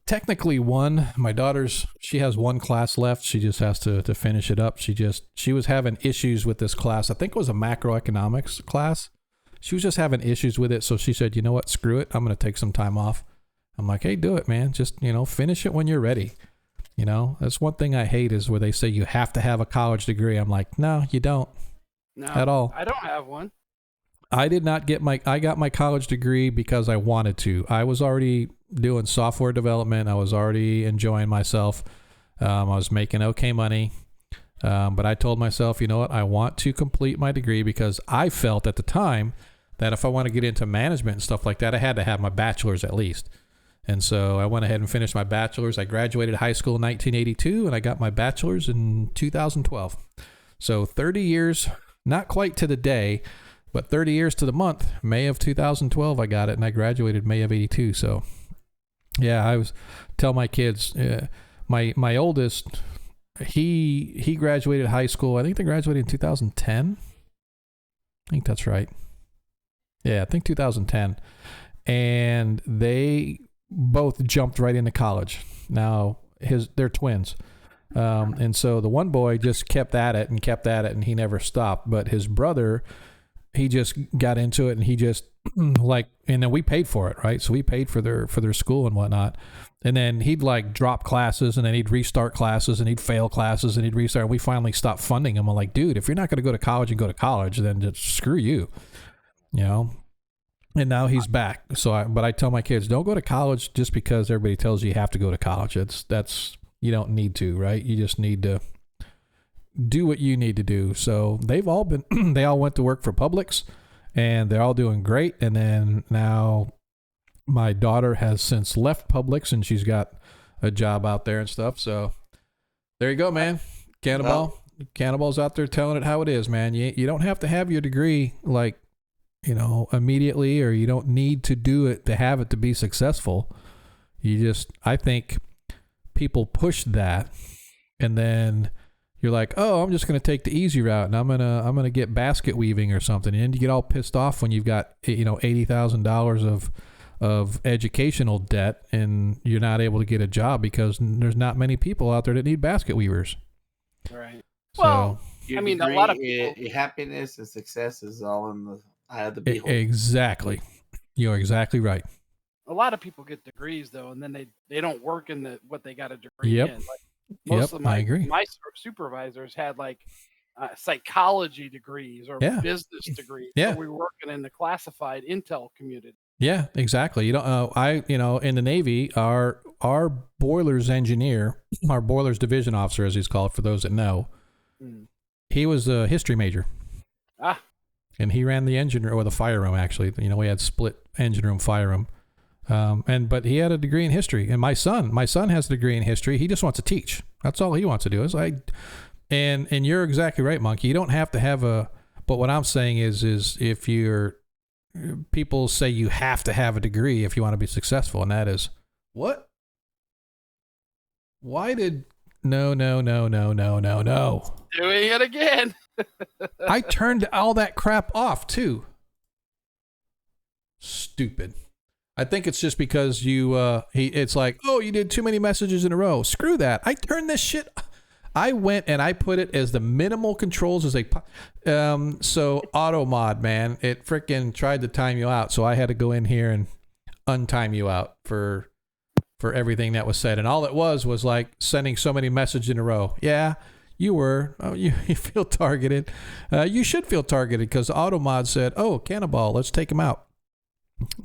technically 1. My daughter's, she has 1 class left. She just has to finish it up. She was having issues with this class. I think it was a macroeconomics class. She was just having issues with it. So she said, you know what? Screw it. I'm going to take some time off. I'm like, hey, do it, man. Just, finish it when you're ready. That's one thing I hate is where they say you have to have a college degree. I'm like, no, you don't. No, at all. I don't have one. I did not get I got my college degree because I wanted to. I was already doing software development. I was already enjoying myself. I was making okay money. But I told myself, you know what? I want to complete my degree because I felt at the time that if I want to get into management and stuff like that, I had to have my bachelor's at least. And so I went ahead and finished my bachelor's. I graduated high school in 1982, and I got my bachelor's in 2012. So 30 years, not quite to the day, but 30 years to the month. May of 2012, I got it, and I graduated May of 82. So, yeah, I was tell my kids, my oldest, he graduated high school. I think they graduated in 2010. I think that's right. Yeah, I think 2010. And they both jumped right into college. Now, they're twins. And so the one boy just kept at it, and he never stopped. But his brother, he just got into it, and he just and then we paid for it, right? So we paid for their school and whatnot. And then he'd drop classes, and then he'd restart classes, and he'd fail classes, and he'd restart. And we finally stopped funding him. I'm like, dude, if you're not going to go to college, then just screw you, And now he's back. But I tell my kids, don't go to college just because everybody tells you have to go to college. You don't need to, right? You just need to do what you need to do. So they all went to work for Publix, and they're all doing great. And then now my daughter has since left Publix, and she's got a job out there and stuff. So there you go, man. Cannibal's out there telling it how it is, man. You don't have to have your degree immediately, or you don't need to do it to have it to be successful. I think people push that, and then you're like, oh, I'm just going to take the easy route, and I'm going to get basket weaving or something. And you get all pissed off when you've got, $80,000 of educational debt, and you're not able to get a job because there's not many people out there that need basket weavers. Right. So, well, a lot of people, your happiness and success is all in the eye of the beholder. Exactly. You're exactly right. A lot of people get degrees though, and then they don't work in what they got a degree Yep. in. Like most of I agree. my supervisors had like psychology degrees or Yeah. business degrees. Yeah. So we were working in the classified intel community. Yeah, exactly. You know, in the Navy, our boilers engineer, our boilers division officer, as he's called, for those that know, he was a history major. Ah. And he ran the engine or the fire room, actually. You know, we had split engine room, fire room. But he had a degree in history. And my son has a degree in history. He just wants to teach. That's all he wants to do. And you're exactly right, Monkey. You don't have to have but what I'm saying is if people say you have to have a degree if you want to be successful. And that is what? No. Doing it again. I turned all that crap off too. Stupid. I think it's just because it's like, oh, you did too many messages in a row. Screw that. I turned this shit. I went and I put it as the minimal controls as so auto mod, man, it freaking tried to time you out. So I had to go in here and untime you out for everything that was said. And all it was like sending so many messages in a row. Yeah. You feel targeted. You should feel targeted because AutoMod said, oh, Cannonball, let's take him out.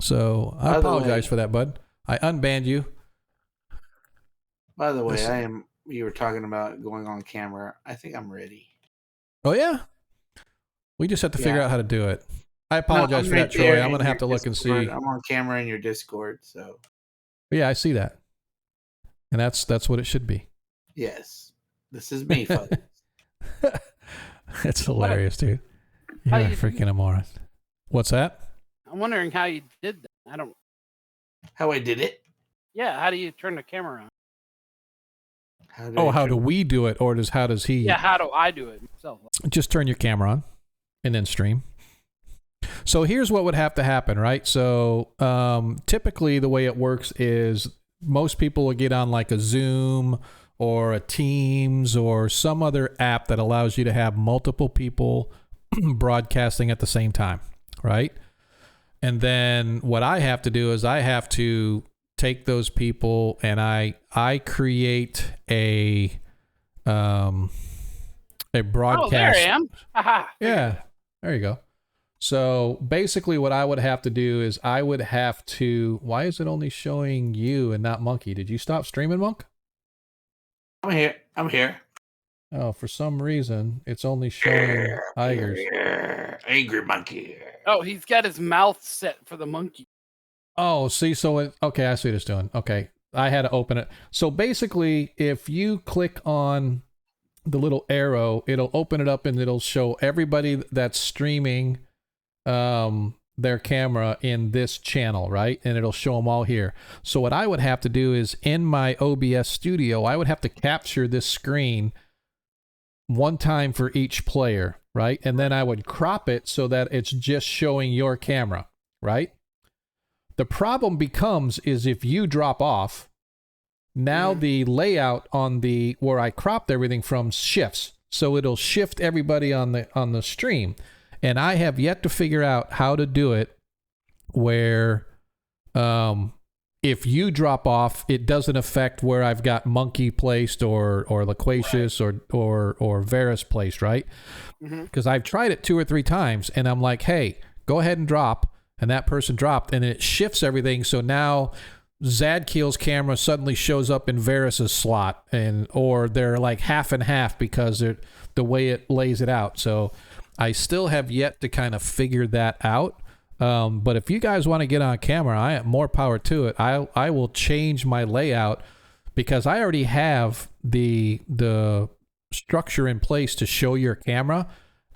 So I apologize for that, bud. I unbanned you. By the way, you were talking about going on camera. I think I'm ready. Oh, yeah? We just have to figure out how to do it. I apologize for that, Troy. I'm going to have to look and see. I'm on camera in your Discord, so. Yeah, I see that. And that's what it should be. Yes. This is me, folks. It's hilarious, dude. You're freaking a moron. What's that? I'm wondering how you did that. How I did it? Yeah, how do you turn the camera on? How do we do it, or how does he? Yeah, how do I do it myself? Just turn your camera on, and then stream. So here's what would have to happen, right? So typically the way it works is most people will get on like a Zoom or a Teams or some other app that allows you to have multiple people broadcasting at the same time, right? And then what I have to do is I have to take those people and I create a broadcast. Oh, there I am. Aha. Yeah, there you go. So basically what I would have to do is I would have to, why is it only showing you and not Monkey? Did you stop streaming, Monk? I'm here. Oh, for some reason, it's only showing Igers. Angry monkey. Oh, he's got his mouth set for the monkey. Oh, see, okay, I see what it's doing. Okay, I had to open it. So basically, if you click on the little arrow, it'll open it up and it'll show everybody that's streaming their camera in this channel, right? And it'll show them all here. So what I would have to do is in my OBS studio, I would have to capture this screen one time for each player, right? And then I would crop it so that it's just showing your camera, right? The problem becomes is if you drop off, now the layout on where I cropped everything from shifts. So it'll shift everybody on the stream. And I have yet to figure out how to do it where if you drop off, it doesn't affect where I've got Monkey placed or Loquacious or Varus placed, right? Because I've tried it 2 or 3 times and I'm like, hey, go ahead and drop. And that person dropped and it shifts everything. So now Zadkiel's camera suddenly shows up in Varus's slot or they're like half and half because the way it lays it out. So I still have yet to kind of figure that out. But if you guys want to get on camera, I have more power to it. I will change my layout because I already have the structure in place to show your camera.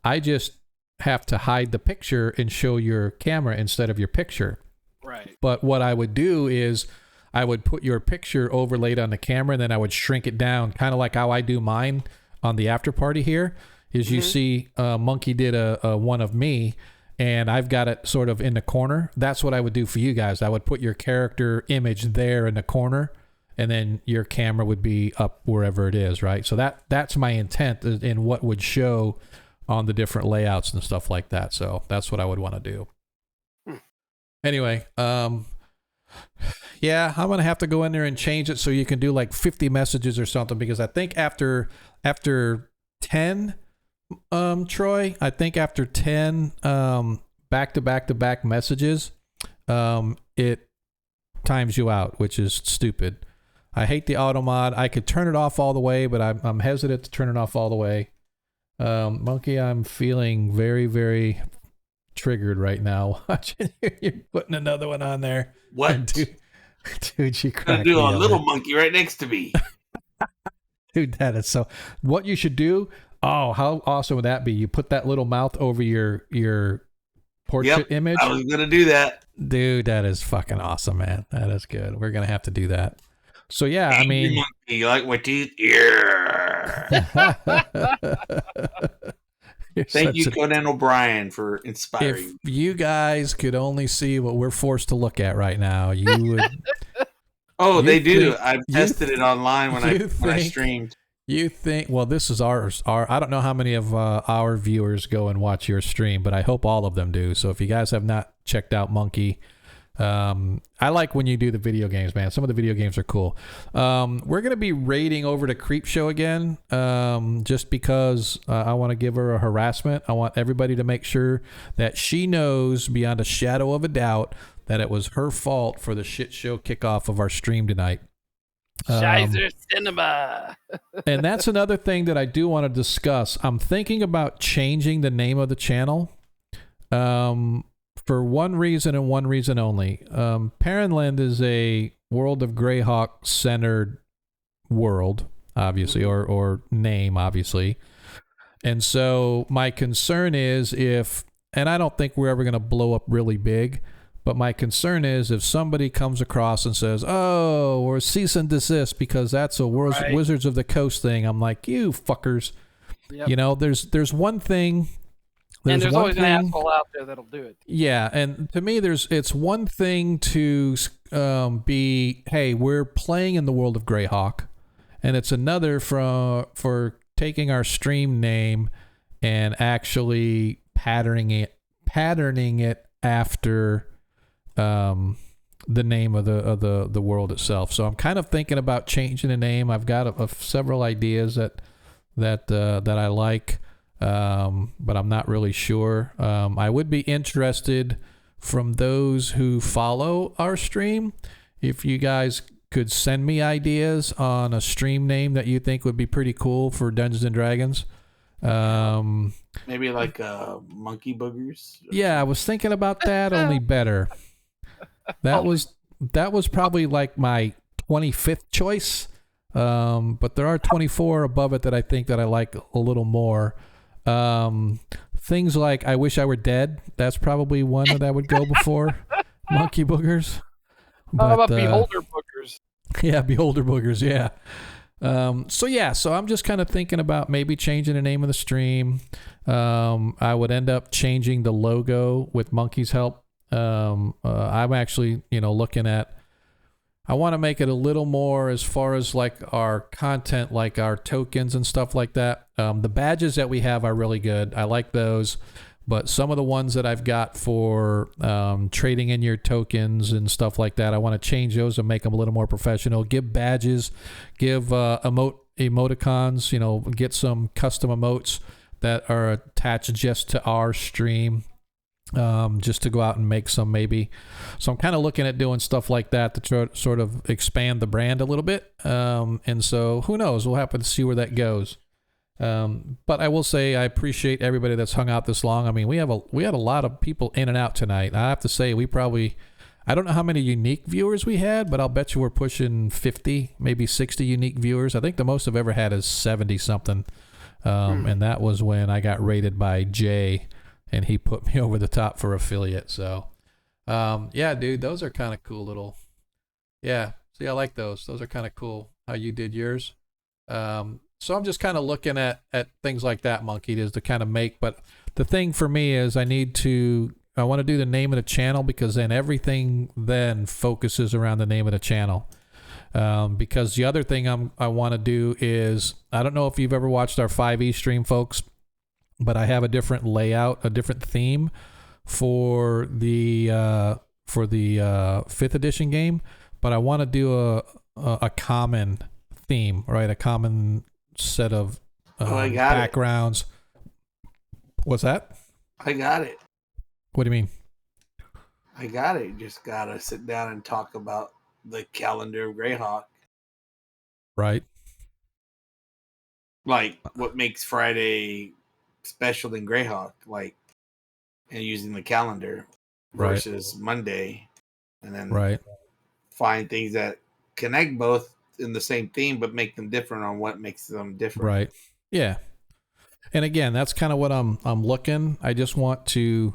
I just have to hide the picture and show your camera instead of your picture. Right. But what I would do is I would put your picture overlaid on the camera and then I would shrink it down, kind of like how I do mine on the after party here. Is you see Monkey did a one of me and I've got it sort of in the corner. That's what I would do for you guys. I would put your character image there in the corner and then your camera would be up wherever it is, right? So that's my intent in what would show on the different layouts and stuff like that. So that's what I would want to do. Anyway, yeah, I'm gonna have to go in there and change it so you can do like 50 messages or something, because I think after 10, Troy, I think after 10 back messages, it times you out, which is stupid. I hate the auto mod. I could turn it off all the way, but I'm hesitant to turn it off all the way. Monkey, I'm feeling very, very triggered right now watching you putting another one on there. What? Dude, you Gonna cracked do me a up, little man. monkey right next to me. Dude, that is so. What you should do? Oh, how awesome would that be? You put that little mouth over your portrait image. I was gonna do that. Dude, that is fucking awesome, man. That is good. We're gonna have to do that. So yeah, I mean, Monkey, you like my teeth? Yeah. Thank you, Conan O'Brien, for If inspiring. you guys could only see what we're forced to look at right now, you would. Oh, you they do. think- I've tested it online when I think- streamed. You think? Well, this is ours. I don't know how many of our viewers go and watch your stream, but I hope all of them do. So if you guys have not checked out Monkey, I like when you do the video games, man. Some of the video games are cool. We're gonna be raiding over to Creepshow again, just because I want to give her a harassment. I want everybody to make sure that she knows beyond a shadow of a doubt that it was her fault for the shit show kickoff of our stream tonight. Shizer Cinema. And that's another thing that I do want to discuss. I'm thinking about changing the name of the channel. For one reason and one reason only. Perrenland is a World of Greyhawk centered world, obviously, or name, obviously. And so my concern is and I don't think we're ever going to blow up really big, but my concern is if somebody comes across and says, oh, or cease and desist because that's a Wizards of the Coast thing. I'm like, you fuckers. Yep. You know, there's one thing. There's one always thing, an asshole out there that'll do it. Yeah, and to me, it's one thing to be, hey, we're playing in the world of Greyhawk, and it's another for taking our stream name and actually patterning it after the name of the world itself. So I'm kind of thinking about changing the name. I've got several ideas that I like. But I'm not really sure. I would be interested from those who follow our stream if you guys could send me ideas on a stream name that you think would be pretty cool for Dungeons and Dragons. Maybe like monkey boogers. Yeah, I was thinking about that, only better. That was probably like my 25th choice. But there are 24 above it that I think that I like a little more. Things like I Wish I Were Dead. That's probably one that I would go before Monkey Boogers. How about Beholder Bookers? Yeah, Beholder Boogers, yeah. So I'm just kind of thinking about maybe changing the name of the stream. I would end up changing the logo with Monkey's help. I'm actually, looking at, I want to make it a little more as far as like our content, like our tokens and stuff like that. The badges that we have are really good. I like those. But some of the ones that I've got for trading in your tokens and stuff like that, I want to change those and make them a little more professional. Give badges, give emoticons, get some custom emotes that are attached just to our stream. Just to go out and make some maybe. So I'm kind of looking at doing stuff like that to try to sort of expand the brand a little bit. And so who knows? We'll have to see where that goes. But I will say I appreciate everybody that's hung out this long. I mean, we had a lot of people in and out tonight. I have to say I don't know how many unique viewers we had, but I'll bet you we're pushing 50, maybe 60 unique viewers. I think the most I've ever had is 70 something. And that was when I got rated by Jay. And he put me over the top for affiliate. So, yeah, dude, those are kind of cool little. Yeah, see, I like those. Those are kind of cool how you did yours. So I'm just kind of looking at things like that, Monkey, is to kind of make. But the thing for me is I want to do the name of the channel because then everything then focuses around the name of the channel. Because the other thing I want to do is, I don't know if you've ever watched our 5e stream, folks, but I have a different layout, a different theme for the for the 5th edition game, but I want to do a common theme, right? A common set of backgrounds. What's that? I got it. What do you mean? I got it. Just gotta sit down and talk about the calendar of Greyhawk. Right. Like what makes Friday special than Greyhawk, like, and using the calendar versus Monday, and then find things that connect both in the same theme but make them different on what makes them different. Right. Yeah. And again, that's kind of what I'm looking. I just want to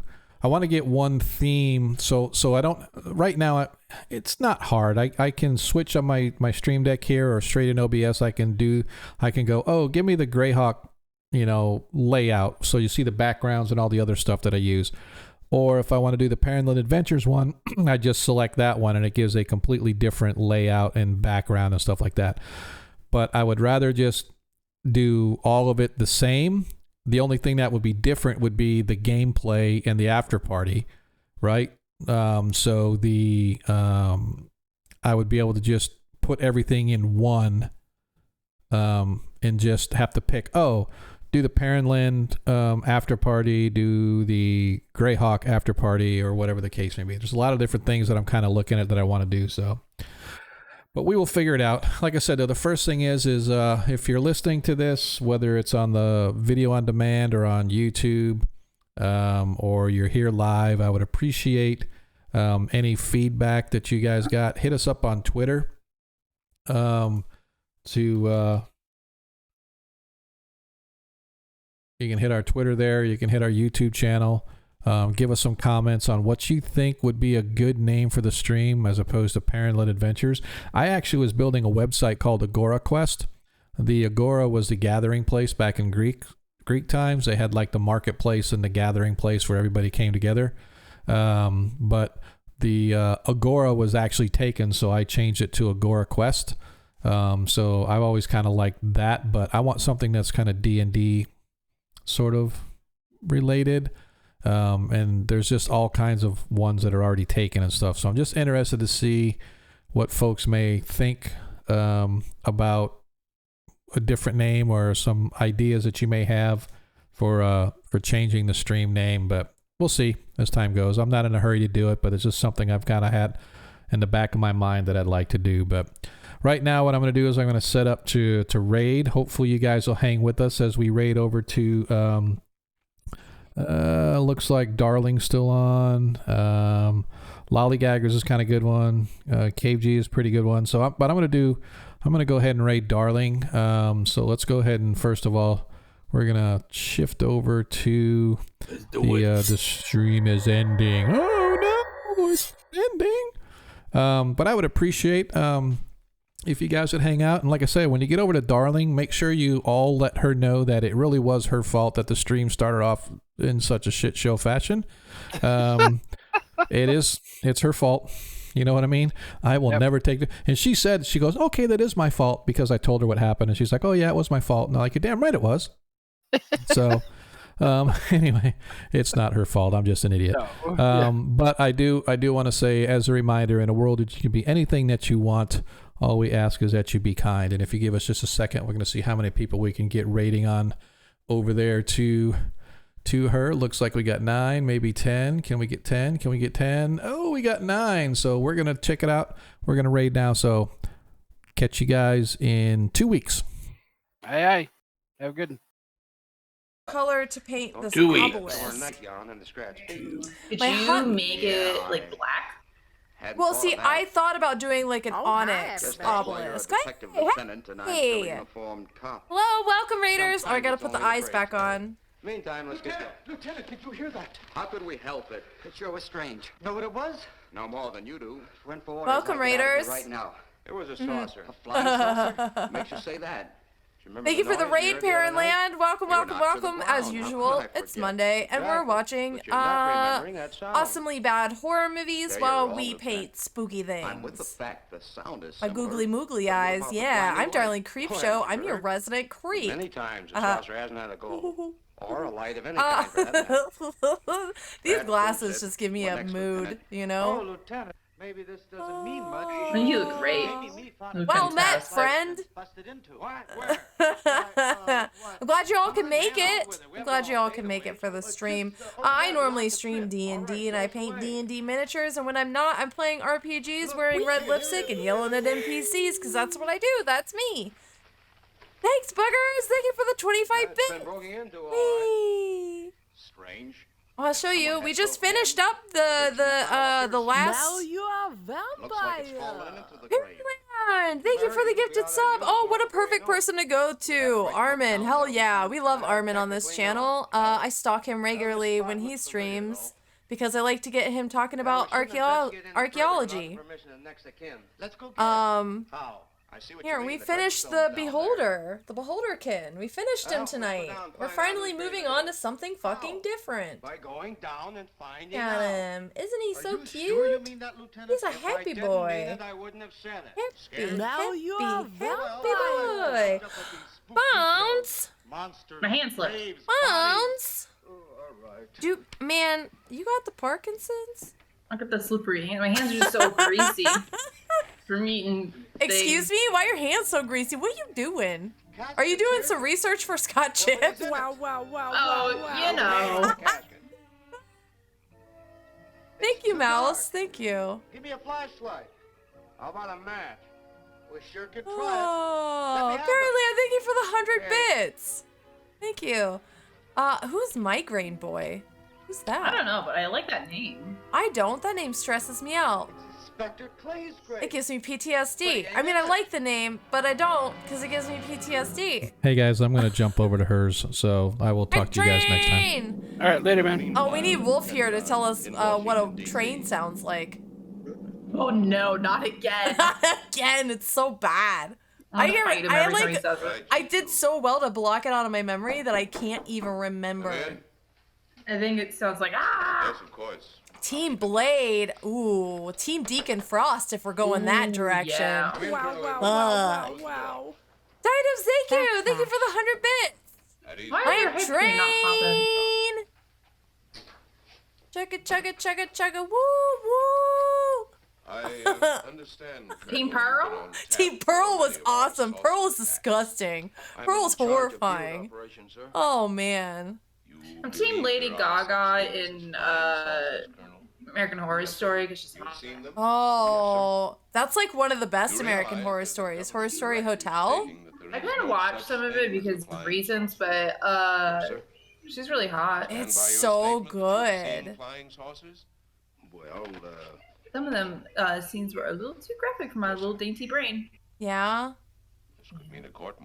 get one theme. So I don't right now. It's not hard. I can switch on my Stream Deck here or straight in OBS. I can go, oh, give me the Greyhawk, layout. So you see the backgrounds and all the other stuff that I use. Or if I want to do the Perrenland Adventures one, I just select that one and it gives a completely different layout and background and stuff like that. But I would rather just do all of it the same. The only thing that would be different would be the gameplay and the after party, right? So I would be able to just put everything in one, and just have to pick, do the Perrenland after party, do the Greyhawk after party, or whatever the case may be. There's a lot of different things that I'm kind of looking at that I want to do. So, but we will figure it out. Like I said, though, the first thing is if you're listening to this, whether it's on the video on demand or on YouTube, or you're here live, I would appreciate any feedback that you guys got. Hit us up on Twitter. You can hit our Twitter there. You can hit our YouTube channel. Give us some comments on what you think would be a good name for the stream as opposed to Perrenland Adventures. I actually was building a website called Agora Quest. The Agora was the gathering place back in Greek times. They had like the marketplace and the gathering place where everybody came together. But the Agora was actually taken, so I changed it to Agora Quest. So I've always kind of liked that, but I want something that's kind of D&D sort of related. And there's just all kinds of ones that are already taken and stuff. So I'm just interested to see what folks may think about a different name or some ideas that you may have for changing the stream name. But we'll see as time goes. I'm not in a hurry to do it, but it's just something I've kind of had in the back of my mind that I'd like to do. But right now, what I'm going to do is I'm going to set up to raid. Hopefully, you guys will hang with us as we raid over to. Looks like Darling's still on. Lollygaggers is kind of good one. Cave G is pretty good one. So, but I'm going to go ahead and raid Darling. So let's go ahead and first of all, we're going to shift over to the stream is ending. Oh no, it's ending. But I would appreciate if you guys would hang out. And like I say, when you get over to Darling, make sure you all let her know that it really was her fault that the stream started off in such a shit show fashion. It's her fault. You know what I mean? I will never take it. And she goes, okay, that is my fault, because I told her what happened. And she's like, oh yeah, it was my fault. And I'm like, you're damn right it was. So anyway, it's not her fault. I'm just an idiot. No. But I do want to say, as a reminder, in a world that you can be anything that you want, all we ask is that you be kind. And if you give us just a second, we're going to see how many people we can get rating on over there to her. Looks like we got 9, maybe 10. Can we get 10? Can we get 10? Oh, we got 9. So we're going to check it out. We're going to raid now. So catch you guys in 2 weeks. Aye. Have a good one. Color to paint this 2 weeks. obelisk. Could you make it like black? Well, see, I thought about doing like an onyx obelisk. Hey. Hello, welcome, Raiders. Oh, I gotta put the eyes back on. Meantime, let's get Lieutenant, did you hear that? How could we help it? It sure was strange. Know what it was? No more than you do. Went for welcome, Raiders. Right now. It was a saucer. A flying saucer? Makes you say that. Thank you for the raid, Perrenland. Welcome. As usual, it's Monday, and we're watching awesomely bad horror movies while we paint spooky things. My googly moogly eyes. Yeah, I'm Darling Creepshow. I'm your resident creep. Many times the saucer hasn't had a go. Or a light of any kind for that matter. These That glasses proves it. just give me What a next, mood, Lieutenant? you Oh, know? Lieutenant, maybe this doesn't mean much. Oh. You look great. Maybe me found Look Well met, fantastic. friend. busted into. What? Where? I'm glad you all can make it. I'm glad you all can make it for the stream. I normally stream D&D and I paint D&D miniatures, and when I'm not, I'm playing RPGs wearing red lipstick and yelling at NPCs, because that's what I do. That's me. Thanks, buggers. Thank you for the 25 It's been bits. broken into, all right. Whee! Strange. I'll show you. We just finished up the last. you are Looks like it's fallen into the grave. Perrenland, thank you for the gifted sub. Oh, what a perfect person to go to. Armin, hell yeah. We love Armin on this channel. I stalk him regularly when he streams because I like to get him talking about archaeology. Let's go get How? I see what Here, you we mean, the finished the gravestone's down Beholder. The Beholderkin. We finished him Well, let's go tonight. down and We're find out finally who's moving been on there. to something fucking different. By going down and finding Got out. him. Isn't he so Are you cute? sure you mean that, Lieutenant? He's a If I happy didn't boy. mean it, I wouldn't have said it. Happy, Now you are happy vampire. boy. Bounce. Monsters, My hand slipped. graves, Bounce. bodies. Oh, all right. Dude, man, you got the Parkinson's? I got the slippery hand. My hands are just so greasy from eating. Excuse me? Why are your hands so greasy? What are you doing? Are you doing some research for Scott Chips? Wow, wow, wow, Oh, wow, you know. Thank you, Mouse. Thank you. Give me a flashlight. How about a match? We sure could try Oh, Let me have apparently I thank you for the 100 Okay. bits. Thank you. Who's Migraine Boy? Who's that? I don't know, but I like that name. I don't. That name stresses me out. it. It's Inspector Clay's grave. It gives me PTSD. I mean, I like the name, but I don't because it gives me PTSD. Hey guys, I'm gonna jump over to hers, so I will talk to you guys next time. Train! All right, later, man. Oh, we need Wolf here to tell us what a train sounds like. Oh no, not again. Again, it's so bad. I fight him every time he says it. I did so well to block it out of my memory that I can't even remember. I think it sounds like ah. Yes, of course. Team Blade. Ooh, Team Deacon Frost if we're going that direction. yeah. wow, wow, wow, wow. Dinos, thank you. Thank you for the 100 bits. Why I are your am heads not popping? Train. Chugga, chugga, chugga, chugga. Woo, woo. I understand. Team Pearl? Team Pearl was awesome. Pearl is disgusting. Pearl's horrifying. Oh, man. I'm Team Lady Gaga in American Horror Story because she's hot. Oh, that's like one of the best American Horror Stories. Horror Story Hotel. I kind of watched some of it because of reasons, but she's really hot. It's so good. Well, Some of them scenes were a little too graphic for my little dainty brain. Yeah?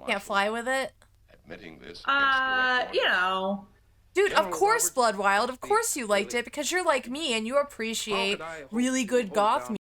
Can't fly with it? admitting this. You know. Dude, of course, Bloodwild. Of course you liked it because you're like me and you appreciate really good goth music.